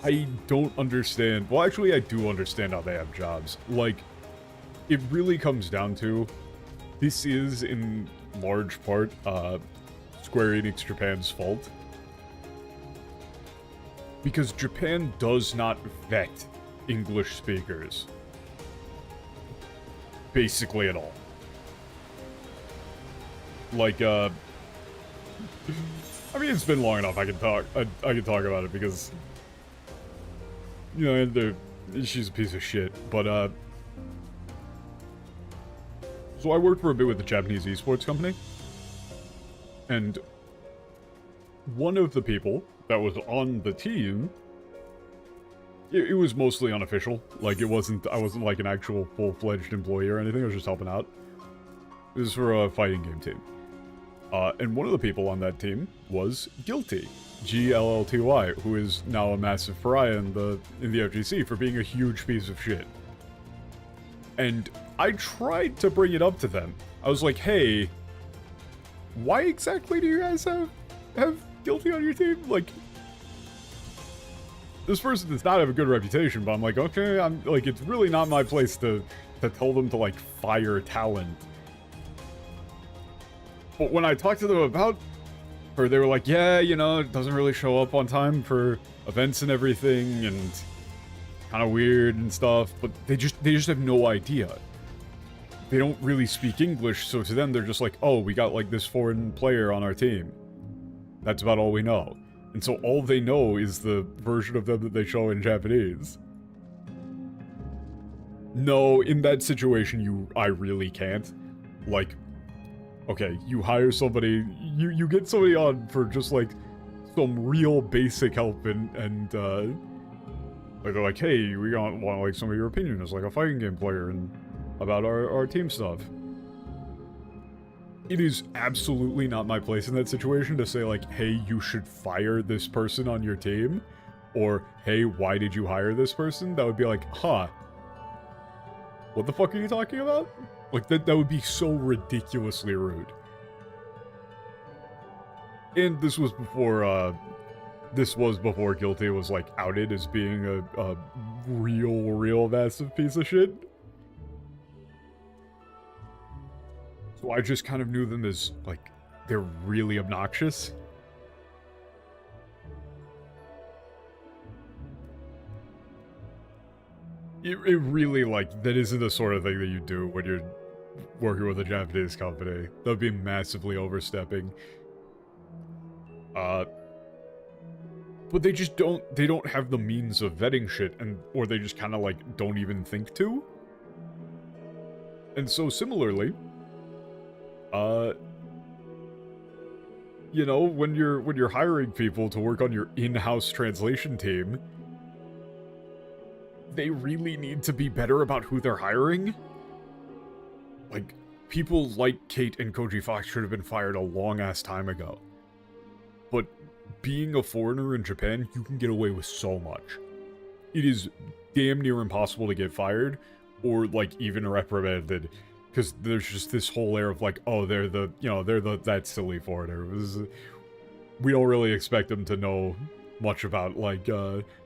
I don't understand. Well, actually, I do understand how they have jobs. Like, it really comes down to, this is, in large part, Square Enix Japan's fault. Because Japan does not vet English speakers. Basically at all. Like, I mean, it's been long enough I can talk about it because... she's a piece of shit, but, so I worked for a bit with the Japanese esports company, and one of the people that was on the team, it was mostly unofficial, like, I wasn't like an actual full-fledged employee or anything, I was just helping out. It was for a fighting game team. And one of the people on that team was Guilty. G-L-L-T-Y, who is now a massive pariah in the FGC for being a huge piece of shit. And I tried to bring it up to them. I was like, hey, why exactly do you guys have Guilty on your team? Like, this person does not have a good reputation, but I'm like, okay, I'm like, it's really not my place to tell them to like fire talent. But when I talked to them about her, they were like, yeah, you know, it doesn't really show up on time for events and everything, and kind of weird and stuff, but they just have no idea. They don't really speak English, so to them, they're just like, oh, we got like this foreign player on our team. That's about all we know. And so all they know is the version of them that they show in Japanese. No, in that situation, I really can't. Like, okay, you hire somebody, you get somebody on for just like some real basic help and like they're like, hey, we want like some of your opinion as like a fighting game player and about our team stuff. It is absolutely not my place in that situation to say like, hey, you should fire this person on your team, or hey, why did you hire this person? That would be like, huh, what the fuck are you talking about? Like, that would be so ridiculously rude. And this was before Guilty was like outed as being a real massive piece of shit. So I just kind of knew them as, like, they're really obnoxious. It really, like, that isn't the sort of thing that you do when you're working with a Japanese company. That would be massively overstepping. But they just don't have the means of vetting shit, or they just kind of, like, don't even think to. And so similarly, you know, when you're hiring people to work on your in-house translation team, they really need to be better about who they're hiring. Like, people like Kate and Koji Fox should have been fired a long-ass time ago. But being a foreigner in Japan, you can get away with so much. It is damn near impossible to get fired, or, like, even reprimanded. Because there's just this whole air of like, oh, they're that silly foreigner. We don't really expect them to know much about, like,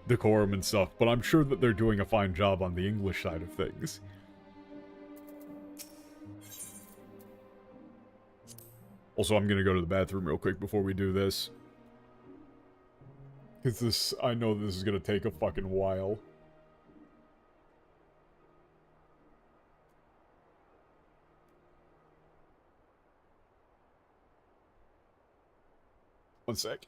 decorum and stuff, but I'm sure that they're doing a fine job on the English side of things. Also, I'm gonna go to the bathroom real quick before we do this. Because I know this is gonna take a fucking while. One sec.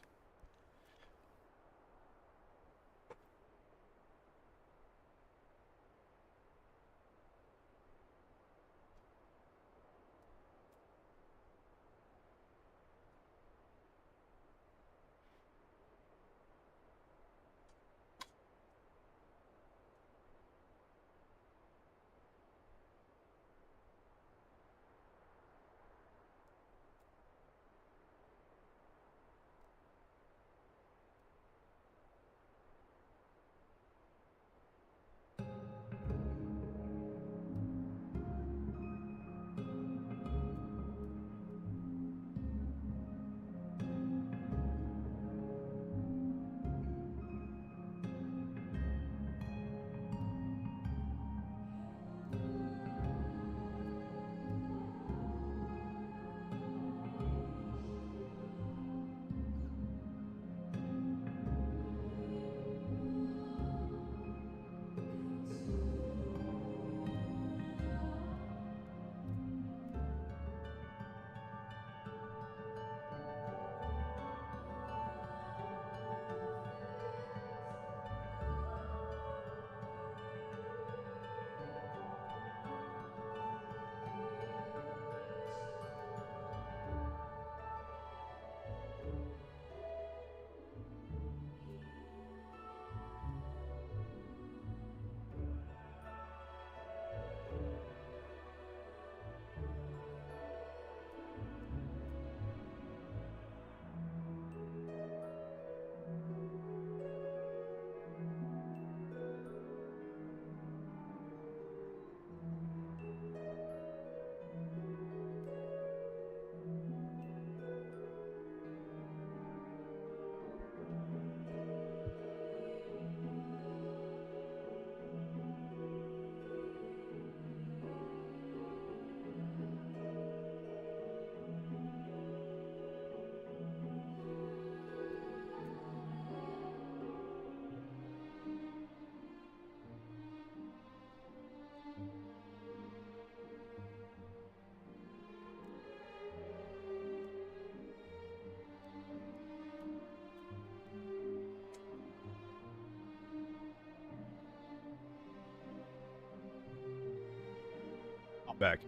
back.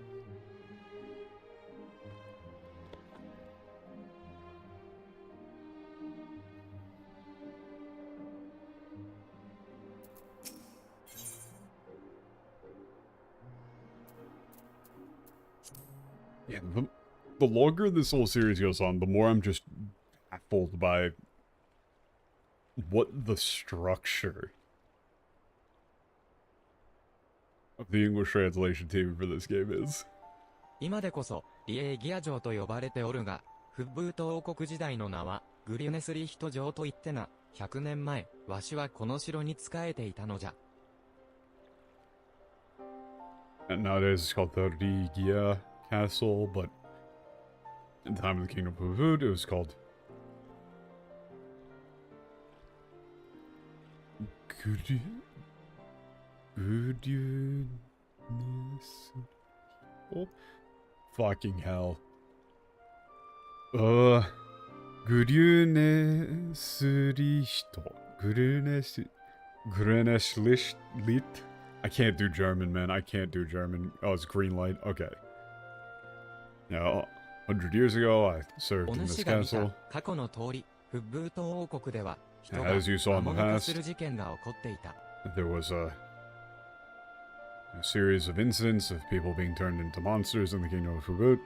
Yeah, the longer this whole series goes on, the more I'm just baffled by what the structure of the English translation team for this game is. 今でこそ、リエーギア城と呼ばれておるが、フッブート王国時代の名は、グリュネスリヒト城と言ってな、100年前、わしはこの城に仕えていたのじゃ。And nowadays it's called the Rigia Castle, but in the time of the Kingdom of Food, it was called Gudjunes. Oh, fucking hell. Gruneslicht. I can't do German, man. I can't do German. Oh, it's green light. Okay. Now, 100 years ago, I served in this castle. 過去の通り、フッブート王国では、人 As you saw in the 魔物化 past, する事件が起こっていた。there was a series of incidents of people being turned into monsters in the Kingdom of Fubut.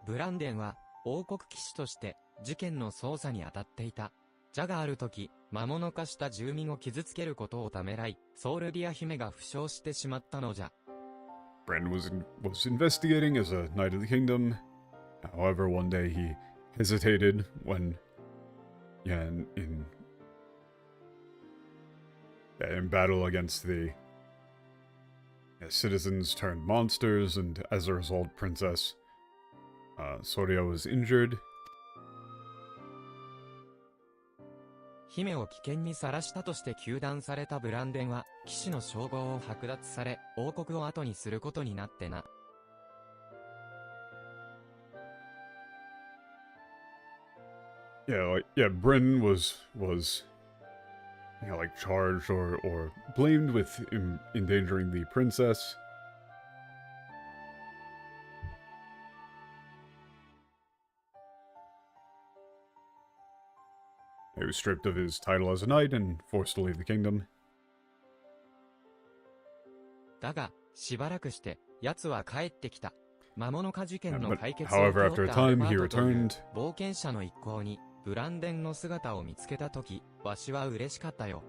ブランデンは、王国騎士として、事件の捜査に当たっていた。ジャがある時、魔物化した住民を傷つけることをためらい、ソウルディア姫が負傷してしまったのじゃ。Brandon was investigating as a knight of the kingdom. However, one day he hesitated when, in battle against the citizens turned monsters, and as a result, Princess Soria was injured. 姫を危険にさらしたとして糾弾されたブランデンは、騎士の称号を剥奪され、王国を後にすることになってな。Bryn was charged or blamed with endangering the princess. He was stripped of his title as a knight and forced to leave the kingdom. だが、しばらくして、奴は帰ってきた。魔物化事件の But 解決を however, 請 after け a 負ったアル time, バ he ートという returned. 冒険者の一行に、ブランデンの姿を見つけたとき、わしは嬉しかったよ。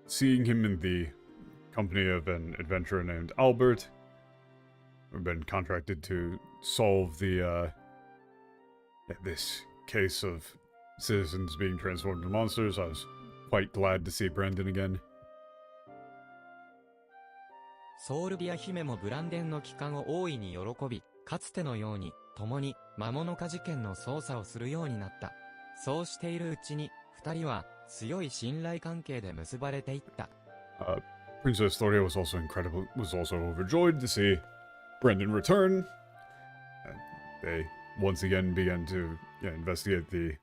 Seeing him in the company of an adventurer named Albert, who'd been contracted to solve this case of citizens being transformed into monsters, I was quite glad to see Brandon again. ソウルディア姫もブランデンの帰還を大いに喜び、かつてのように、共に魔物化事件の捜査をするようになった。そうしているうちに、二人は強い信頼関係で結ばれていった。Princess Thoria was also overjoyed to see Brandon return. They once again began to investigate the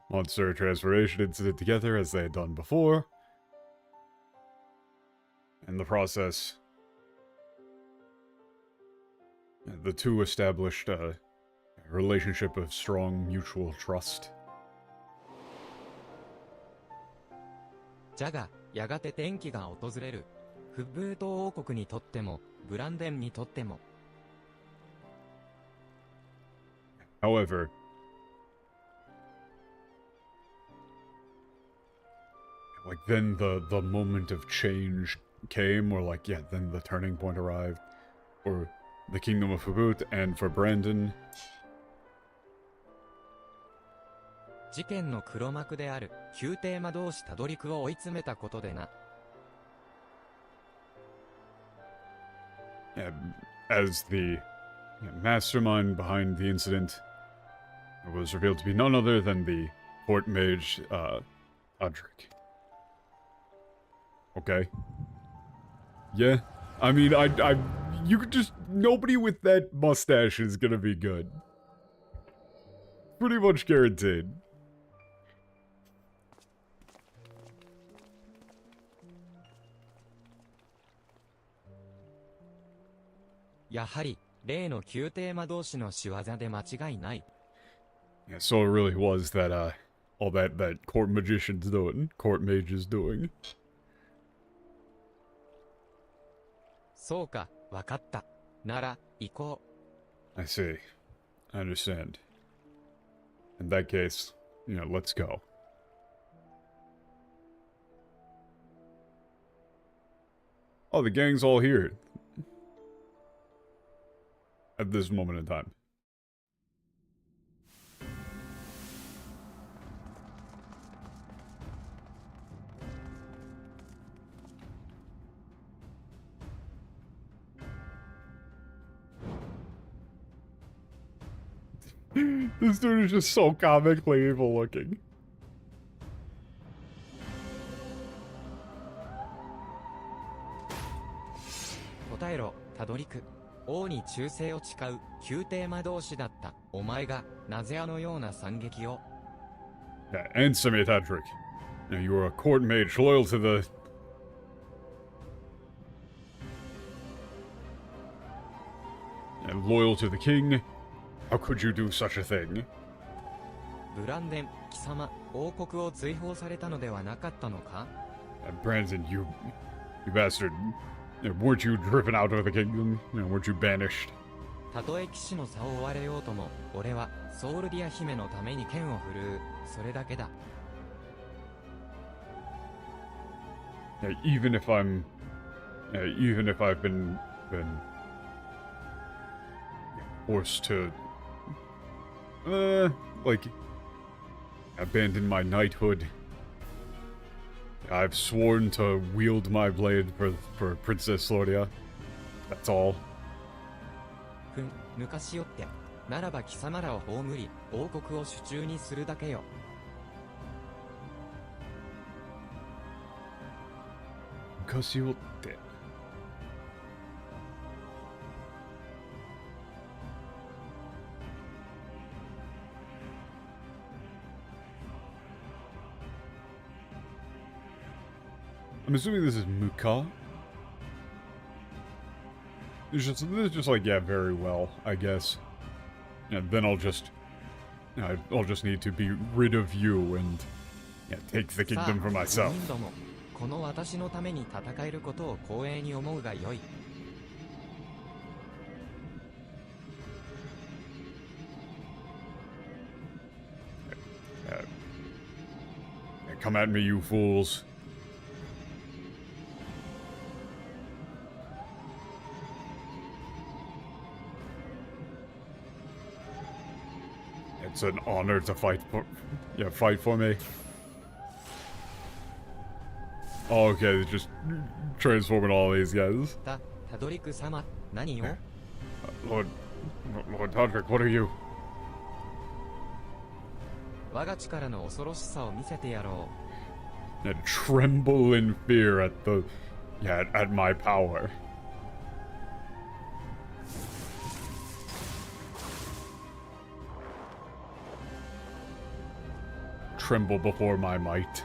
monster transformation incident together as they had done before. In the process, the two established a relationship of strong mutual trust. じゃが、やがて転機が訪れる。フッブート王国にとっても、ブランデンにとっても。However, then the moment of change came, or then the turning point arrived, for the Kingdom of Fubut and for Brandon. 事件の黒幕である、旧テーマ同士たどりくを追い詰めたことでな。As the mastermind behind the incident was revealed to be none other than the court mage, Todrick. Okay. Yeah. I mean, you could just, nobody with that mustache is gonna be good. Pretty much guaranteed. やはり、例の宮廷魔導士の仕業で間違いない。Yeah, so it really was that, all that court magician's doing, court mage is doing. そうか、わかった。なら、行こう。I see. I understand. In that case, let's go. Oh, the gang's all here. At this moment in time. This dude is just so comically evil looking. 答えろ、たどりく。王に忠誠を誓う宮廷魔導士だったお前がなぜあのような惨劇を。Yeah, answer me, Tadric. Now, you are a court mage loyal to the... And loyal to the king. How could you do such a thing? ブランデン、貴様、王国を追放されたのではなかったのか？ Brandon, you bastard. Weren't you driven out of the kingdom? Weren't you banished? たとえ騎士の差を追われようとも、俺はソウルディア姫のために剣を振るう、それだけだ。Even if I've been forced to, abandon my knighthood. I've sworn to wield my blade for Princess Loria. That's all. 抜かしよって。ならば貴様らを葬り、王国を手中にするだけよ。抜かしよって。I'm assuming this is Muka. This is just like, yeah, very well, I guess. And then I'll just need to be rid of you and take the kingdom for myself. この私のために戦えることを光栄に思うがよい。Come at me, you fools. It's an honor to fight for me. Oh, okay, just transforming all these guys. たどりく様、何を？ Lord Todrick, what are you? 我が力の恐ろしさを見せてやろう。And tremble in fear at my power. Tremble before my might.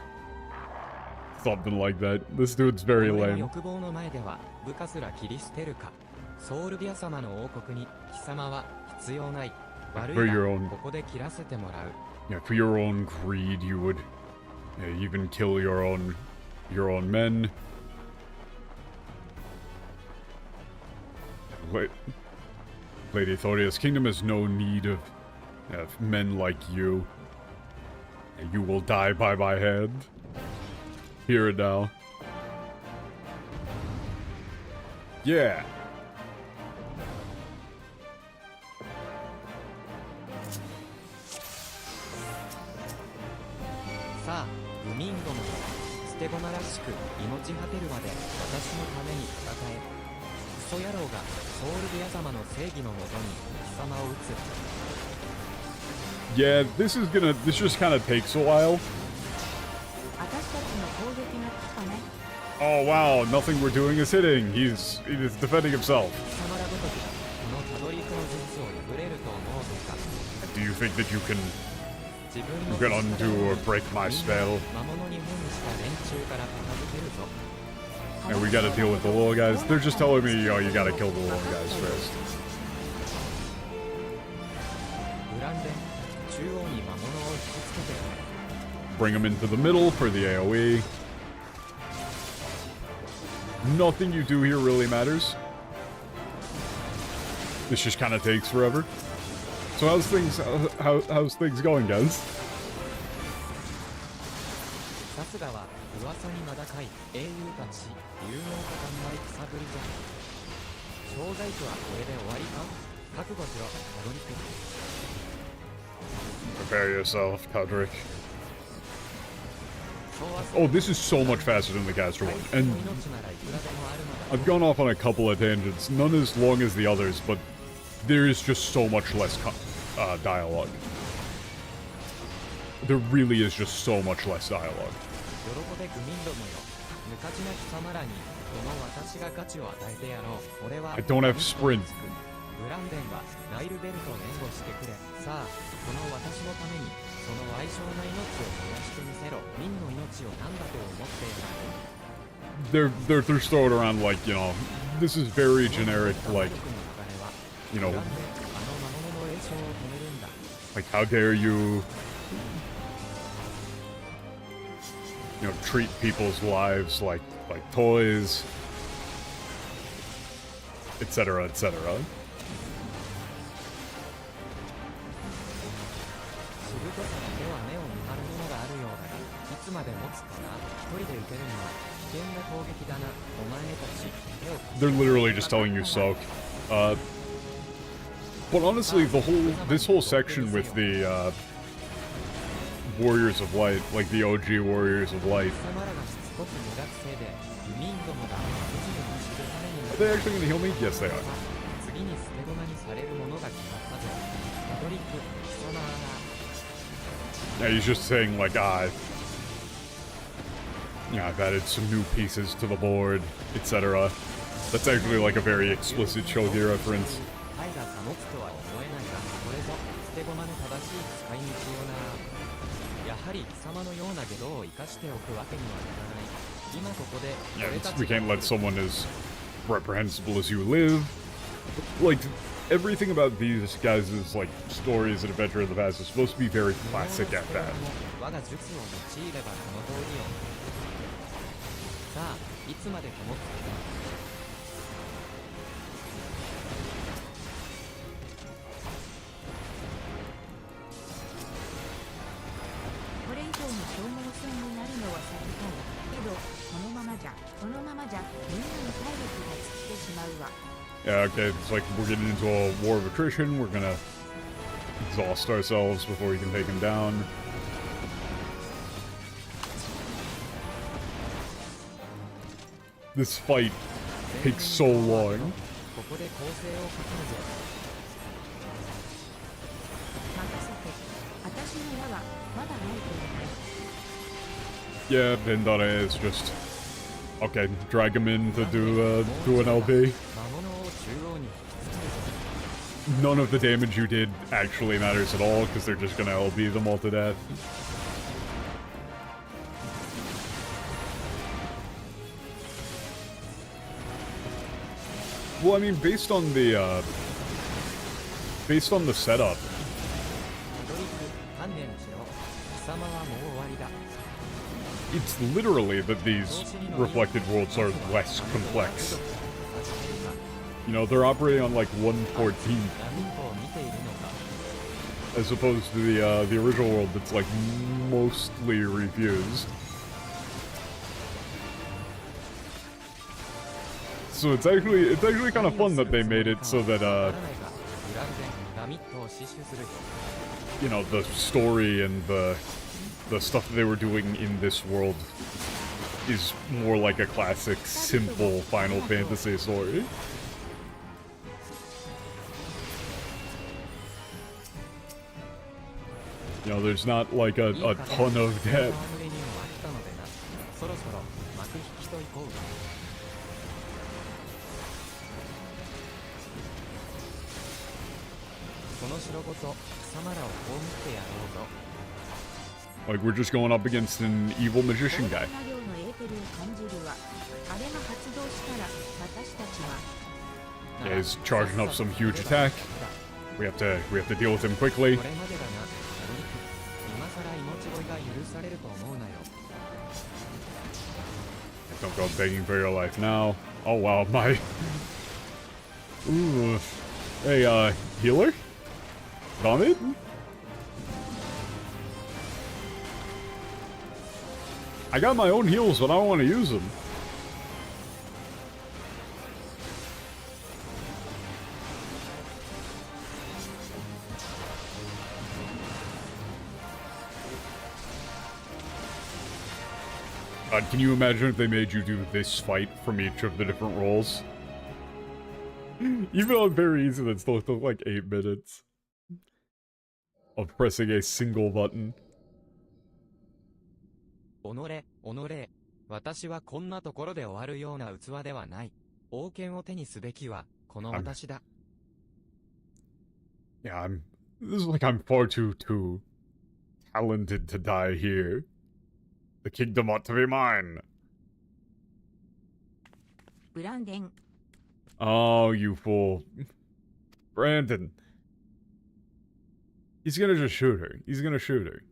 Something like that. This dude's very 俺の lame. 欲望の前では部下すら切り捨てるか。ソウルディア様の王国に貴様は必要ない。悪い For your が own- ここで切らせてもらう。Yeah, for your own greed, you would even kill your own men. Lady Thoria's kingdom has no need of men like you. You will die by my hand. Here and now. Yeah. さあ、グミンゴの捨て駒らしく命果てるまで私のために戦え。クソ野郎がソウルディア様の正義のもとに貴様を撃つ。Yeah, this just kind of takes a while. 私たちの攻撃が来たね。Oh wow, nothing we're doing is hitting. He's defending himself. 貴様らごとき、このたどりくの術を破れると思うのか。 Do you think that you can 自分の undo or break my spell? 魔物に扮した連中から片付けるぞ。And we gotta deal with the little guys. They're just telling me, yo, you gotta kill the little guys first. ブランデン、中央に魔物を引きつけて。 Bring them into the middle for the AoE. Nothing you do here really matters. This just kind of takes forever. So how's things going, guys? さすがは噂に名高い英雄たち有能かたんまり草ぶりじゃ。小細工はこれで終わりか。覚悟しろ、ドリク。 Prepare yourself, Codric. Oh, this is so much faster than the caster one. And I've gone off on a couple of tangents, none as long as the others, but there is just so much less dialogue. There really is just so much less dialogue. I don't have sprint. ブランデンはナイルベルトを援護してくれ。さあ、この私のためにその矮小な命を燃やしてみせろ。民の命を何だと思っている。They're throwing around like, you know, this is very generic, like, you know, like how dare you, you know, treat people's lives like toys, etc., etc. しぶとさだけは目を見張るものがあるようだが、いつまで持つかな。一人で受けるには危険な攻撃だな。お前たち手を。 They're literally just telling you soak. But honestly, this whole section with the Warriors of Light, like the OG Warriors of Light, are they actually gonna heal me? Yes, they are. Yeah, he's just saying like, yeah, I've added some new pieces to the board, etc. That's actually like a very explicit Shogi reference. やはり貴様のような下道を生かしておくわけにはならない。今ここで Yeah, we can't let someone as reprehensible as you live. Like, everything about these guys' like stories and adventure in the past is supposed to be very classic at that. 我が術を用いればこの通りよ。さあ、いつまで保つか。 Yeah, okay, it's like we're getting into a war of attrition. We're gonna exhaust ourselves before we can take him down. This fight takes so long. Yeah, Bendare is just... Okay, drag him in to do an LB. None of the damage you did actually matters at all, because they're just gonna LB them all to death. Well, I mean, based on the setup, it's literally that these reflected worlds are less complex. You know, they're operating on like 1/14 as opposed to the original world that's like mostly refused. So it's actually kind of fun that they made it so that you know, the story and the stuff that they were doing in this world is more like a classic, simple Final Fantasy story. You know, there's not like a ton of depth. Like, we're just going up against an evil magician guy. あれが発動したら私たちは Yeah, he's charging up some huge attack. We have to deal with him quickly. これまでだな、タドリク。今さら命乞いが許されると思うなよ。 Don't go begging for your life now. Oh wow, my. Ooh. Hey, healer? Vomit? I got my own heals, but I don't want to use them. God, can you imagine if they made you do this fight from each of the different roles? Even though it's very easy, that still took like 8 minutes of pressing a single button. おのれ、私はこんなところで終わるような器ではない。王権を手にすべきは、この私だ。Yeah, this is like I'm far too talented to die here. The kingdom ought to be mine. ブランデン Oh, you fool. Brandon. He's gonna just shoot her. He's gonna shoot her.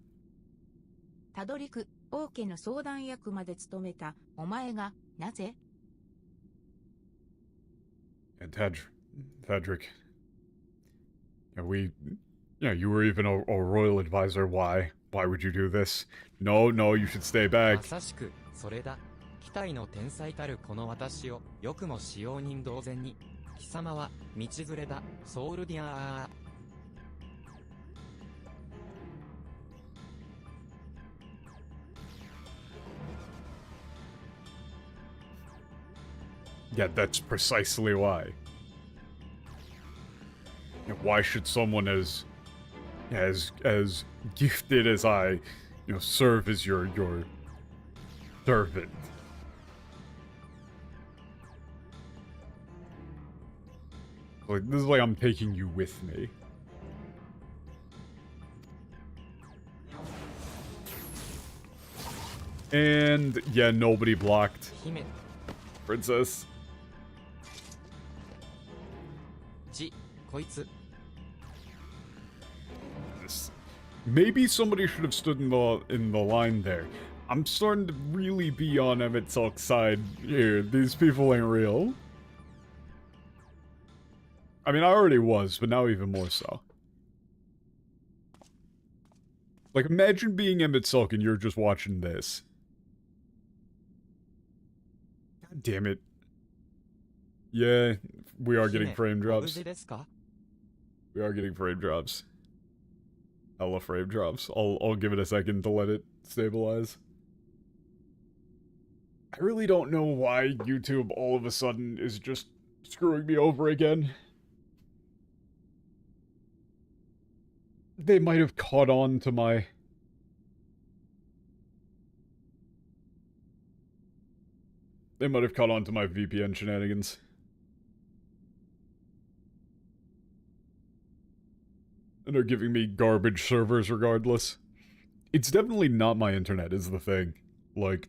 タドリク王家の相談役まで務めたお前がなぜ And Tadric. Yeah, you were even a royal advisor. Why? Why would you do this? No, you should stay ま back. さしく、それだ。期待の天才たるこの私を、よくも使用人同然に。貴様は、道連れだ、ソウルディアー。Yeah, that's precisely why. Why should someone as gifted as I, serve as your servant? Like, this is like I'm taking you with me. And yeah, nobody blocked. 姫、 Princess. こいつ。 Maybe somebody should have stood in the line there. I'm starting to really be on Emmett Salk's side here. These people ain't real. I mean, I already was, but now even more so. Like, imagine being Emmett Salk and you're just watching this. God damn it. Yeah, we are getting frame ご無 drops. 事ですか We are getting frame drops. Hella frame drops. I'll give it a second to let it stabilize. I really don't know why YouTube all of a sudden is just screwing me over again. They might have caught on to my... They might have caught on to my VPN shenanigans. And are giving me garbage servers regardless. It's definitely not my internet is the thing. Like,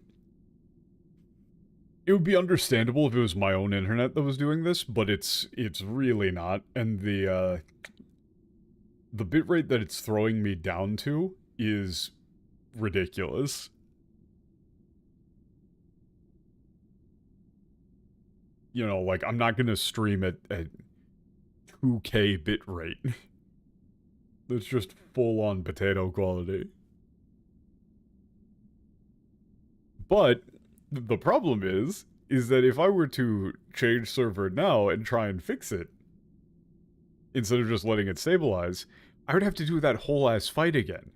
it would be understandable if it was my own internet that was doing this, but it's really not. And the bitrate that it's throwing me down to is ridiculous. You know, like, I'm not gonna stream at 2K bitrate. That's just full-on potato quality. But the problem is that if I were to change server now and try and fix it, instead of just letting it stabilize, I would have to do that whole ass fight again.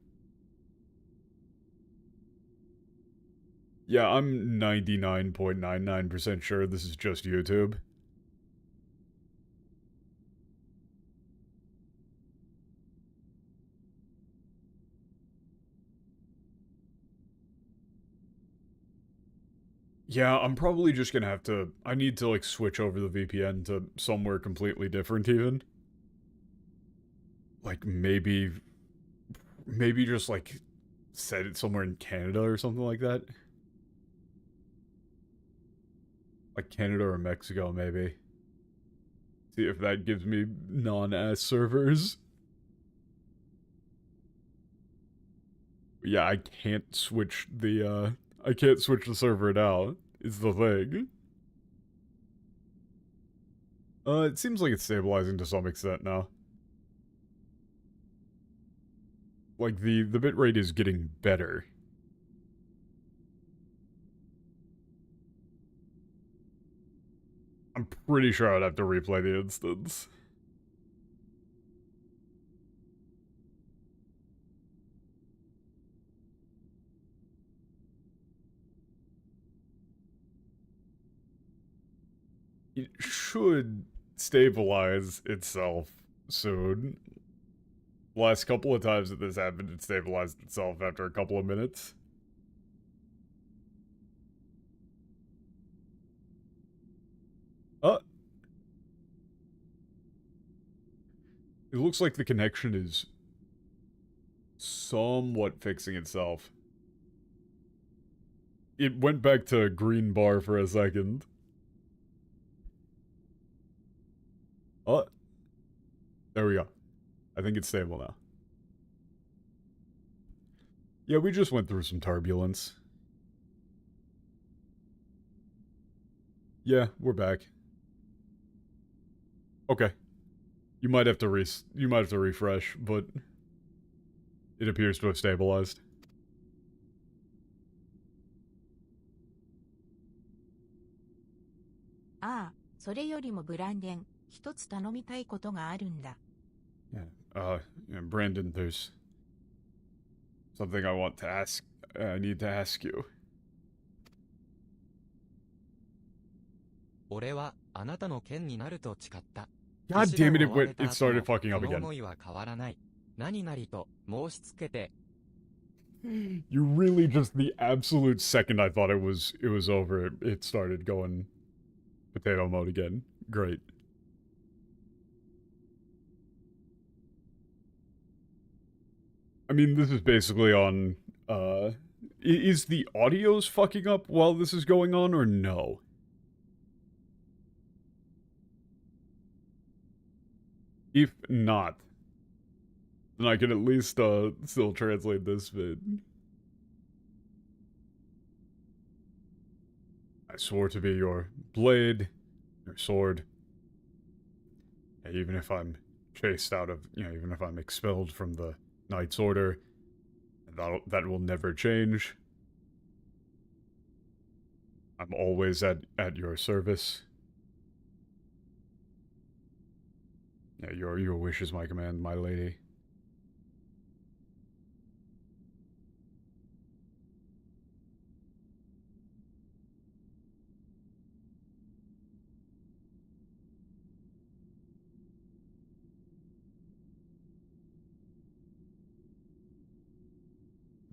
Yeah, I'm 99.99% sure this is just YouTube. Yeah, I'm probably just gonna have to... I need to, like, switch over the VPN to somewhere completely different, even. Like, maybe just, like, set it somewhere in Canada or something like that. Like Canada or Mexico, maybe. See if that gives me non-ass servers. Yeah, I can't switch the server now, is the thing. It seems like it's stabilizing to some extent now. Like, the bitrate is getting better. I'm pretty sure I'd have to replay the instance. It should stabilize itself soon. Last couple of times that this happened, it stabilized itself after a couple of minutes. It looks like the connection is somewhat fixing itself. It went back to green bar for a second. There we go. I think it's stable now. Yeah, we just went through some turbulence. Yeah, we're back. Okay. You might have to refresh, but it appears to have stabilized. Ah, それよりもブランデン、一つ頼みたいことがあるんだ。Yeah, Brandon, there's something I need to ask you. 俺はあなたの剣になると誓った。 God damn it, it started fucking up この again. 思いは変わらない。何々と申し付けて。 You really just the absolute second I thought it was over, it started going potato mode again. Great. I mean, this is basically on, is the audios fucking up while this is going on, or no? If not, then I can at least, still translate this vid. I swore to be your blade, your sword. Even if I'm chased out of, even if I'm expelled from the Knight's Order, that will never change. I'm always at your service. Yeah, your wish is my command, my lady.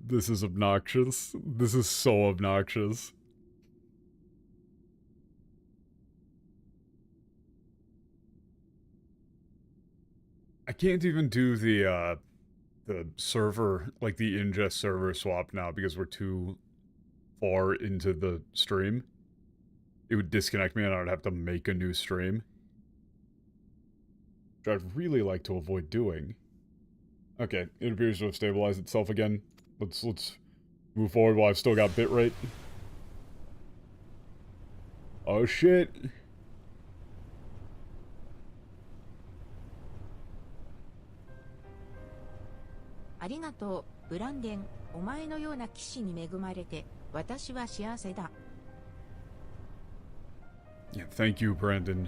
This is obnoxious. This is so obnoxious. I can't even do the server, like the ingest server swap now because we're too far into the stream. It would disconnect me and I would have to make a new stream. Which I'd really like to avoid doing. Okay, it appears to have stabilized itself again. Let's move forward while I've still got bitrate. Oh shit. ありがとう、ブランデン。お前のような騎士に恵まれて、私は幸せだ。Yeah, thank you, Brandon.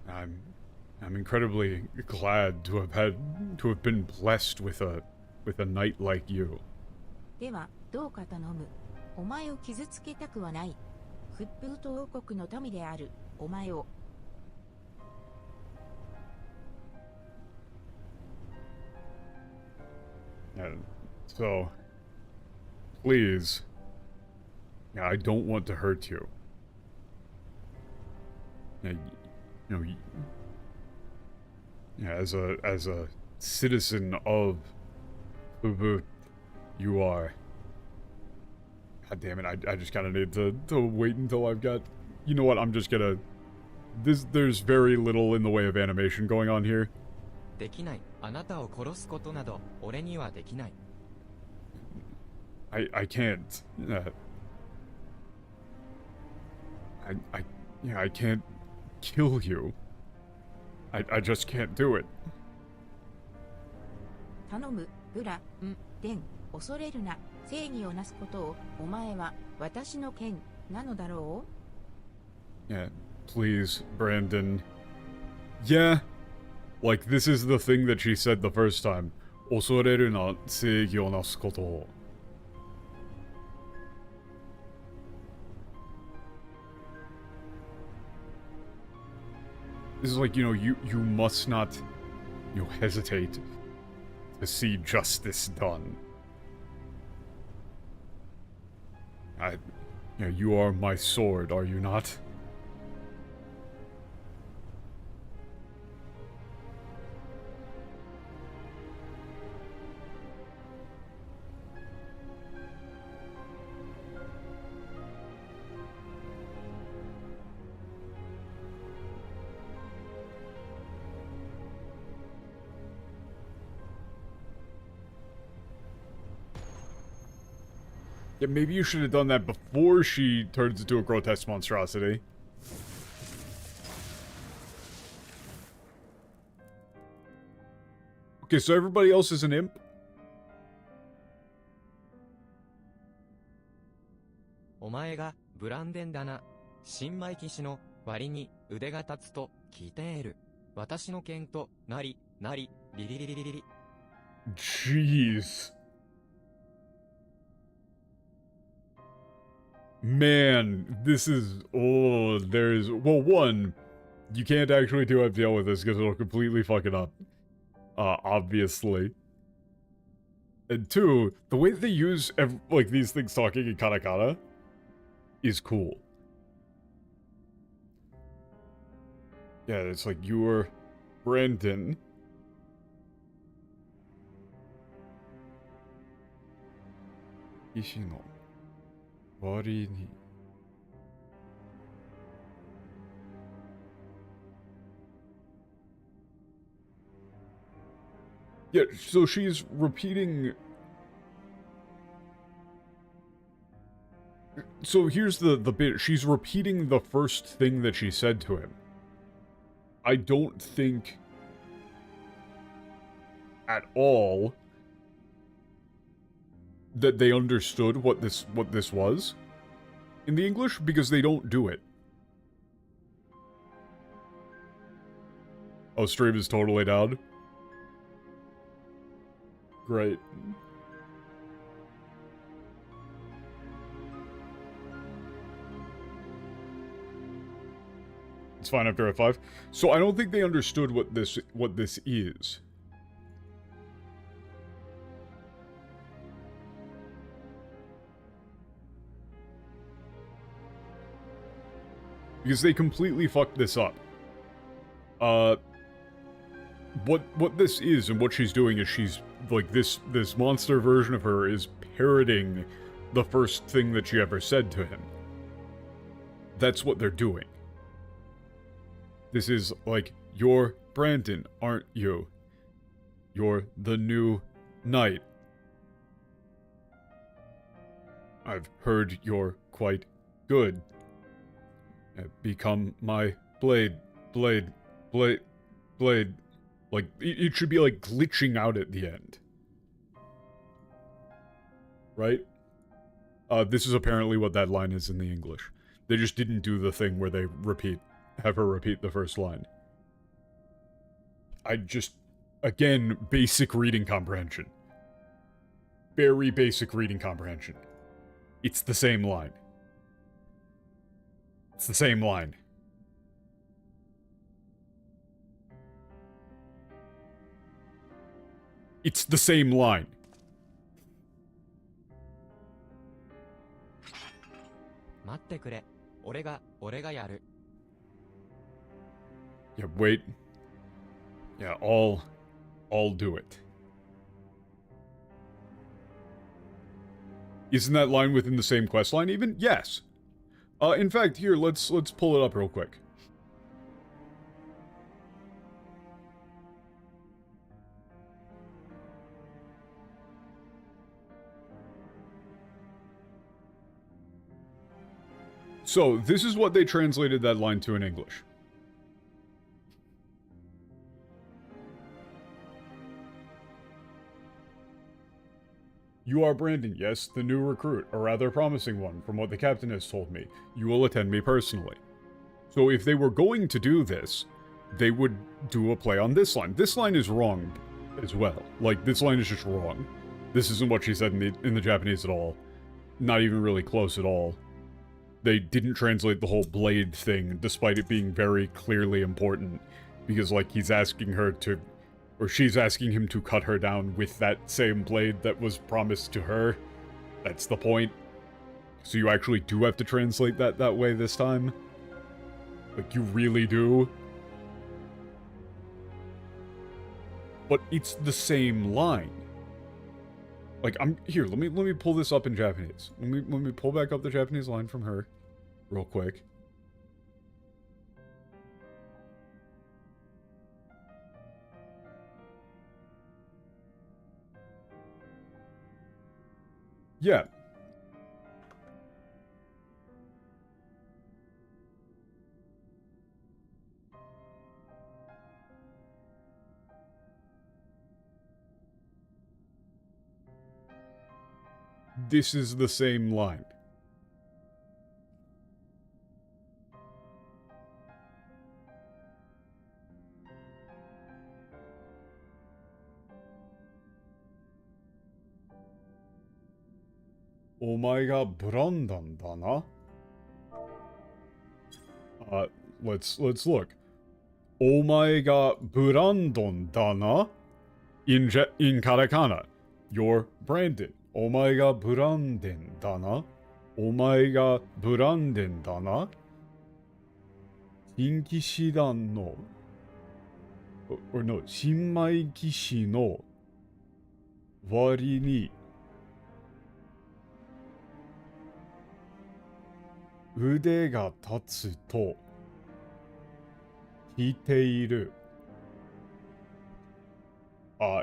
I'm incredibly glad to have been blessed with a knight like you. では、どうか頼む。お前を傷つけたくはない。フップウト王国の民である、お前を。And so, please, I don't want to hurt you. As a citizen of Ubud, you are God damn it, I just kind of need to wait until I've got... You know what, I'm just gonna... There's very little in the way of animation going on here. できない。あなたを殺すことなど俺にはできない。I can't... Yeah, I can't kill you. I just can't do it. 頼む、ブラ、ン、デン、恐れるな、正義をなすことを、お前は、私の剣、なのだろう Yeah, please, Brandon. Yeah, like this is the thing that she said the first time. 恐れるな、正義をなすことを。This is like, you know, you must not, hesitate to see justice done. You are my sword, are you not? Yeah, maybe you should have done that before she turns into a grotesque monstrosity. Okay, so everybody else is an imp? お前がブランデンだな。新米騎士の割に腕が立つと聞いている。私の剣となり、リリリリリリリ。Jeez. Man, this is... Oh, there's... Well, one, you can't actually do FPL with this because it'll completely fuck it up. Obviously. And two, the way they use, like, these things talking in katakana is cool. Yeah, it's like, you're Brandon. Ishino. Wari ni. Yeah, so she's repeating... So here's the bit. She's repeating the first thing that she said to him. I don't think... at all... that they understood what this was in the English, because they don't do it. Oh, stream is totally down. Great. It's fine after F5. So I don't think they understood what this is. Because they completely fucked this up. What this is and what she's doing is she's, like, this monster version of her is parroting the first thing that she ever said to him. That's what they're doing. This is, like, you're Brandon, aren't you? You're the new knight. I've heard you're quite good. Become my blade. Like, it should be, like, glitching out at the end. Right? This is apparently what that line is in the English. They just didn't do the thing where they have her repeat the first line. Again, basic reading comprehension. Very basic reading comprehension. It's the same line. It's the same line. It's the same line. Yeah, wait. Yeah, I'll do it. Isn't that line within the same quest line even? Yes. In fact, here, let's pull it up real quick. So, this is what they translated that line to in English. You are Brandon, yes, the new recruit, a rather promising one, from what the captain has told me. You will attend me personally. So if they were going to do this, they would do a play on this line. This line is wrong as well. Like, this line is just wrong. This isn't what she said in the Japanese at all. Not even really close at all. They didn't translate the whole blade thing, despite it being very clearly important. Because, like, he's asking her to... Or she's asking him to cut her down with that same blade that was promised to her. That's the point. So you actually do have to translate that way this time. Like, you really do. But it's the same line. Like, here, let me pull this up in Japanese. Let me pull back up the Japanese line from her real quick. Yeah. This is the same line. Omae Brandon da na? Let's look. Omae Brandon da na? In katakana. You're Brandon. Omae Brandon da na? Omae Brandon da na? Shinkishi dan no... Or no, Shinmai Kishi no... Wari ni... 腕が立つと聞いている。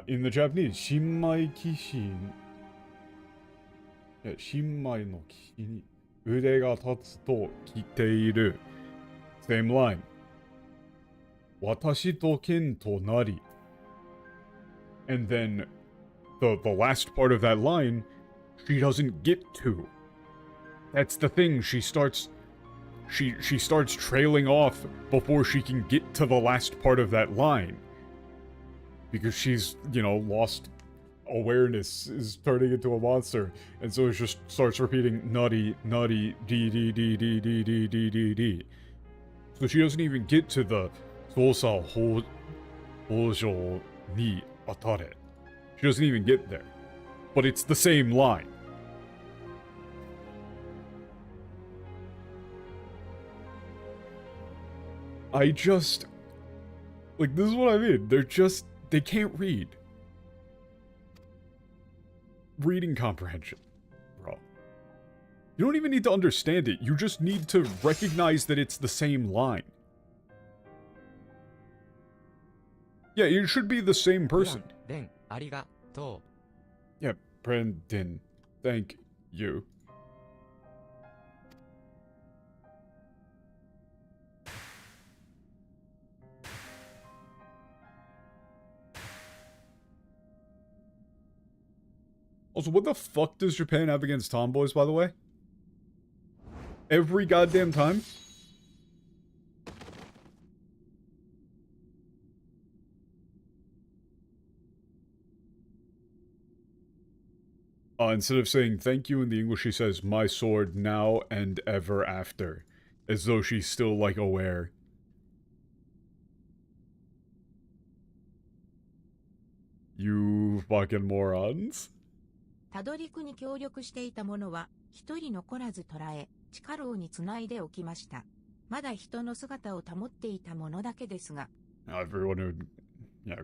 In the Japanese, 新米騎士、新米の騎士に腕が立つと聞いている。Same line. 私と剣となり。And then, the last part of that line, she doesn't get to. That's the thing, she starts trailing off before she can get to the last part of that line. Because she's, you know, lost awareness, is turning into a monster. And so it just starts repeating, nutty, nutty, d. So she doesn't even get to the, Sosa hojo ni atare. She doesn't even get there. But it's the same line. Like, this is what I mean. They can't read. Reading comprehension, bro. You don't even need to understand it. You just need to recognize that it's the same line. Yeah, it should be the same person. Yeah, Brandon. Thank you. Also, what the fuck does Japan have against tomboys, by the way? Every goddamn time? Instead of saying thank you in the English, she says, my sword now and ever after. As though she's still, like, aware. You fucking morons. たどりくに協力していた者は一人残らず捕らえ、地下牢につないでおきました。まだ人の姿を保っていた者だけですが。Everyone who,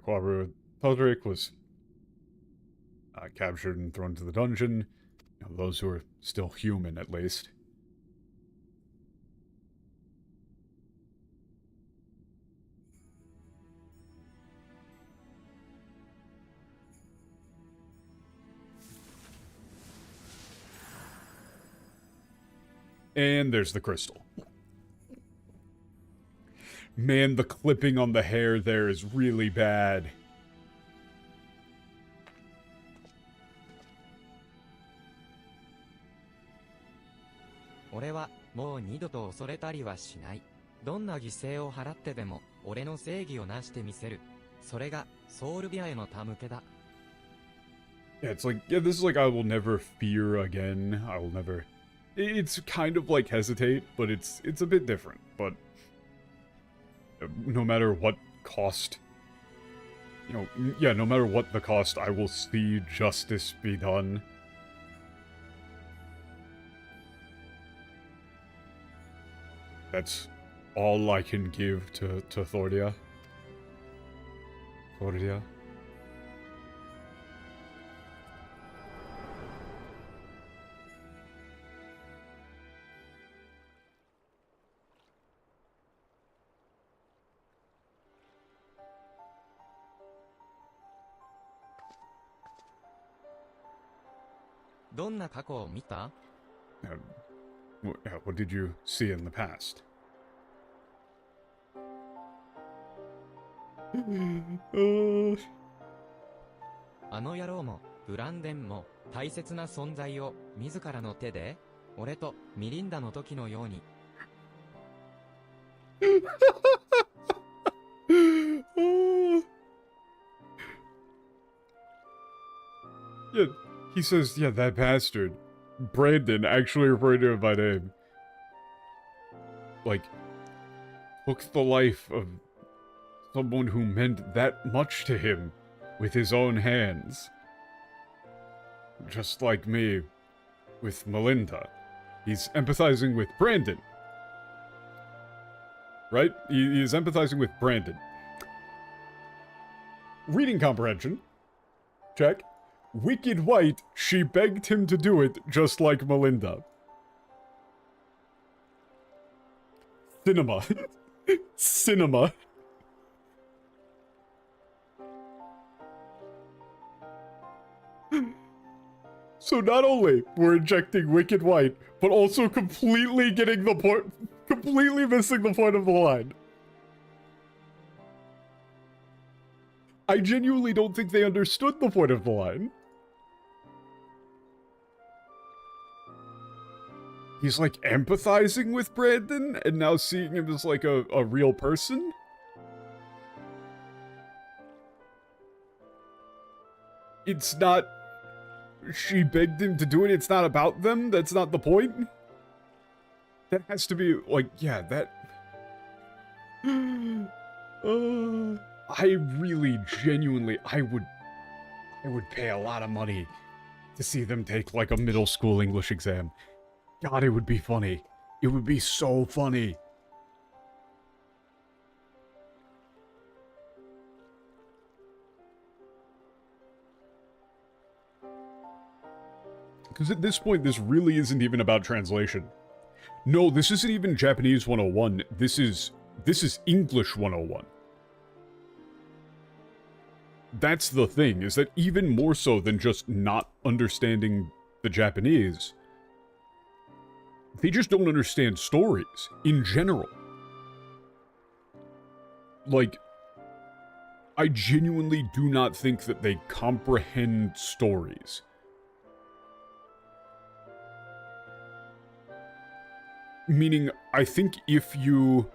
cooperated with Todrick was captured and thrown to the dungeon. You know, those who are still human, at least. And there's the crystal. Man, the clipping on the hair there is really bad. Ore wa mou nido to osoreta wa shinai. Donna gisei o haratte demo, ore no seigi o nashite miseru. Sore ga Soulvia e no tamuke da. Yeah, it's like, yeah, this is like, I will never fear again. I will never... It's kind of like hesitate, but it's a bit different. But no matter what cost, you know, yeah, no matter what the cost, I will see justice be done. That's all I can give to Thordia. Thordia. Donna kako o mita? What did you see in the past? あの野郎も、ブランデンも、大切な存在を、自らの手で、俺と、ミリンダの時のように。Yeah, he says, yeah, that bastard, Brandon, actually referred to him by name, like, took the life of someone who meant that much to him with his own hands. Just like me with Melinda. He's empathizing with Brandon. Right? He is empathizing with Brandon. Reading comprehension. Check. Wicked White, she begged him to do it just like Melinda. Cinema. Cinema. So not only we're injecting Wicked White, but also completely getting the point, completely missing the point of the line. I genuinely don't think they understood the point of the line. He's like empathizing with Brandon and now seeing him as like a real person? It's not... She begged him to do it, it's not about them? That's not the point? That has to be, like, yeah, that... I really, genuinely, I would pay a lot of money to see them take, like, a middle school English exam. God, it would be funny. It would be so funny. Because at this point, this really isn't even about translation. No, this isn't even Japanese 101. This is English 101. That's the thing, is that even more so than just not understanding the Japanese, they just don't understand stories in general. Like, I genuinely do not think that they comprehend stories. Meaning, I think if you...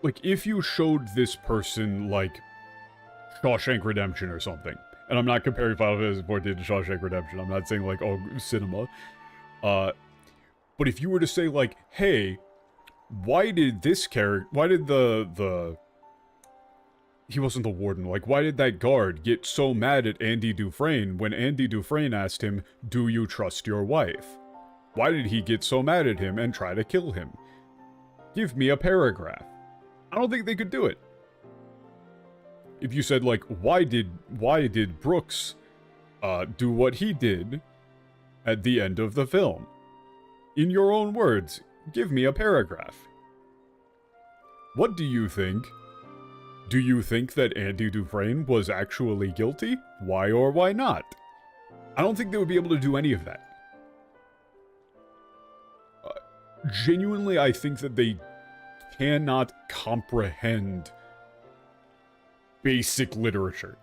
Like, if you showed this person, like, Shawshank Redemption or something, and I'm not comparing Final Fantasy XIV to Shawshank Redemption, I'm not saying, like, oh, cinema, but if you were to say, like, hey, why did this character... Why did the... He wasn't the warden. Like, why did that guard get so mad at Andy Dufresne when Andy Dufresne asked him, do you trust your wife? Why did he get so mad at him and try to kill him? Give me a paragraph. I don't think they could do it. If you said, like, why did Brooks do what he did? at the end of the film. In your own words, give me a paragraph. What do you think? Do you think that Andy Dufresne was actually guilty? Why or why not? I don't think they would be able to do any of that. Genuinely, I think that they cannot comprehend basic literature.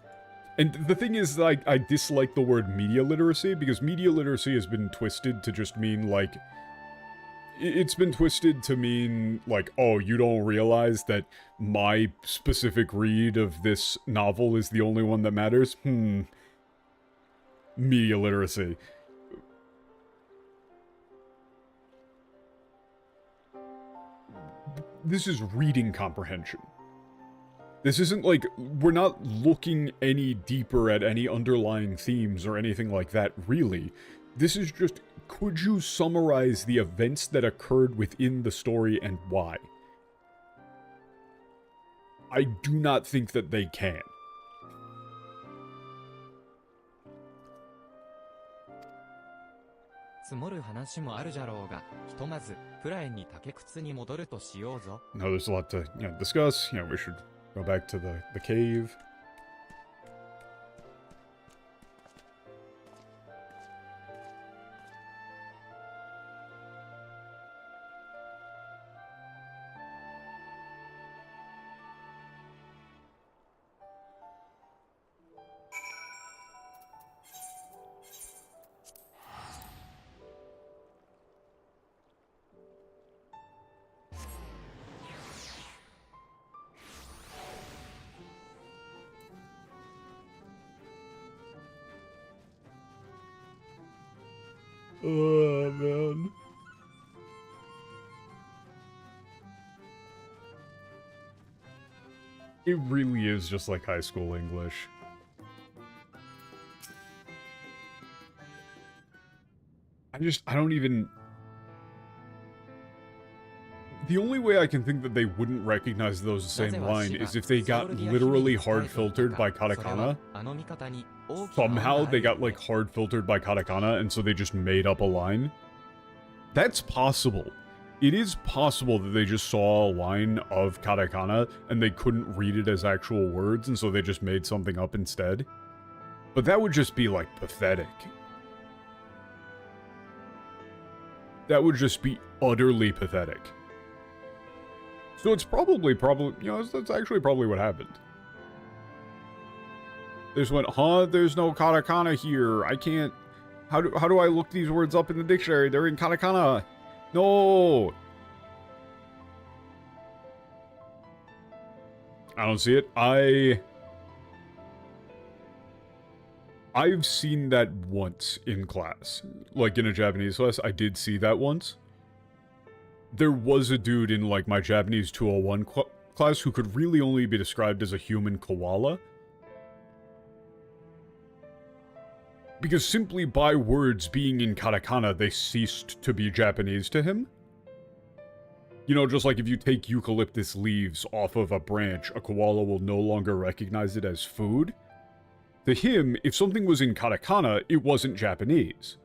And the thing is, like, I dislike the word media literacy, because media literacy has been twisted to just mean, like, it's been twisted to mean, like, oh, you don't realize that my specific read of this novel is the only one that matters? Media literacy. This is reading comprehension. This isn't like, we're not looking any deeper at any underlying themes or anything like that, really. This is just, could you summarize the events that occurred within the story and why? I do not think that they can. 積もる話もあるじゃろうが、ひとまずプラエンに竹靴に戻るとしようぞ。 No, there's a lot to discuss. We should go back to the cave. Oh, man. It really is just like high school English. I don't even... The only way I can think that they wouldn't recognize those the same line is if they got literally hard filtered by katakana. Somehow they got like hard filtered by katakana and so they just made up a line. That's possible. It is possible that they just saw a line of katakana and they couldn't read it as actual words and so they just made something up instead. But that would just be like pathetic. That would just be utterly pathetic. So it's probably, that's actually probably what happened. They just went, huh, there's no katakana here. I can't, how do I look these words up in the dictionary? They're in katakana. No. I don't see it. I've seen that once in class. Like in a Japanese class, I did see that once. There was a dude in, like, my Japanese 201 class who could really only be described as a human koala. Because simply by words being in katakana, they ceased to be Japanese to him. You know, just like if you take eucalyptus leaves off of a branch, a koala will no longer recognize it as food. To him, if something was in katakana, it wasn't Japanese.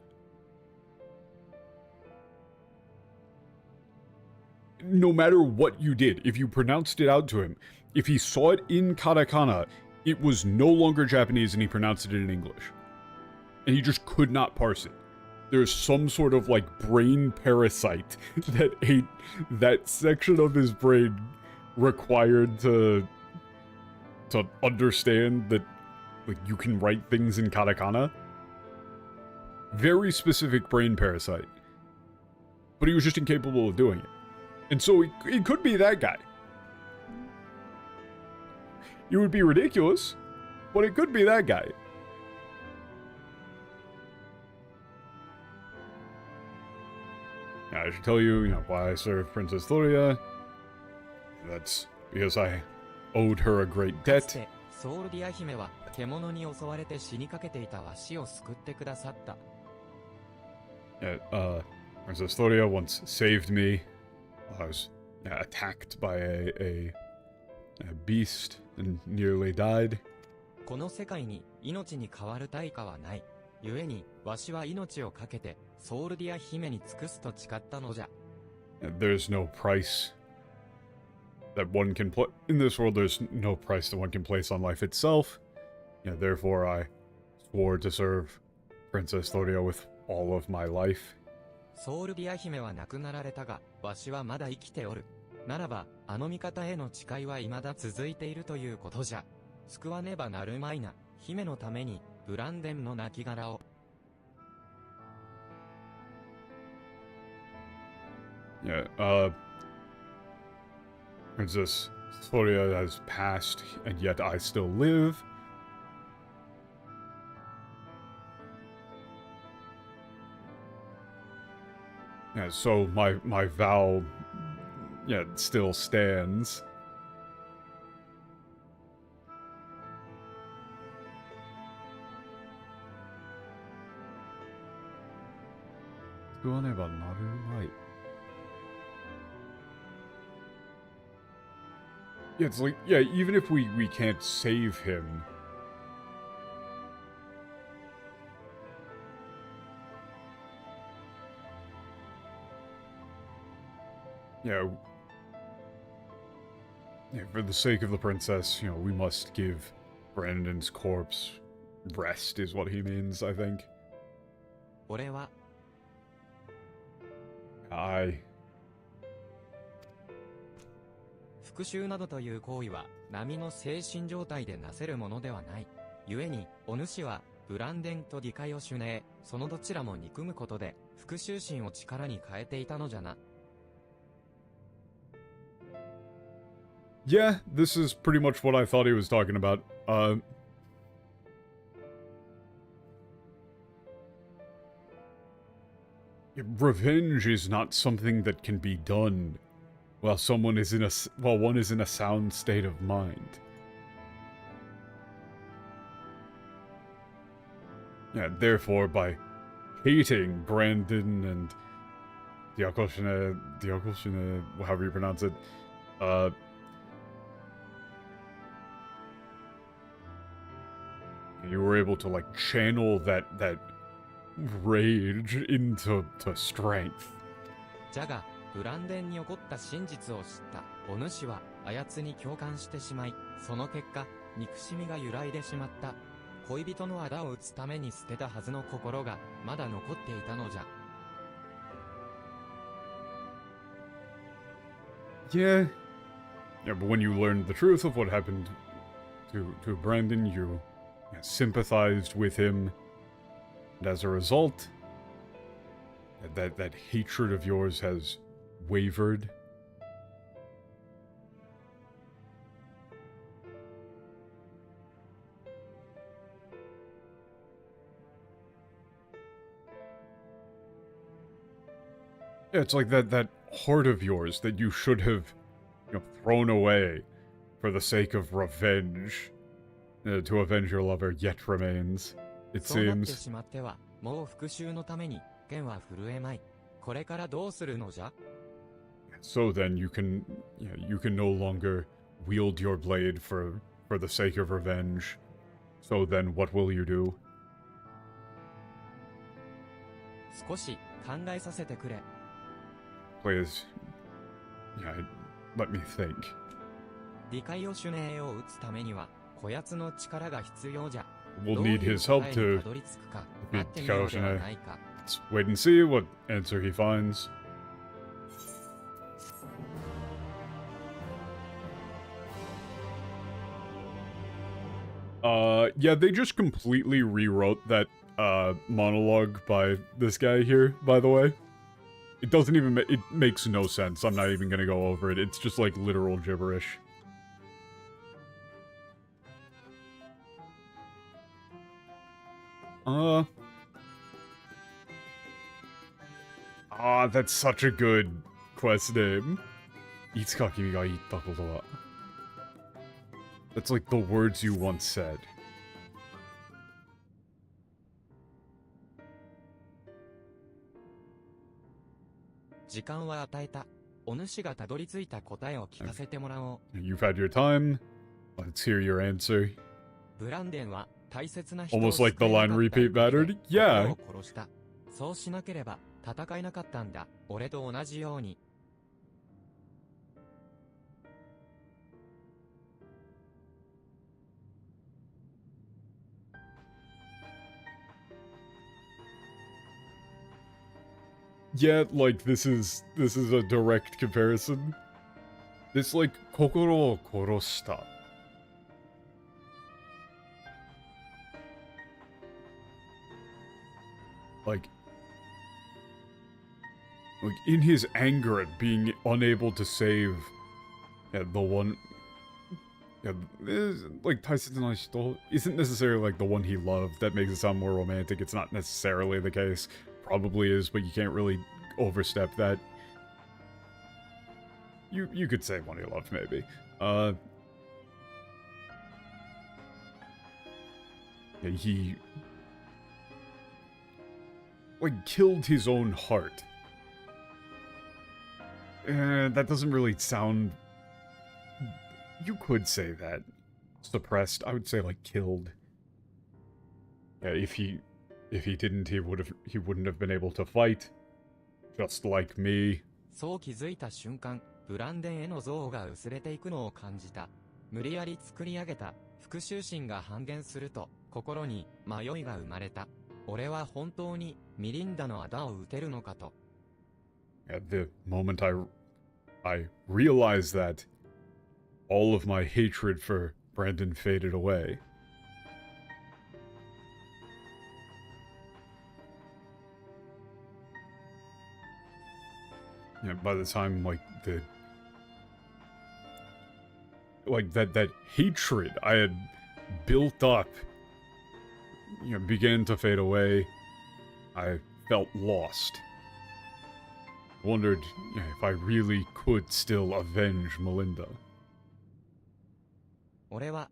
No matter what you did, if you pronounced it out to him, if he saw it in katakana, it was no longer Japanese and he pronounced it in English. And he just could not parse it. There's some sort of, like, brain parasite that ate that section of his brain required to understand that, like, you can write things in katakana. Very specific brain parasite. But he was just incapable of doing it. And so it could be that guy. It would be ridiculous, but it could be that guy. Now, I should tell you, why I served Princess Thoria. That's because I owed her a great debt. ソウルディア姫は獣に襲われて死にかけていたわしを救ってくださった。Princess Thoria once saved me. I was attacked by a beast and nearly died. この世界に命に代わる対価はない。故に、わしは命を懸けて、ソウルディア姫に尽くすと誓ったのじゃ。There's no price that one can put in this world. There's no price that one can place on life itself. Yeah, therefore, I swore to serve Princess Thoria with all of my life. ソウルディア姫は亡くなられたが、わしはまだ生きておる。ならば、あの味方への誓いは未だ続いているということじゃ。救わねばなるまいな、姫のために、ブランデンの亡骸を。Yeah, Princess Thoria has passed, and yet I still live. Yeah, so my vow, yeah, still stands. Yeah, it's like, yeah, even if we can't save him. Yeah, for the sake of the princess, we must give Brandon's corpse rest, is what he means, I think. 俺は、復讐などという行為は、並の精神状態でなせるものではない。故に、お主は、ブランデンとディカヨシュネー、そのどちらも憎むことで、復讐心を力に変えていたのじゃな。Yeah, this is pretty much what I thought he was talking about. Revenge is not something that can be done while one is in a sound state of mind. Yeah, therefore, by hating Brandon and Diakoshine, however you pronounce it, you were able to, like, channel that rage into strength. じゃが、ブランデンに起こった真実を知ったお主は、あやつに共感してしまい、その結果、憎しみが揺らいでしまった。恋人の仇を討つために捨てたはずの心が、まだ残っていたのじゃ。Yeah, but when you learned the truth of what happened to Brandon, you sympathized with him, and as a result, that hatred of yours has wavered. Yeah, it's like that heart of yours that you should have, thrown away for the sake of revenge, to avenge your lover, yet remains, it そうなって seems. しまっては、もう復讐のために、剣は震えまい。これからどうするのじゃ？ So then you can no longer wield your blade for the sake of revenge. So then what will you do? 少し考えさせてくれ。Please, let me think. 理解をシュネーを撃つためには、こやつの力が必要じゃ。 We'll どういう need his help 答えに to たどり着くか、 beat 待ってみようでは Kaoshine. ないか。 Let's wait and see what answer he finds. Yeah, they just completely rewrote that monologue by this guy here, by the way. It doesn't even it makes no sense. I'm not even gonna go over it. It's just like literal gibberish. That's such a good quest name. いつか君が言ったことは. That's like the words you once said. 時間は与えた。お主がたどり着いた答えを聞かせてもらおう。 You've had your time. Let's hear your answer. ブランデンは、大切な人を Almost like the 救えな line かった repeat mattered? 理由で Yeah. 心を殺した。そうしなければ戦えなかったんだ。俺と同じように。Yeah, like this is a direct comparison. This like kokoro o koroshita. Like in his anger at being unable to save the one like Tyson isn't necessarily like the one he loved. That makes it sound more romantic. It's not necessarily the case. Probably is, but you can't really overstep that. You could say one he loved, maybe. He like killed his own heart. That doesn't really sound. You could say that. Suppressed. I would say like killed. Yeah, if he didn't, he wouldn't have been able to fight. Just like me. そう気づいた瞬間、ブランデンへの憎悪が薄れていくのを感じた。無理やり作り上げた復讐心が半減すると、心に迷いが生まれた。俺は本当にミリンダの仇を討てるのかと。At the moment I realized that, all of my hatred for Brandon faded away. Yeah, by the time that hatred I had built up, began to fade away, I felt lost. Wondered if I really could still avenge Melinda. 俺は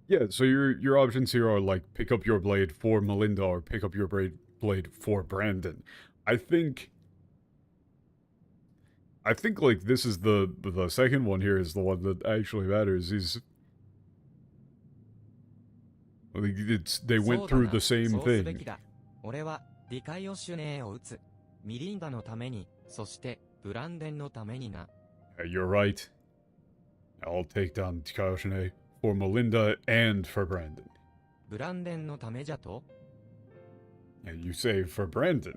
Yeah, so your options here are like pick up your blade for Melinda or pick up your blade for Brandon. I think like this is the second one here is the one that actually matters. They went through the same thing. 俺は理解をシュネーを撃つ。ミリンダのために、そしてブランデンのためにな。You're right. I'll take down Tikayoshine for Melinda and for Brandon. ブランデンのためじゃと You say for Brandon.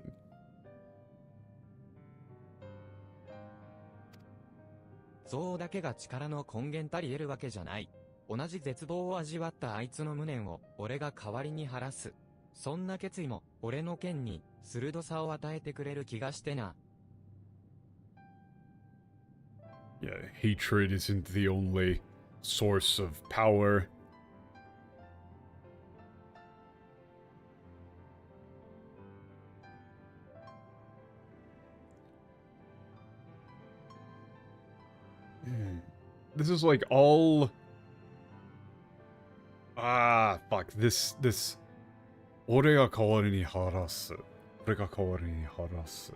憎悪だけが力の根源たり得るわけじゃない。同じ絶望を味わったあいつの無念を俺が代わりに晴らす。そんな決意も俺の剣に鋭さを与えてくれる気がしてな。Yeah, hatred isn't the only source of power. This is like all... fuck. This... 俺が代わりに晴らす。俺が代わりに晴らす。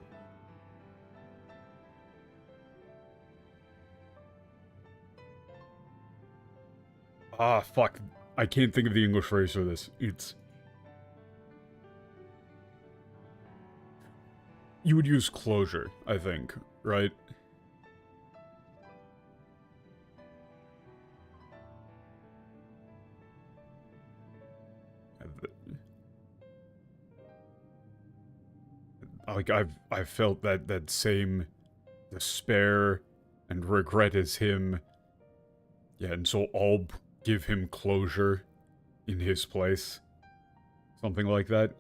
Fuck. I can't think of the English phrase for this. It's... You would use closure, I think, right? Like, I've felt that same despair and regret as him. Yeah, and so I'll give him closure in his place. Something like that.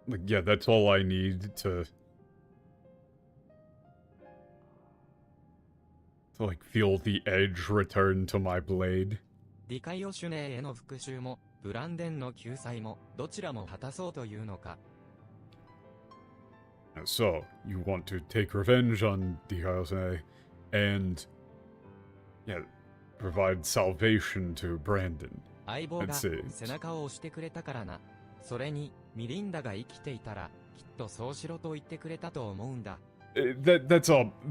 Like, yeah, that's all I need to like feel the edge return to my blade. 理解をシュネーへの復讐もブランデンの救済もどちらも果たそうというのか。So, you want to take revenge on Dikayosune and yeah, provide salvation to Brandon. 相棒 Let's が see. 背中を押してくれたからな。それに、ミリンダが生きていたら、きっとそうしろと言ってくれたと思うんだ。That's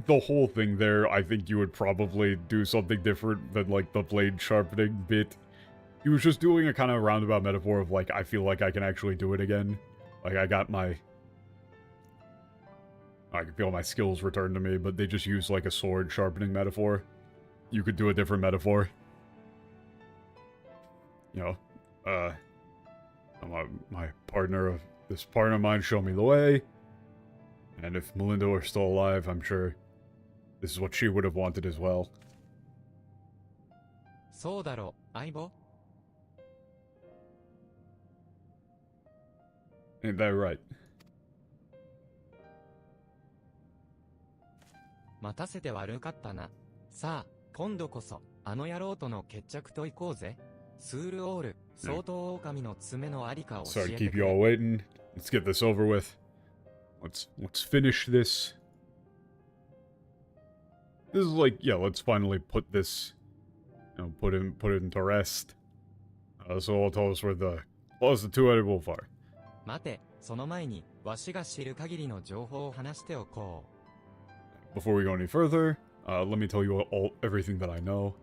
the whole thing there. I think you would probably do something different than like the blade sharpening bit. He was just doing a kind of roundabout metaphor of like, I feel like I can actually do it again. Like I can feel my skills returned to me, but they just use like a sword sharpening metaphor. You could do a different metaphor. You know, my partner of mine showed me the way. And if Melinda were still alive, I'm sure this is what she would have wanted as well. そうだろう、相棒。 Ain't that right? 待たせて悪かったな。さあ、今度こそ、あの野郎との決着と行こうぜ。スールオール、相当狼の爪のありかを教え Sorry て to keep く you れ。 all waiting. Let's get this over with. Let's finish this. This is like, yeah, let's finally put this, put it into rest. So I'll tell us where the two-headed wolf are. 待て、その前に、わしが知る限りの情報を話しておこう。 Before we go any further, let me tell you everything that I know.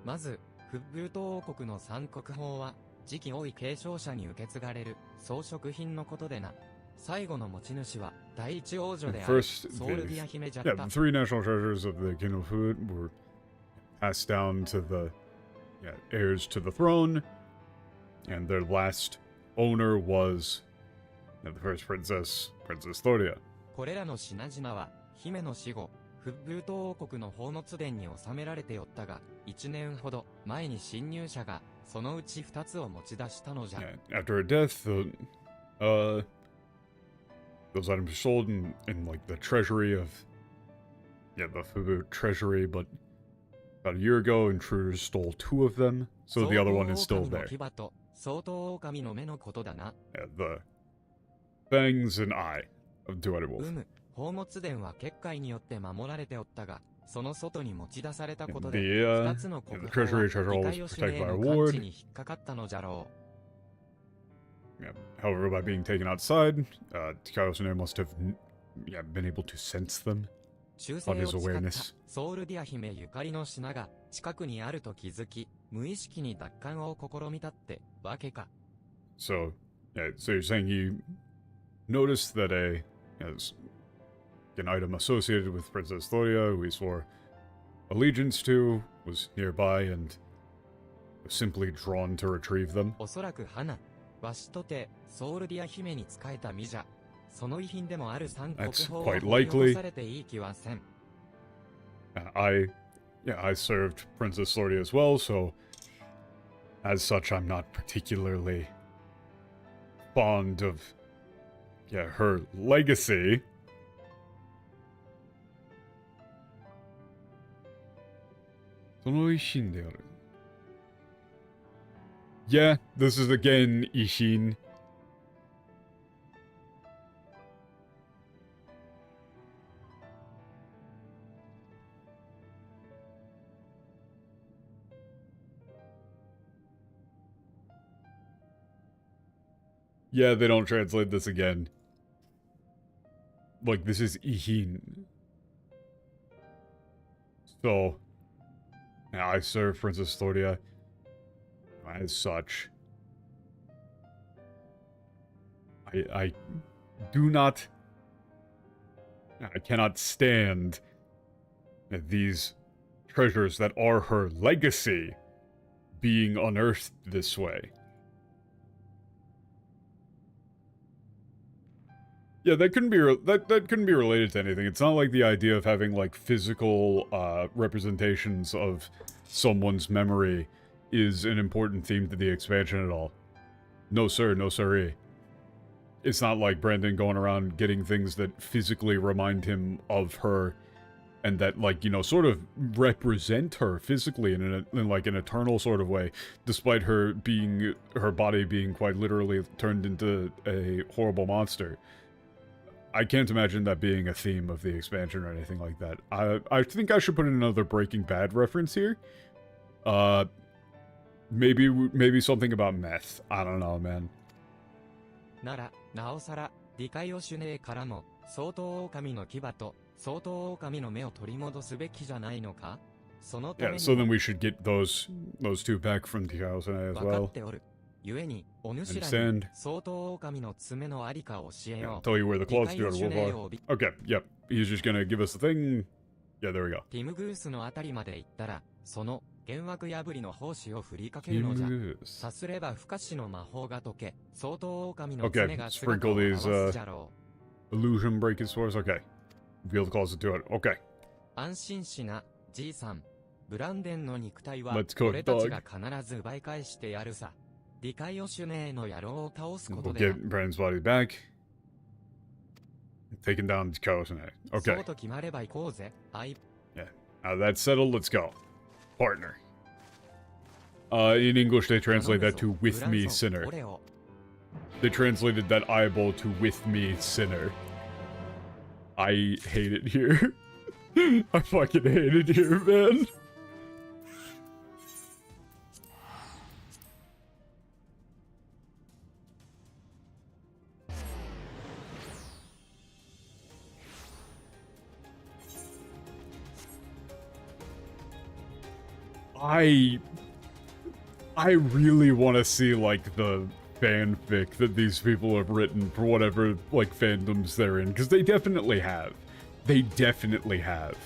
まず、フッブルト王国の三国宝は、次期王位継承者に受け継がれる装飾品のことでな。最後の持ち主は第一王女であるソウルディア姫じゃった。the three national treasures of the Kingdom of Food were passed down to the heirs to the throne, and their last owner was the first Princess Thoria. これらの品々は姫の死後、フッブルト王国の宝物殿に収められておったが、1年ほど前に侵入者がそのうち2つを持ち出したのじゃ。After her death, those items were sold in like the treasury of the Fubu treasury, but about a year ago intruders stole 2 of them, so the other one is still there. 相当狼の目のことだな。The fangs and eye of two-headed wolf. 宝物殿は結界によって守られておったが、その外に持ち出されたことで、 The 2つの国宝は理解をしねえの感知に引っかかったのじゃろう。 However, by being taken outside, Takayosune must have been able to sense them on his awareness. ソウルディア姫ゆかりの品が近くにあると気づき、無意識に奪還を試みたってわけか。 So you're saying he noticed that an item associated with Princess Thoria, who he swore allegiance to, was nearby and was simply drawn to retrieve them. おそらく花。わしとてソウルディア姫に仕えた身じゃ。その遺品でもある三国宝を掘り起こされていい気はせん。I served Princess Thoria as well, so as such, I'm not particularly fond of her legacy. Yeah, this is again Ishin. Yeah, they don't translate this again. Like, this is Ihin. So, I serve Princess Thoria. As such, I cannot stand these treasures that are her legacy being unearthed this way. Yeah, that couldn't be that couldn't be related to anything. It's not like the idea of having like physical representations of someone's memory is an important theme to the expansion at all. No sir, no siree. It's not like Brandon going around getting things that physically remind him of her and that, like, sort of represent her physically in like an eternal sort of way, despite her body being quite literally turned into a horrible monster. I can't imagine that being a theme of the expansion or anything like that. I think I should put in another Breaking Bad reference here. Maybe something about meth. I don't know, man. なら、なおさら、理解をしねえからも、相当狼の牙と、相当狼の目を取り戻すべきじゃないのか？そのため Yeah, に so も then we should get those two back from Tikao-sene as 分か well. っておる。故に、お主らに Understand. 相当狼の爪のありかを教え Yeah, よう。 tell you where the 理 claws 解 to を the し wolf ねえ are. よ。Okay, yep. He's just gonna give us the thing. Yeah, there we go. ティムグースのあたりまで行ったら、その、幻惑破りの胞子を振りかけるのじゃ。 Yes. さすれば不可視の魔法が解け、相当狼の Okay, 爪が姿を sprinkle 現 these, すじゃろう。 Illusion break his swords. Okay. Reveal the closet to it. Okay. 安心しな、じいさん。ブランデンの肉体は、 Let's go, 俺たちが必ず奪い返してやるさ。理解をしねえの野郎を倒すこ We'll とでな。 get Brandon's body back. Taking down Tikao-sene. そ Okay. うと決まれば行こうぜ。Yeah. Now that's settled. Let's go. Partner. In English, they translate that to with me, sinner. 俺を They translated that eyeball to with me, sinner. I hate it here. I fucking hate it here, man. I really want to see, like, the fanfic that these people have written for whatever, like, fandoms they're in, because they definitely have. They definitely have.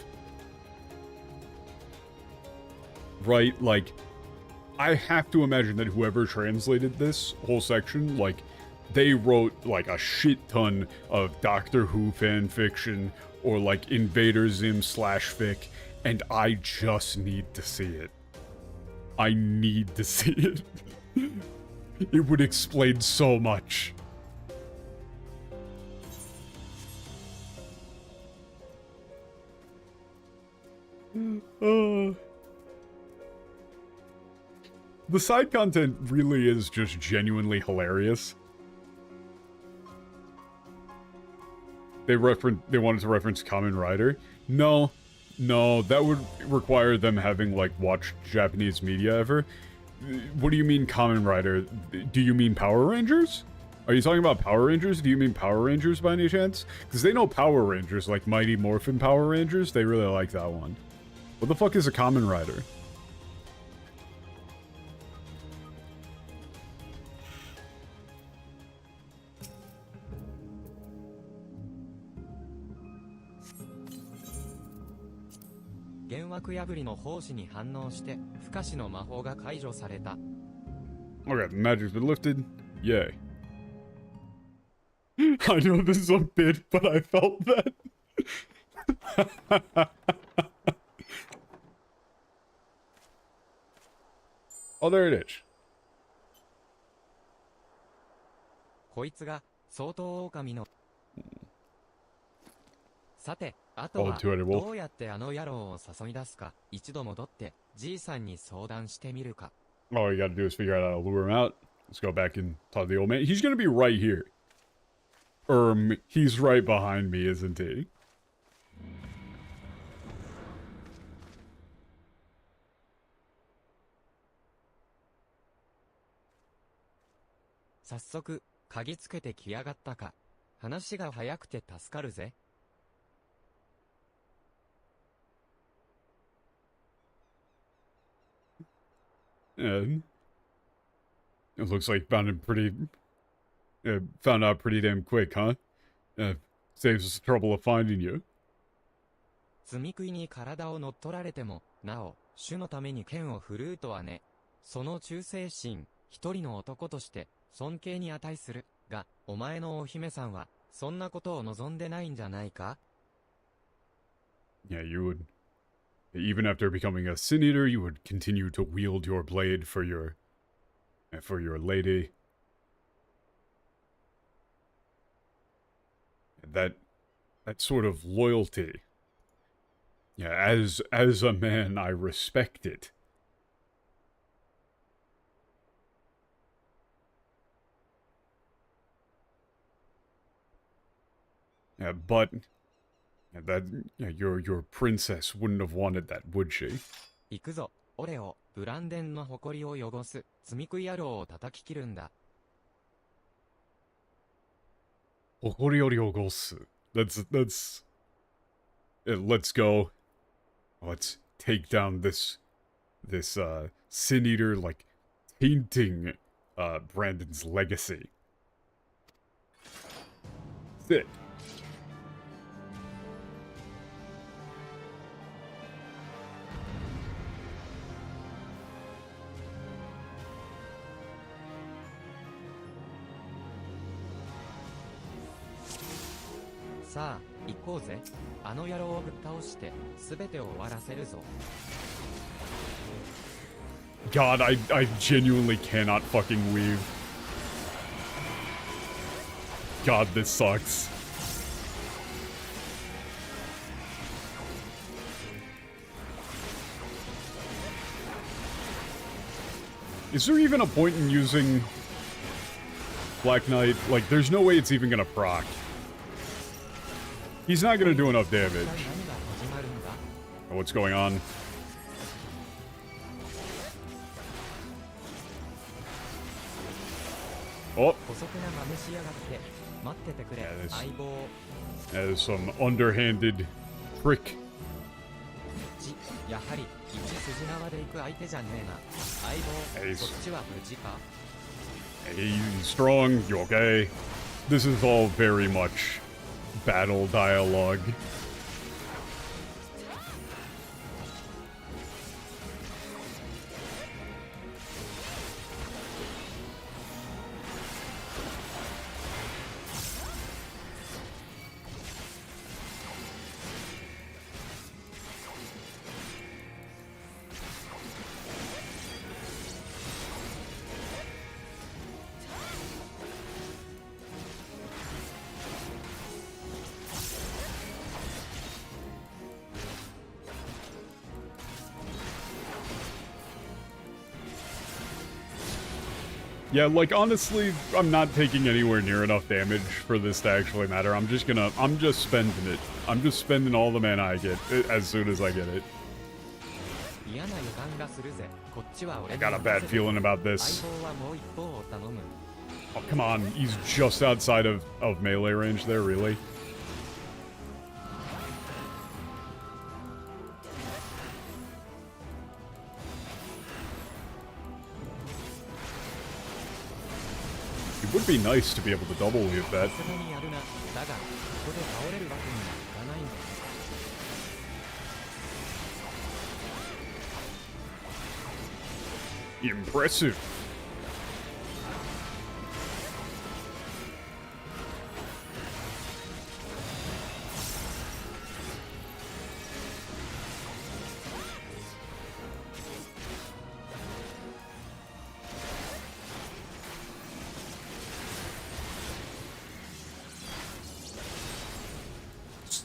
Right? Like, I have to imagine that whoever translated this whole section, like, they wrote, like, a shit ton of Doctor Who fanfiction, or, like, Invader Zim /fic, and I just need to see it. I need to see it. It would explain so much. The side content really is just genuinely hilarious. They wanted to reference Kamen Rider. No, that would require them having, like, watched Japanese media ever. What do you mean Kamen Rider? Do you mean Power Rangers? Are you talking about Power Rangers? Do you mean Power Rangers by any chance? Because they know Power Rangers, like Mighty Morphin Power Rangers. They really like that one. What the fuck is a Kamen Rider?幻惑破りの胞子に反応して、不可視の魔法が解除された。 Okay, the magic's been lifted. Yay. I know this is a bit, but I felt that. Oh, there it is. こいつが、相当狼の。さて、あとは、 Two-headed wolf. どうやってあの野郎を誘い出すか、一度戻って、じいさんに相談してみるか。 All you gotta do is figure out how to lure him out. Let's go back and talk to the old man. He's gonna be right here. He's right behind me, isn't he? 早速、鍵つけてきやがったか。話が早くて助かるぜ。 And it looks like found out pretty damn quick, huh? Saves us the trouble of finding you. 積み食いに体を乗っ取られても、なお、主のために剣を振るうとはね。その忠誠心、一人の男として、尊敬に値する。が、お前のお姫さんは、そんなことを望んでないんじゃないか? Yeah, you would. Even after becoming a Sin Eater, you would continue to wield your blade for your lady. That sort of loyalty. Yeah, as a man, I respect it. Yeah, but that your princess wouldn't have wanted that, would she? 行くぞ、オレオ、ブランデンの誇りを汚す、積み食い野郎を叩き切るんだ。That's let's go. Let's take down this sin eater, like tainting Brandon's legacy. Sick. .さあ、行こうぜ。あの野郎をぶっ倒して、すべてを終わらせるぞ。God, I genuinely cannot fucking weave. God, this sucks. Is there even a point in using Black Knight? Like, there's no way it's even gonna proc. He's not gonna do enough damage. Oh, what's going on? Oh. That is some underhanded trick. Hey, strong, you okay? This is all very much battle dialogue. Yeah, like, honestly, I'm not taking anywhere near enough damage for this to actually matter. I'm just spending it. I'm just spending all the mana I get as soon as I get it. I got a bad feeling about this. Oh, come on. He's just outside of melee range there, really? It would be nice to be able to double weave that. Impressive.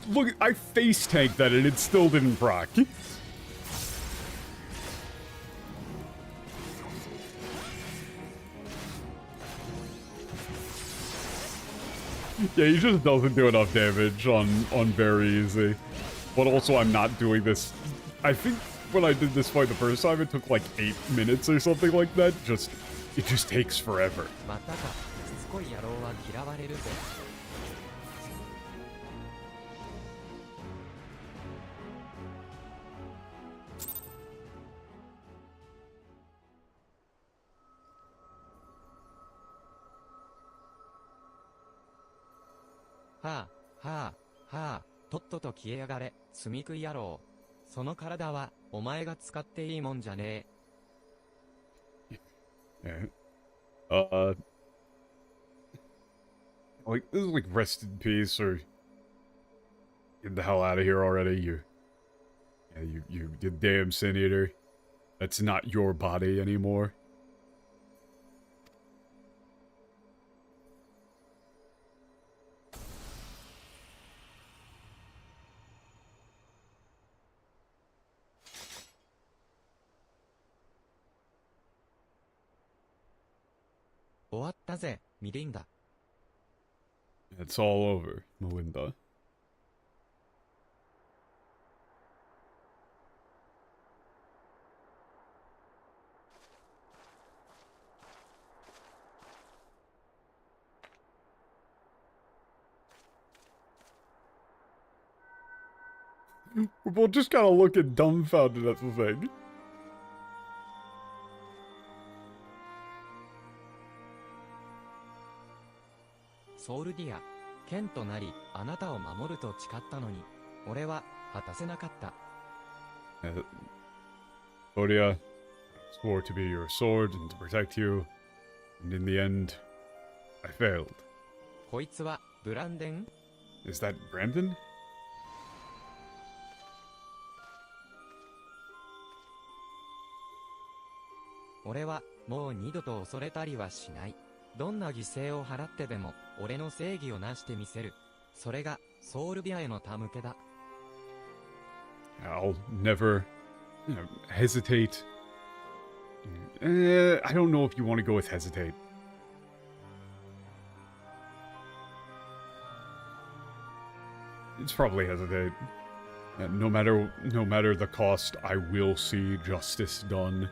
Look, I face tanked that and it still didn't proc. Yeah, he just doesn't do enough damage on very easy. But also, I'm not doing this. I think when I did this fight the first time, it took like 8 minutes or something like that. It just takes forever. Ha, ha, ha, とっとと消えやがれ、積み食い野郎。その体は、お前が使っていいもんじゃねえ。Like, this is like rest in peace or get the hell out of here already, you damn sin eater. That's not your body anymore. It's all over, Melinda. We're both just kind of looking dumbfounded at the thing. ソウルディア、剣となり、あなたを守ると誓ったのに、俺は果たせなかった。Claudia swore to be your sword and to protect you, and in the end, I failed. こいつはブランデン? Is that Brandon? 俺はもう二度と恐れたりはしない。どんな犠牲を払ってでも俺の正義を成してみせる。それがソウルディアへの手向けだ。I'll never, hesitate. I don't know if you want to go with hesitate. It's probably hesitate. No matter the cost, I will see justice done.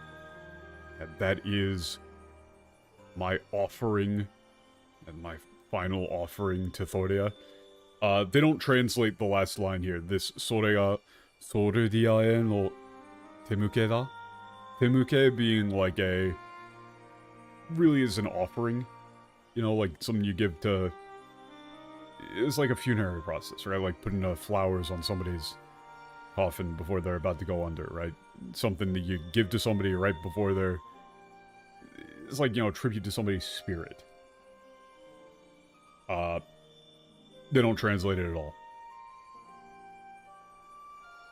And that is my offering and my final offering to Thoria. They don't translate the last line here. This Sorea Sorudiae no Temuke da? Temuke being like really is an offering. You know, like something you give to... It's like a funerary process, right? Like putting flowers on somebody's coffin before they're about to go under, right? Something that you give to somebody right before they're... It's like, a tribute to somebody's spirit. They don't translate it at all.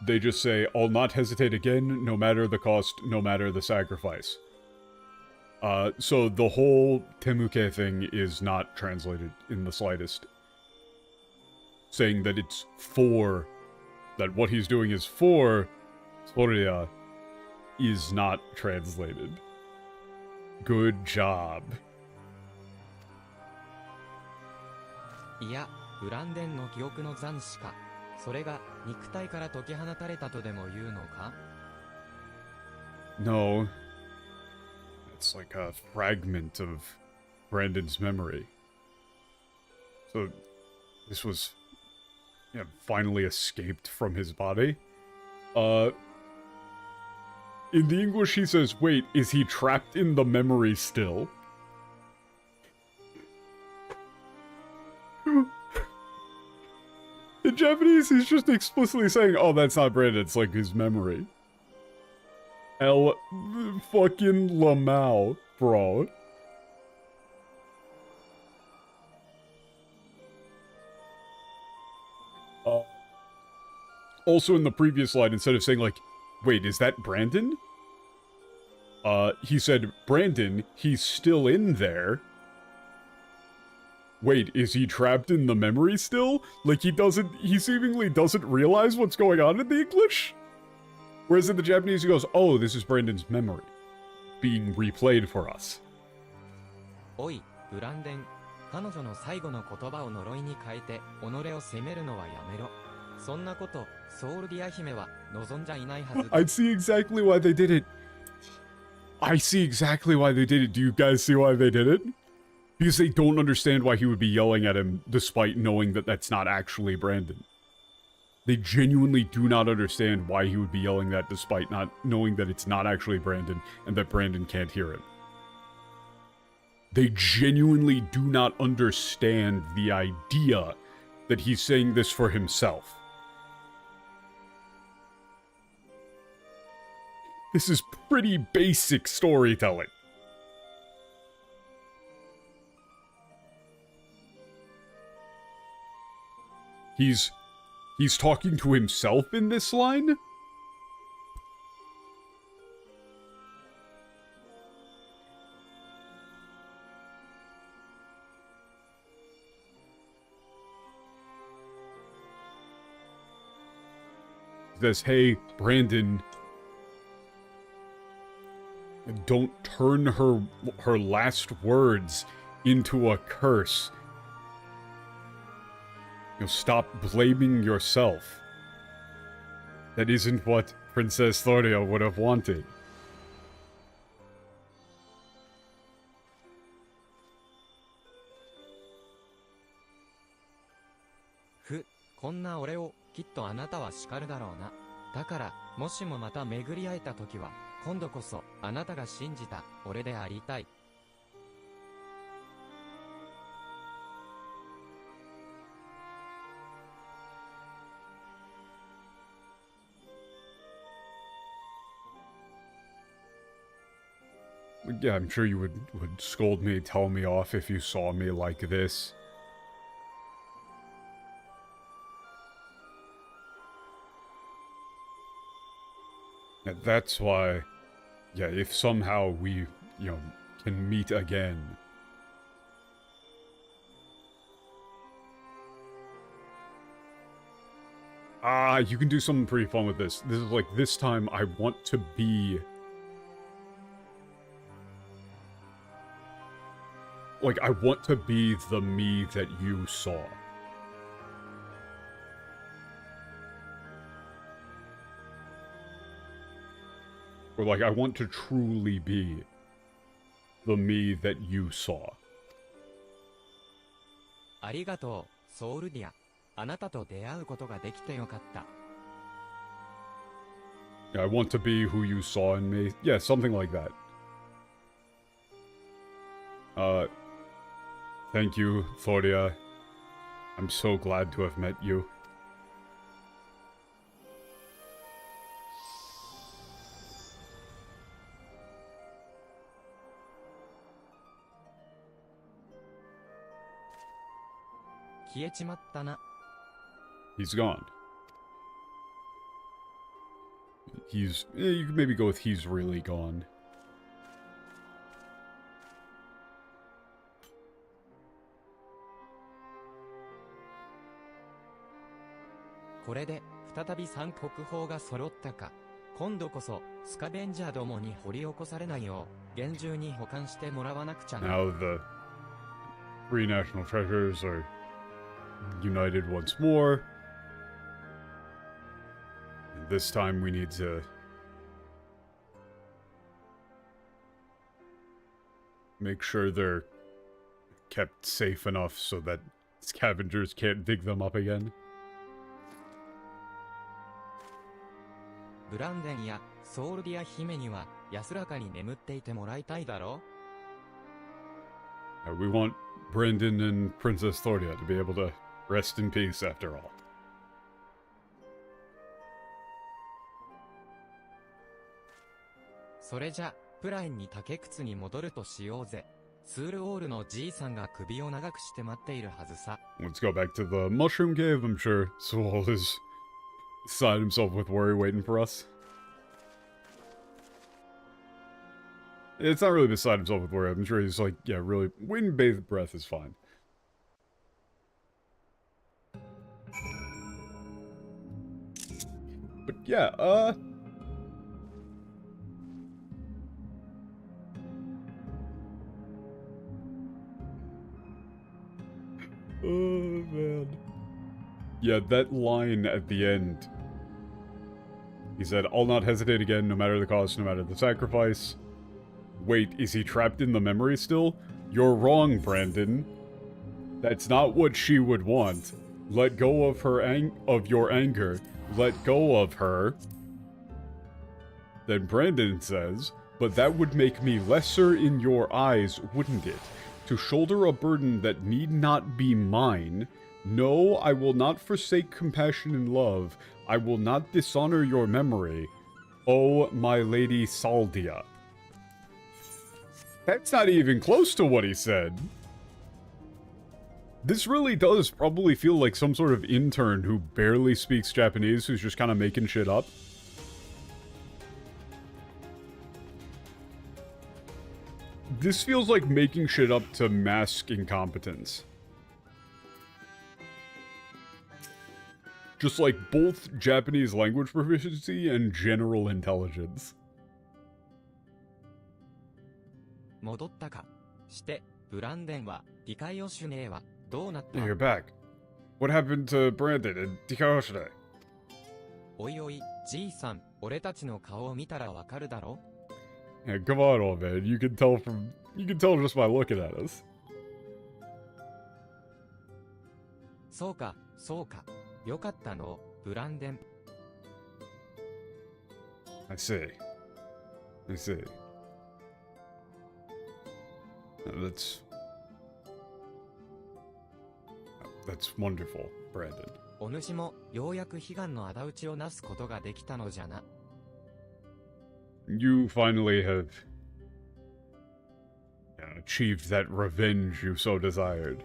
They just say, I'll not hesitate again, no matter the cost, no matter the sacrifice. So the whole Temuke thing is not translated in the slightest. Saying that it's for, that what he's doing is for Soria is not translated. Good job. いや、ブランデンの記憶の残滓か。それが肉体から解き放たれたとでも言うのか? No. It's like a fragment of Brandon's memory. So, this was... finally escaped from his body. In the English he says, wait, is he trapped in the memory still? In Japanese, he's just explicitly saying, oh, that's not Brandon, it's like his memory. L fucking Lamau, bro. Also in the previous line, instead of saying like, wait, is that Brandon? He said, Brandon, he's still in there. Wait, is he trapped in the memory still? Like he seemingly doesn't realize what's going on in the English? Whereas in the Japanese he goes, oh, this is Brandon's memory. Being replayed for us. おい、ブランデン。彼女の最後の言葉を呪いに変えて、己を責めるのはやめろ。そんなこと、ソウルディア姫は望んじゃいないはずだ。I see exactly why they did it. I see exactly why they did it. Do you guys see why they did it? Because they don't understand why he would be yelling at him despite knowing that that's not actually Brandon. They genuinely do not understand why he would be yelling that despite not knowing that it's not actually Brandon and that Brandon can't hear it. They genuinely do not understand the idea that he's saying this for himself. This is pretty basic storytelling. He's talking to himself in this line? He says, hey, Brandon, don't turn her last words into a curse. Stop blaming yourself. That isn't what Princess Thoria would have wanted. こんな俺をきっとあなたは叱るだろうな。だから、もしもまた巡り会えた時は、今度こそ、あなたが信じた、俺でありたい。Yeah, I'm sure you would scold me, tell me off if you saw me like this. And that's why, yeah, if somehow we, can meet again. You can do something pretty fun with this. This is like, this time I want to be... Like, I want to be the me that you saw. Or like, I want to truly be the me that you saw. ありがとう、ソウルディア。あなたと出会うことができてよかった。Yeah, I want to be who you saw in me. Yeah, something like that. Thank you, Thoria. I'm so glad to have met you. He's gone. You could maybe go with he's really gone. これで、再び三国宝が揃ったか。今度こそ、スカベンジャーどもに掘り起こされないよう、厳重に保管してもらわなくちゃな。Now the three national treasures are united once more. And this time we need to make sure they're kept safe enough so that scavengers can't dig them up again. ブランデンやソウルディア姫には安らかに眠っていてもらいたいだろう。We want Brandon and Princess Thoria to be able to rest in peace after all. それじゃ、プラインに竹靴に戻るとしようぜ。スールオールのじいさんが首を長くして待っているはずさ。Let's go back to the mushroom cave. I'm sure Sewell is beside himself with worry waiting for us. It's not really beside himself with worry. I'm sure he's like, yeah, really, wind bathed breath is fine. But yeah, oh, man. Yeah, that line at the end. He said, I'll not hesitate again, no matter the cost, no matter the sacrifice. Wait, is he trapped in the memory still? You're wrong, Brandon. That's not what she would want. Let go of her of your anger. Let go of her. Then Brandon says, but that would make me lesser in your eyes, wouldn't it? To shoulder a burden that need not be mine. No, I will not forsake compassion and love. I will not dishonor your memory. Oh, my lady Saldia. That's not even close to what he said. This really does probably feel like some sort of intern who barely speaks Japanese who's just kind of making shit up. This feels like making shit up to mask incompetence. Just like both Japanese language proficiency and general intelligence. 戻ったか。して、ブランデンは、ディカイオシュネーは、どうなった？ You're back. What happened to Brandon and Dikaoshide? おいおい、じいさん、俺たちの顔を見たらわかるだろ？ Yeah, come on, old man. You can tell just by looking at us. そうか、そうか。よかったの。ブランデン。I see. I see. That's wonderful, Brandon. お主もようやく悲願の仇討ちをなすことができたのじゃな。You finally have achieved that revenge you so desired.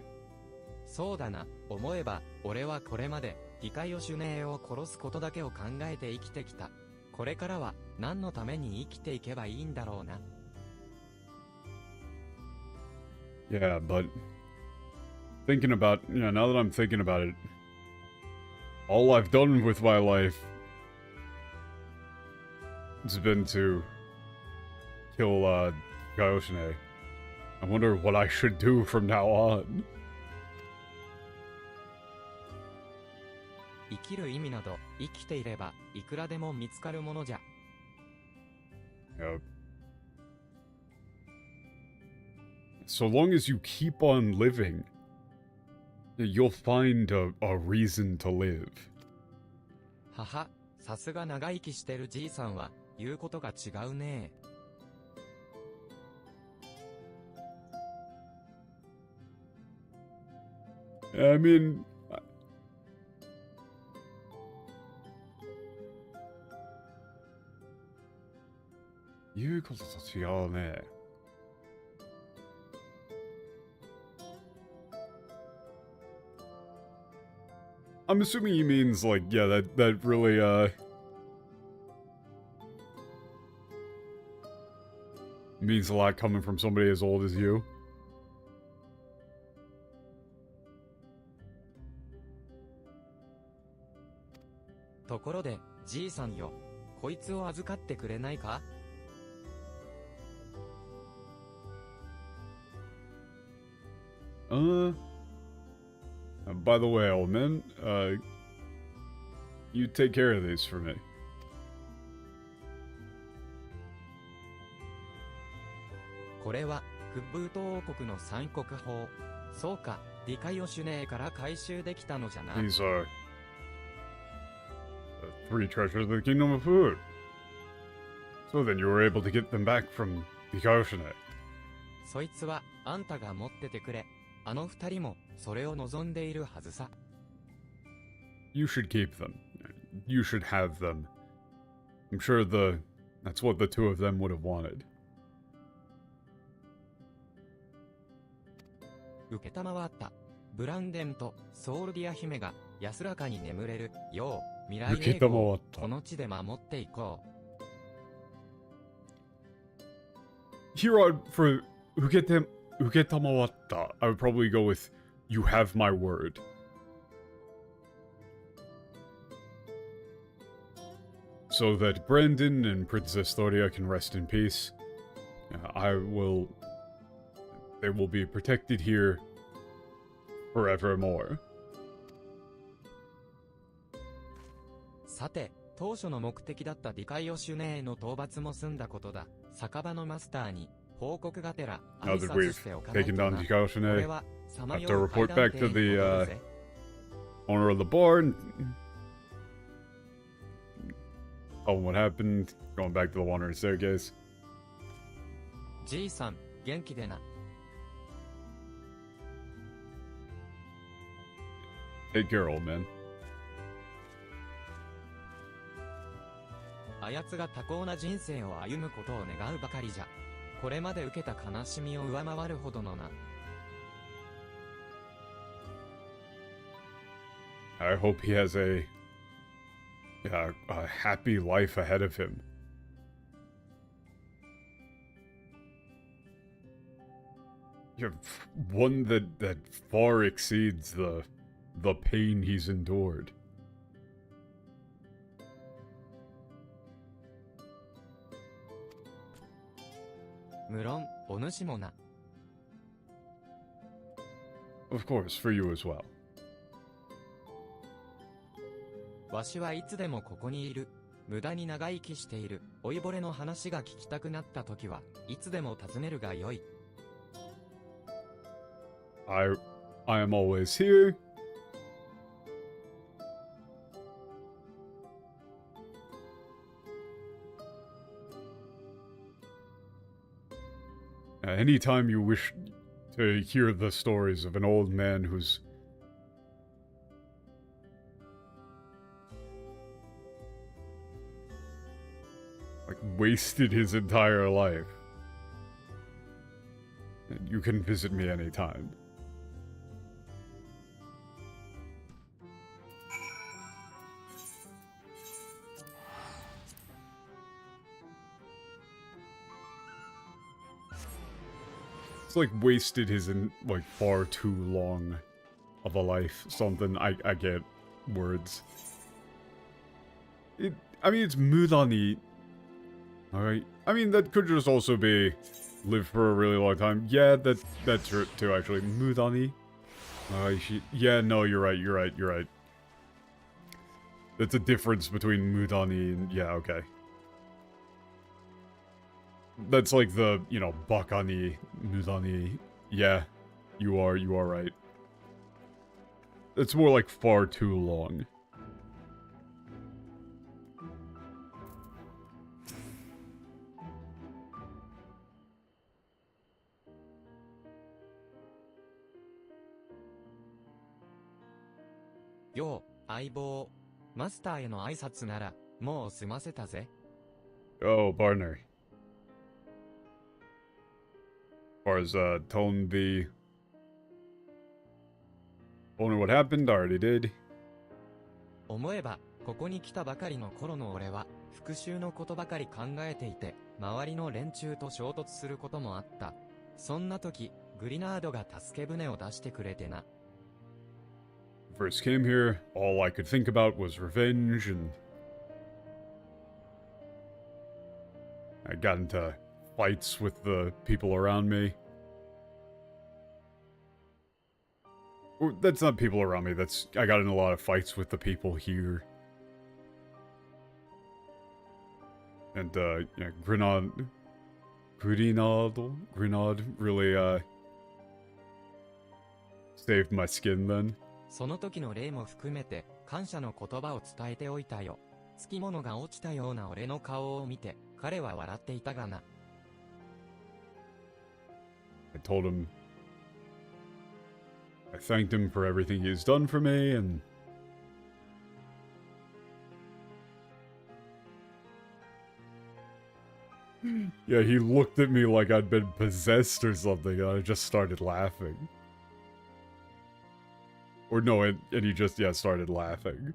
そうだな。思えば、俺はこれまで、ディカイオシュネーを殺すことだけを考えて生きてきた。これからは、何のために生きていけばいいんだろうな。Yeah, but thinking about, now that I'm thinking about it, all I've done with my life has been to kill, Gaoshine. I wonder what I should do from now on. 生きる意味など、生きていれば、いくらでも見つかるものじゃ。Yep. So long as you keep on living, you'll find a reason to live. はは、さすが長生きしてるじいさんは、言うことが違うね。I mean,言うことと違うね。I'm assuming he means like, yeah, that really means a lot coming from somebody as old as you. ところで、じいさんよ、こいつを預かってくれないか？ By the way, old man, you take care of these for me. これは、クッブート王国の三国宝。そうか、ディカイオシュネーから回収できたのじゃな。These are the three treasures of the Kingdom of Food. So then you were able to get them back from the Kaoshine. そいつは、あんたが持っててくれ。あの二人も、それを望んでいるはずさ。You should keep them. You should have them. I'm sure that's what the two of them would have wanted. 受けたまわった。ブランデンとソウルディア姫が安らかに眠れるよう未来永劫をこの地で守っていこう。Here for uketamawatta, I would probably go with you have my word. So that Brandon and Princess Thoria can rest in peace. They will be protected here forevermore. さて、当初の目的だったディカイオシュネーの討伐も済んだことだ。酒場のマスターに報告がてら挨拶しておかないとな。これはさまよう階段亭に戻るぜ。Owner of the bar and tell him what happened, going back to the wandering staircase. じいさん、元気でな。Take care, old man. あやつが多幸な人生を歩むことを願うばかりじゃ。これまで受けた悲しみを上回るほどのな。I hope he has a happy life ahead of him. Yeah, one that far exceeds the pain he's endured. 無論、お主もな。Of course, for you as well. わしはいつでもここにいる。無駄に長生きしている。老いぼれの話が聞きたくなった時はいつでも尋ねるがよい。I am always here. anytime you wish to hear the stories of an old man who's like wasted his entire life, you can visit me anytime. It's like wasted his like far too long of a life. Something I get words. I mean, it's Mudani. Alright. I mean, that could just also be live for a really long time. Yeah, that's true too, actually. Mudani. Yeah, no, you're right. That's a difference between Mudani and... Yeah, okay. That's like the, you know, Bakani, Mudani. Yeah, you are right. It's more like far too long. Yo, 相棒。マスターへの挨拶なら、もう済ませたぜ。Oh, partner. As far as, telling the owner what happened, I already did. 思えば、ここに来たばかりの頃の俺は、復讐のことばかり考えていて、周りの連中と衝突することもあった。そんな時、グリナードが助け舟を出してくれてな。First came here, all I could think about was revenge, and I got into fights with the people around me. Or, that's not people around me, I got in a lot of fights with the people here. And, yeah, Grenade really, saved my skin then. その時の礼も含めて、感謝の言葉を伝えておいたよ。つきものが落ちたような俺の顔を見て、彼は笑っていたがな。I told him, I thanked him for everything he's done for me, and yeah, he looked at me like I'd been possessed or something, and I just started laughing. Or no, and he just, yeah, started laughing.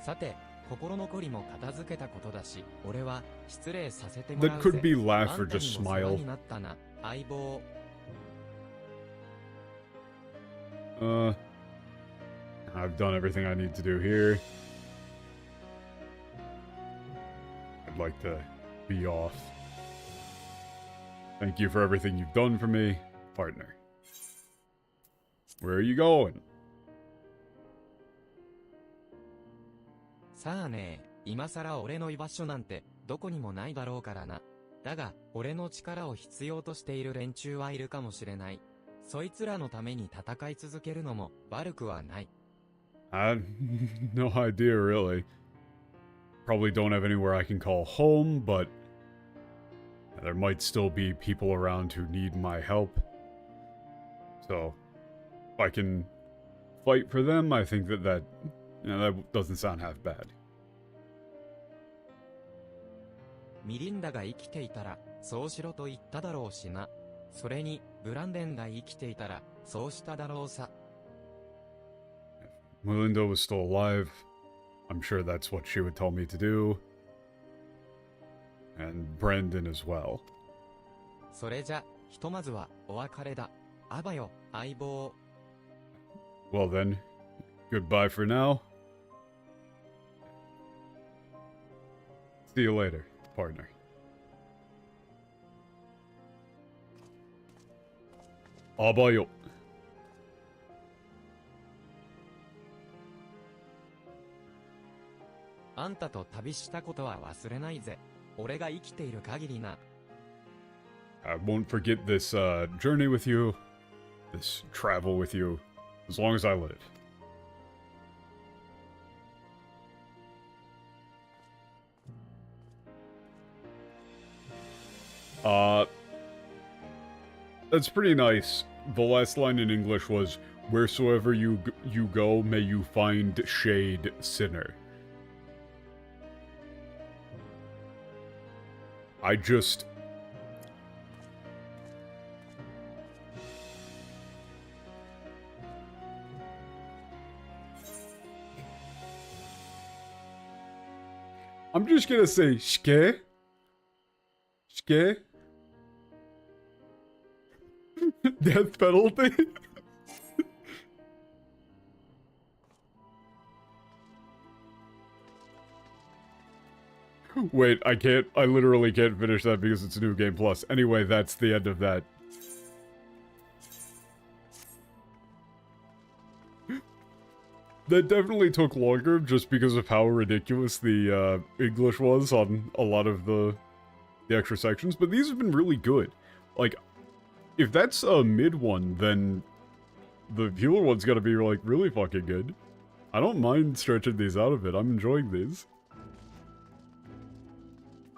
さて、心残りも片付けたことだし、俺は失礼させてもらう That ぜ。 could be laugh あ or んた just にも世話 smile. になったな、相棒。I've done everything I need to do here. I'd like to be off. Thank you for everything you've done for me, partner. Where are you going? さあねえ、今さら俺の居場所なんてどこにもないだろうからな。だが、俺の力を必要としている連中はいるかもしれない。そいつらのために戦い続けるのも悪くはない。No idea, really. Probably don't have anywhere I can call home, but there might still be people around who need my help. So, if I can fight for them, I think that doesn't sound half bad. ミリンダが生きていたら、そうしろと言っただろうしな。それに、ブランデンが生きていたら、そうしただろうさ。Melinda was still alive. I'm sure that's what she would tell me to do. And Brandon as well. それじゃ、ひとまずは、お別れだ。あばよ、相棒。Well then, goodbye for now. See you later, partner. あばよ。あんたと旅したことは忘れないぜ。俺が生きている限りな。I won't forget this journey with you, this travel with you, as long as I live. Uh, that's pretty nice. The last line in English was, "Wheresoever you go, may you find shade, sinner." I just... I'm just gonna say, shke? Shke? Death penalty? Wait, I literally can't finish that because it's a New Game Plus. Anyway, that's the end of that. That definitely took longer just because of how ridiculous the English was on a lot of the extra sections, but these have been really good. Like, if that's a mid one, then the healer one's gotta be, like, really fucking good. I don't mind stretching these out a bit. I'm enjoying these.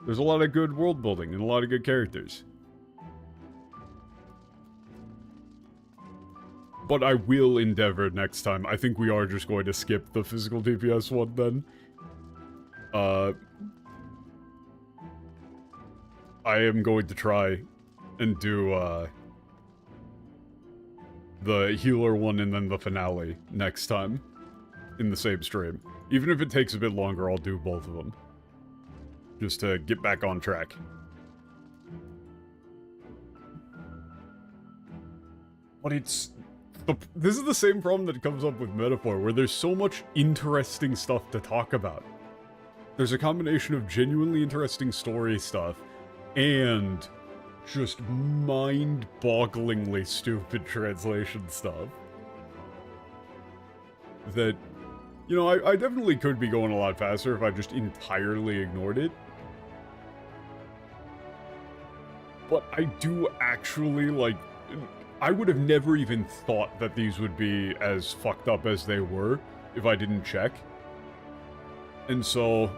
There's a lot of good world building and a lot of good characters. But I will endeavor next time. I think we are just going to skip the physical DPS one then. I am going to try and do, the healer one and then the finale next time in the same stream. Even if it takes a bit longer, I'll do both of them. Just to get back on track. But it's... This is the same problem that comes up with Metaphor, where there's so much interesting stuff to talk about. There's a combination of genuinely interesting story stuff, and just mind-bogglingly stupid translation stuff. That, you know, I definitely could be going a lot faster if I just entirely ignored it. But I do actually, like... I would have never even thought that these would be as fucked up as they were if I didn't check. And so,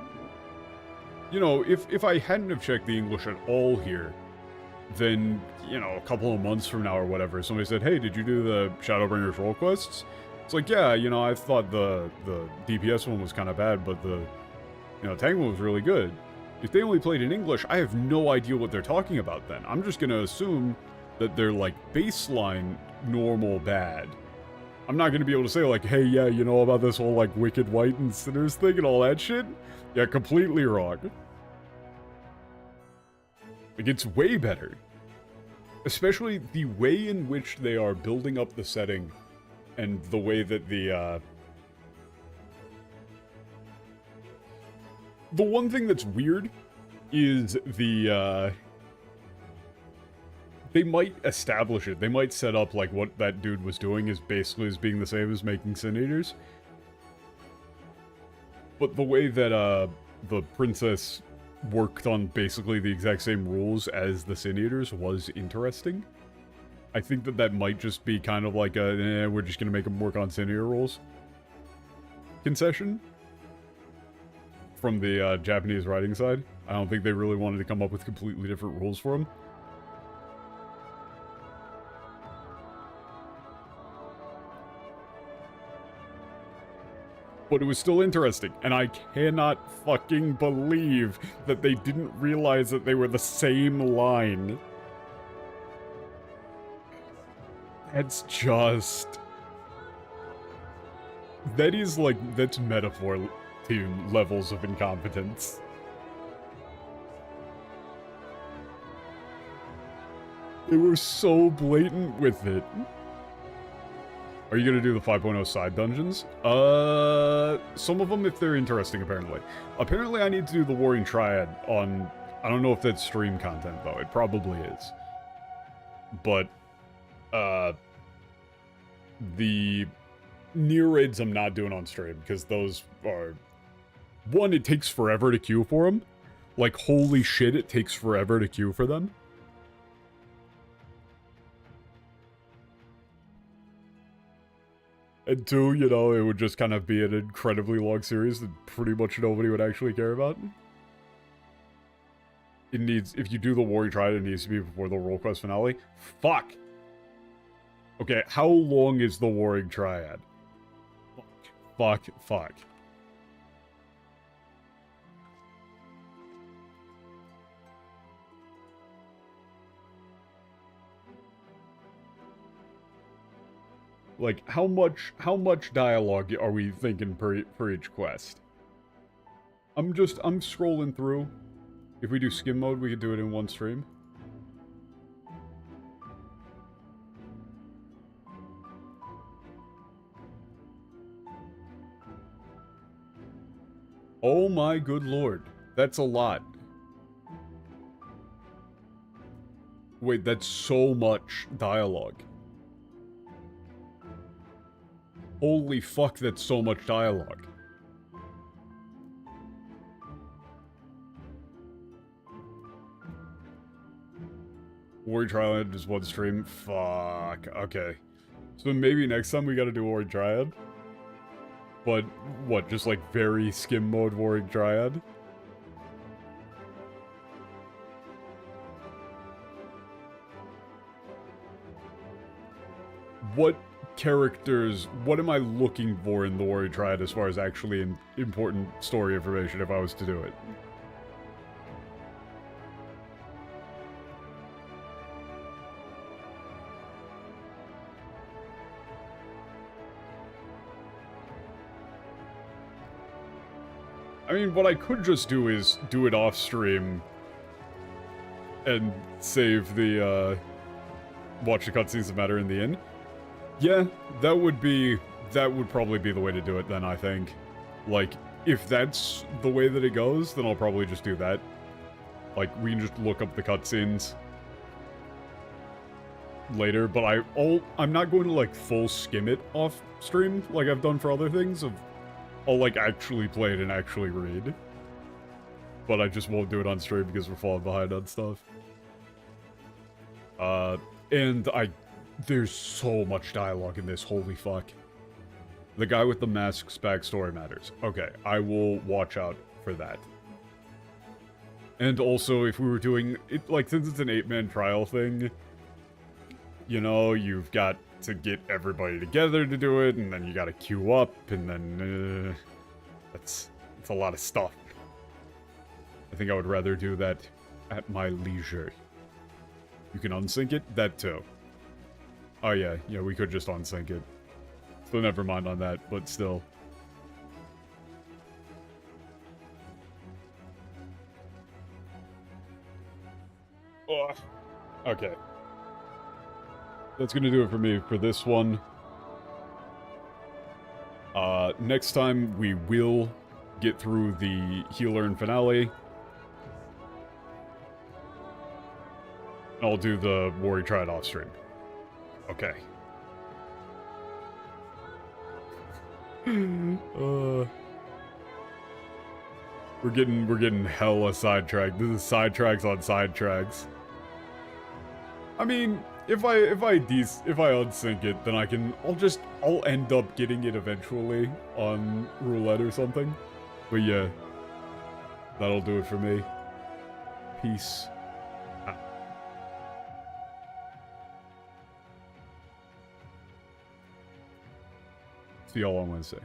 you know, if I hadn't have checked the English at all here, then, you know, a couple of months from now or whatever, somebody said, "Hey, did you do the Shadowbringers role quests?" It's like, yeah, you know, I thought the DPS one was kind of bad, but the, you know, tank one was really good. If they only played in English, I have no idea what they're talking about then. I'm just gonna assume that they're, like, baseline normal bad. I'm not gonna be able to say, like, hey, yeah, you know about this whole, like, wicked white and sinners thing and all that shit? Yeah, completely wrong. Like, it's way better. Especially the way in which they are building up the setting and the way that the one thing that's weird is the, they might establish it. They might set up, like, what that dude was doing is basically as being the same as making Sin Eaters. But the way that, the princess worked on basically the exact same rules as the Sin Eaters was interesting. I think that that might just be kind of like a, we're just gonna make them work on Sin Eater rules concession from the, Japanese writing side. I don't think they really wanted to come up with completely different rules for them. But it was still interesting, and I cannot fucking believe that they didn't realize that they were the same line. That's just... That is, like, that's Metaphor team levels of incompetence. They were so blatant with it. Are you gonna do the 5.0 side dungeons? Some of them if they're interesting, apparently. Apparently I need to do the Warring Triad on... I don't know if that's stream content, though. It probably is. But, the Nier raids I'm not doing on stream, because those are... One, it takes forever to queue for them. Like, holy shit, it takes forever to queue for them. And two, you know, it would just kind of be an incredibly long series that pretty much nobody would actually care about. It needs, if you do the Warrior Triad, it needs to be before the Roll Quest finale. Fuck! Okay, how long is the Warrior Triad? Fuck, fuck. Like, how much dialogue are we thinking per each quest? I'm scrolling through. If we do skim mode, we could do it in one stream. Oh my good lord. That's a lot. Wait, that's so much dialogue. Holy fuck, that's so much dialogue. Warrior Triad is one stream? Fuck, okay. So maybe next time we gotta do Warrior Triad? But, what, just like very skim mode Warrior Triad? What characters, what am I looking for in the Warrior Triad as far as actually important story information if I was to do it? I mean, what I could just do is do it off stream and save the, watch the cutscenes that matter in the end. Yeah, that would probably be the way to do it then, I think. Like, if that's the way that it goes, then I'll probably just do that. Like, we can just look up the cutscenes later, but I'm not going to, like, full skim it off stream, like I've done for other things. I'll, like, actually play it and actually read. But I just won't do it on stream because we're falling behind on stuff. And there's so much dialogue in this, holy fuck. The guy with the mask's backstory matters. Okay, I will watch out for that. And also, if we were doing it, like, since it's an 8-man trial thing, you know, you've got to get everybody together to do it, and then you gotta queue up, and then, it's a lot of stuff. I think I would rather do that at my leisure. You can unsync it? That too. Oh yeah, we could just unsync it. So never mind on that, but still. Ugh. Okay. That's gonna do it for me for this one. Next time we will get through the healer and finale. I'll do the Warrior Triad off stream. Okay. We're getting hella sidetracked. This is sidetracks on sidetracks. I mean, if I unsync it, then I'll end up getting it eventually on roulette or something. But yeah, that'll do it for me. Peace. See y'all on Wednesday.